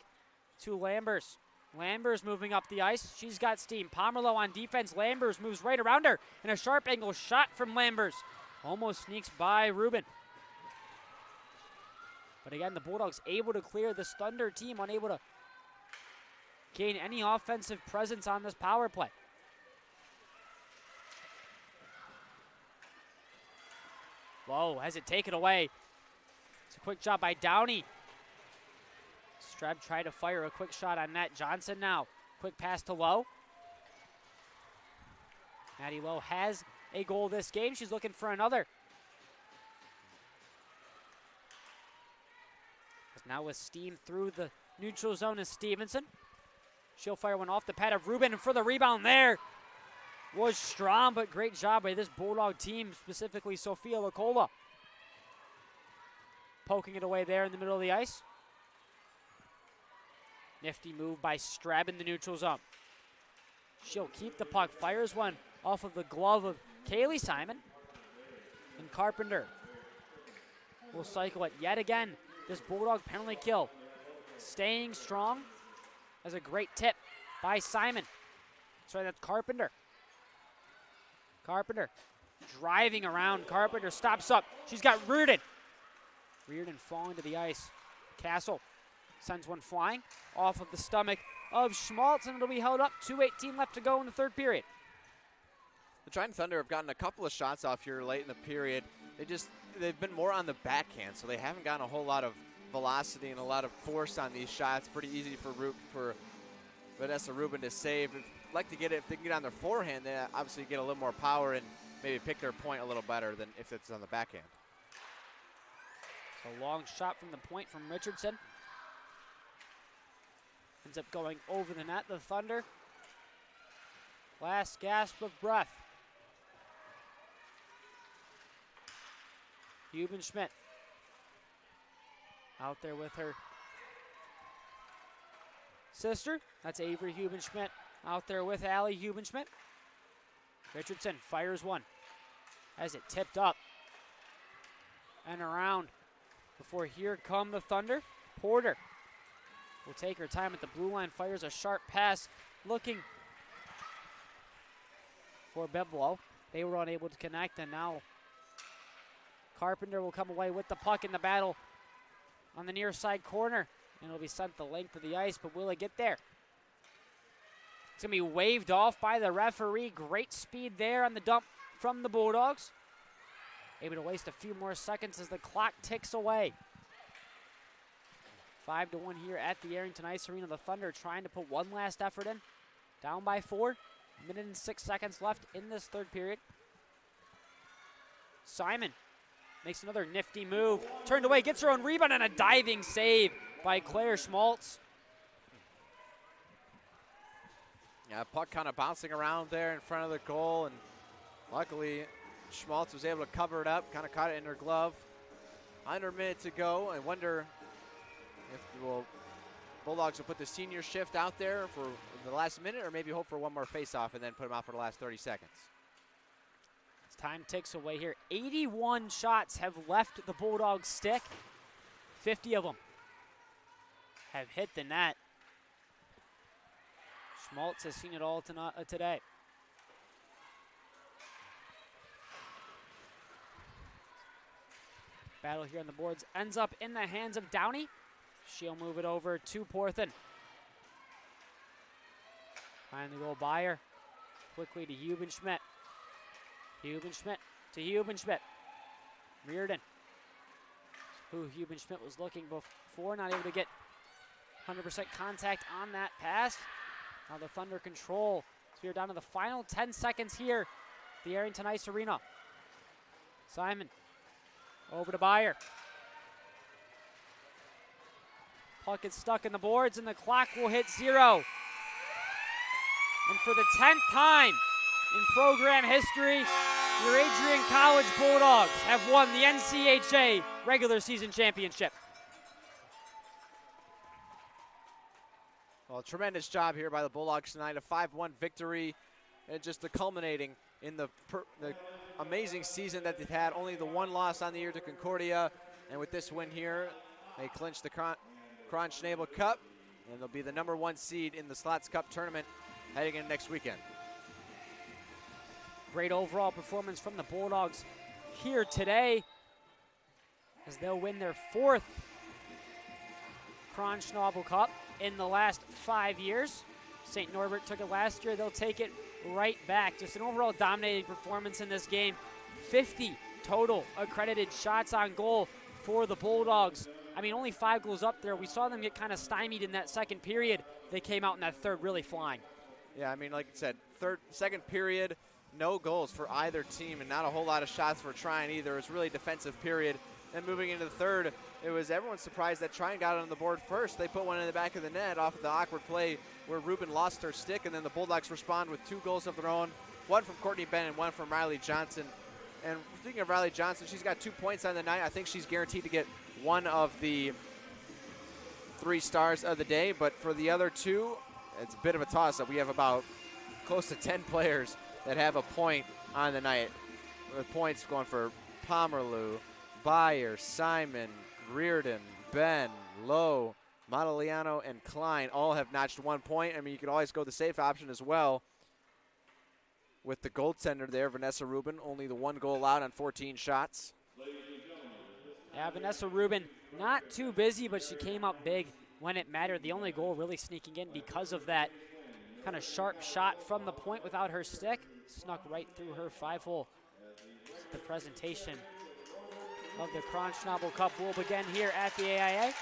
to Lambers. Lambers moving up the ice. She's got steam. Pomerleau on defense. Lambers moves right around her. And a sharp angle shot from Lambers. Almost sneaks by Rubin. But again, the Bulldogs able to clear this Thunder team, unable to gain any offensive presence on this power play. Whoa, has it taken away. It's a quick job by Downey. Streb tried to fire a quick shot on net. Johnson now. Quick pass to Lowe. Maddie Lowe has a goal this game. She's looking for another. Now with steam through the neutral zone is Stevenson. She'll fire one off the pad of Rubin, and for the rebound there was Strom, but great job by this Bulldog team, specifically Sophia Lacola. Poking it away there in the middle of the ice. Nifty move by Streb in the neutral zone. She'll keep the puck, fires one off of the glove of Kaylee Simon. And Carpenter will cycle it yet again. This Bulldog penalty kill staying strong as a great tip by Simon. Sorry, that's Carpenter. Carpenter driving around. Carpenter stops up. She's got Reardon. Reardon falling to the ice. Castle sends one flying off of the stomach of Schmaltz, and it'll be held up. 2:18 left to go in the third period. The Trine Thunder have gotten a couple of shots off here late in the period. They've been more on the backhand, so they haven't gotten a whole lot of velocity and a lot of force on these shots. Pretty easy for Vanessa Rubin to save. If like to get it, if they can get on their forehand, they obviously get a little more power and maybe pick their point a little better than if it's on the backhand. So long shot from the point from Richardson. Ends up going over the net. The Thunder, last gasp of breath. Hubenschmidt out there with her sister. That's Avery Hubenschmidt out there with Allie Hubenschmidt. Richardson fires one as it tipped up and around before here come the Thunder. Porter will take her time at the blue line, fires a sharp pass looking for Beblo. They were unable to connect, and now Carpenter will come away with the puck in the battle on the near side corner, and it'll be sent the length of the ice, but will it get there? It's going to be waved off by the referee. Great speed there on the dump from the Bulldogs. Able to waste a few more seconds as the clock ticks away. 5-1 here at the Arrington Ice Arena. The Thunder trying to put one last effort in. Down by 4. Minute and 6 seconds left in this third period. Simon makes another nifty move. Turned away, gets her own rebound, and a diving save by Claire Schmaltz. Yeah, puck kind of bouncing around there in front of the goal, and luckily Schmaltz was able to cover it up, kind of caught it in her glove. Under a minute to go. I wonder if Bulldogs will put the senior shift out there for the last minute, or maybe hope for one more face-off and then put them out for the last 30 seconds. As time ticks away here, 81 shots have left the Bulldogs' stick. 50 of them have hit the net. Schmaltz has seen it all today. Battle here on the boards ends up in the hands of Downey. She'll move it over to Porthen. Behind the goal, Bayer. Quickly to Hubenschmidt. Hubenschmidt to Hubenschmidt. Reardon, who Hubenschmidt was looking before, not able to get 100% contact on that pass. Now the Thunder control. So we are down to the final 10 seconds here. The Arrington Ice Arena. Simon over to Bayer. Puck is stuck in the boards, and the clock will hit 0. And for the 10th time in program history, your Adrian College Bulldogs have won the NCAA regular season championship. Well, tremendous job here by the Bulldogs tonight. A 5-1 victory, and just culminating in the amazing season that they've had. Only the one loss on the year to Concordia, and with this win here, they clinch the Kron-Schnabel Cup, and they'll be the #1 seed in the Slots Cup tournament heading into next weekend. Great overall performance from the Bulldogs here today, as they'll win their 4th Kron-Schnabel Cup in the last 5 years. St. Norbert took it last year. They'll take it right back. Just an overall dominating performance in this game. 50 total accredited shots on goal for the Bulldogs. I mean, only 5 goals up there. We saw them get kind of stymied in that second period. They came out in that third really flying. Yeah, I mean, like I said, second period, no goals for either team, and not a whole lot of shots for Trine either. It's really defensive period Then moving into the third, it was everyone surprised that Trine got it on the board first. They put one in the back of the net off of the awkward play where Ruben lost her stick, and then the Bulldogs respond with 2 goals of their own, one from Courtney Benn and one from Riley Johnson. And speaking of Riley Johnson, she's got 2 points on the night. I think she's guaranteed to get one of the 3 stars of the day, but for the other 2, it's a bit of a toss-up. We have about close to 10 players that have a point on the night. With points going for Pomerleau, Bayer, Simon, Reardon, Ben, Lowe, Montaliano, and Klein all have notched 1 point. I mean, you could always go the safe option as well with the goaltender there, Vanessa Rubin, only the 1 goal allowed on 14 shots. Yeah, Vanessa Rubin, not too busy, but she came up big when it mattered. The only goal really sneaking in because of that kind of sharp shot from the point without her stick. Snuck right through her 5-hole. The presentation of the Kronschnabel Cup will begin here at the AIA.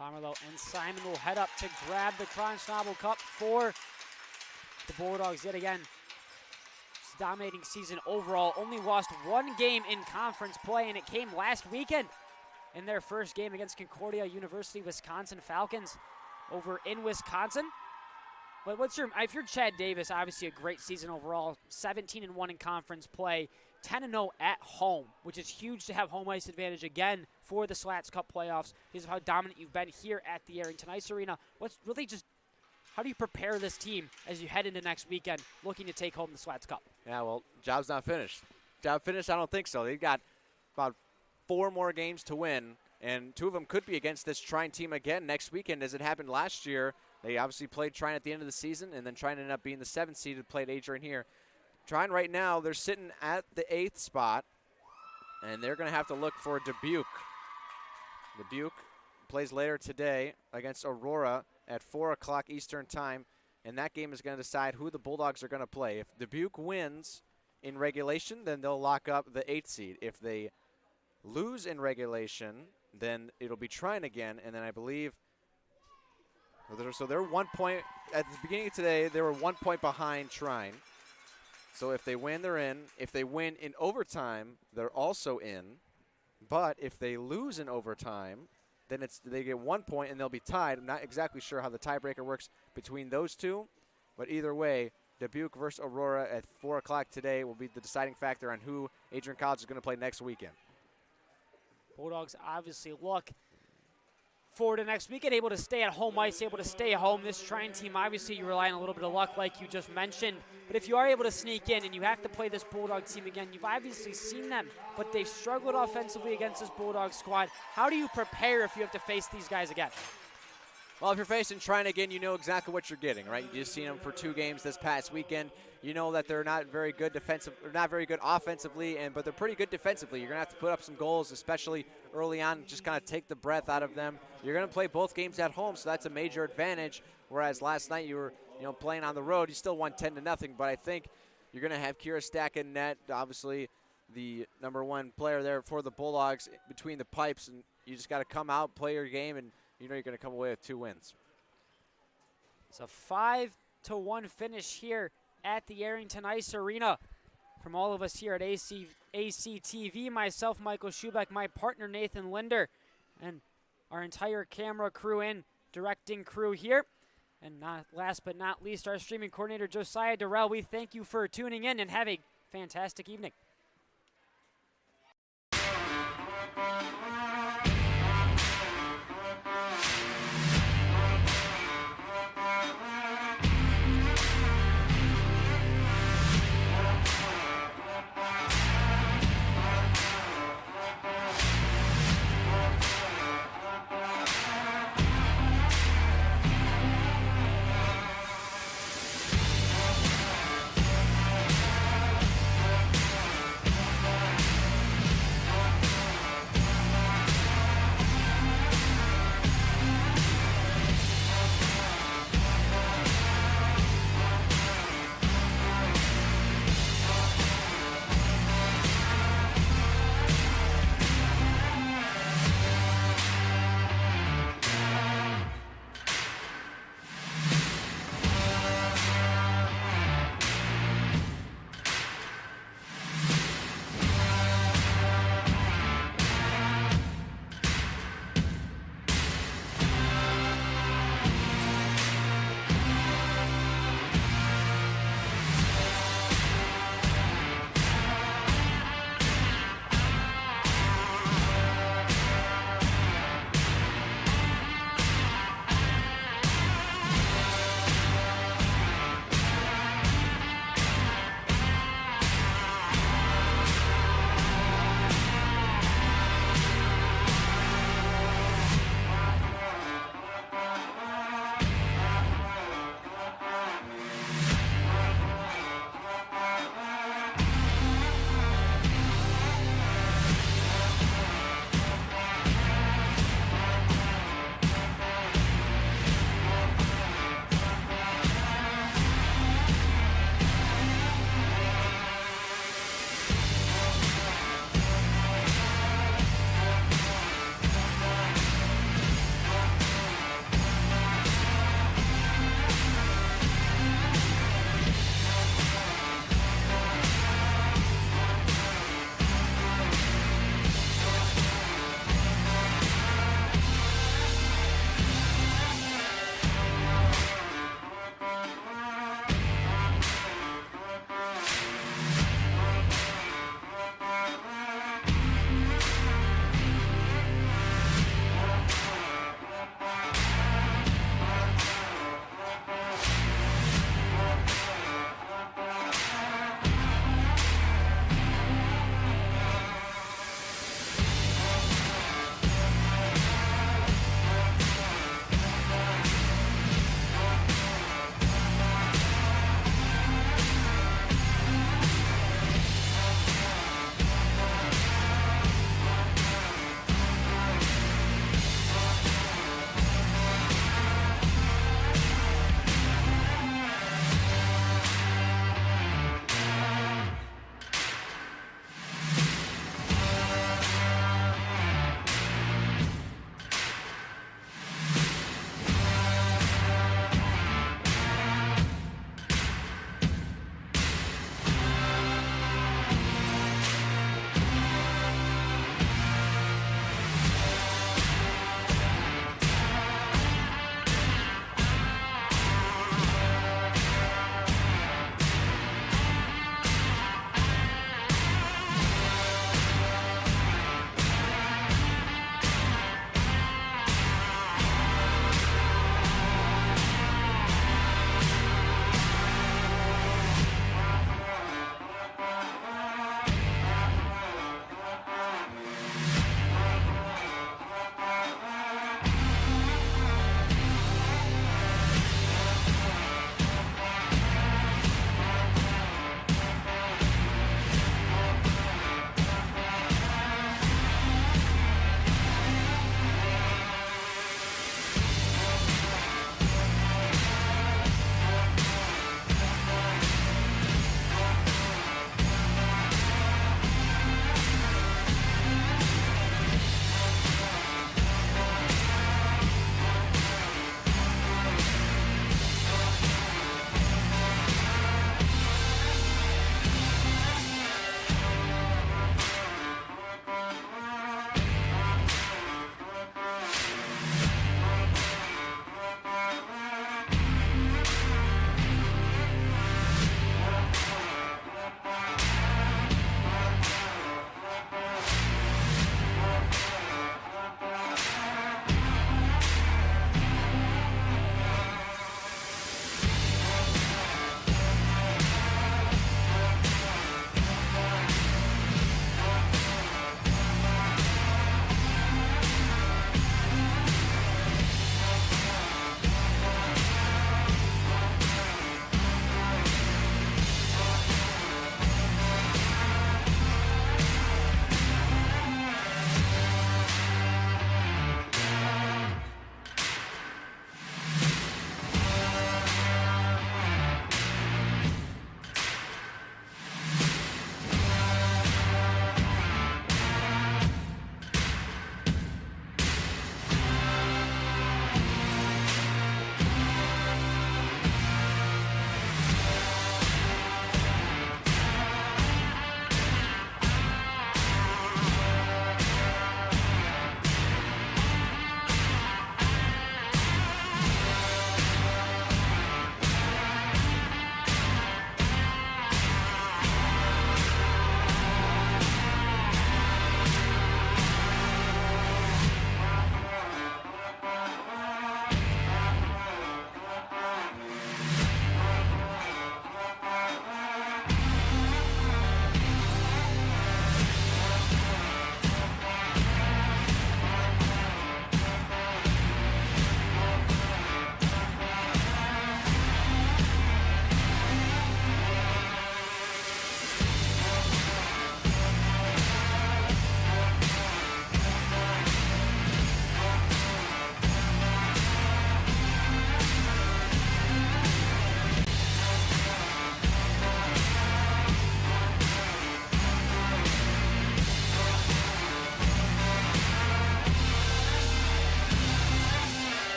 Pomerleau and Simon will head up to grab the Kronschnabel Cup for the Bulldogs yet again. It's a dominating season overall. Only lost 1 game in conference play, and it came last weekend in their first game against Concordia University Wisconsin Falcons over in Wisconsin. But if you're Chad Davis, obviously a great season overall. 17-1 in conference play. 10-0 at home, which is huge to have home ice advantage again for the Slats Cup playoffs. This is how dominant you've been here at the Arrington Ice Arena. How do you prepare this team as you head into next weekend looking to take home the Slats Cup? Yeah, well, job's not finished. Job finished? I don't think so. They've got about 4 more games to win, and 2 of them could be against this Trine team again next weekend, as it happened last year. They obviously played Trine at the end of the season, and then Trine ended up being the 7th seed and played Adrian here. Trine right now, they're sitting at the 8th spot, and they're going to have to look for Dubuque. Dubuque plays later today against Aurora at 4 o'clock Eastern time, and that game is going to decide who the Bulldogs are going to play. If Dubuque wins in regulation, then they'll lock up the 8th seed. If they lose in regulation, then it'll be Trine again, and then I believe so they're 1 point. At the beginning of today, they were 1 point behind Trine. So if they win, they're in. If they win in overtime, they're also in. But if they lose in overtime, then they get 1 point and they'll be tied. I'm not exactly sure how the tiebreaker works between those 2. But either way, Dubuque versus Aurora at 4 o'clock today will be the deciding factor on who Adrian College is going to play next weekend. Bulldogs obviously look forward to next weekend, able to stay at home ice, able to stay at home. This Trine team, obviously you rely on a little bit of luck like you just mentioned, but if you are able to sneak in and you have to play this Bulldog team again, you've obviously seen them, but they've struggled offensively against this Bulldog squad. How do you prepare if you have to face these guys again? Well, if you're facing Trine again, you know exactly what you're getting, right? You just seen them for 2 games this past weekend. You know that they're not very good offensively, but they're pretty good defensively. You're going to have to put up some goals, especially early on, just kind of take the breath out of them. You're going to play both games at home, so that's a major advantage, whereas last night you were playing on the road. You still won 10-0, but I think you're going to have Kira Stack in net, obviously the number 1 player there for the Bulldogs between the pipes, and you just got to come out, play your game, and you know you're going to come away with 2 wins. It's a 5-1 finish here at the Arrington Ice Arena. From all of us here at ACTV, myself, Michael Schubeck, my partner, Nathan Linder, and our entire camera crew and directing crew here. And last but not least, our streaming coordinator, Josiah Durrell. We thank you for tuning in and have a fantastic evening.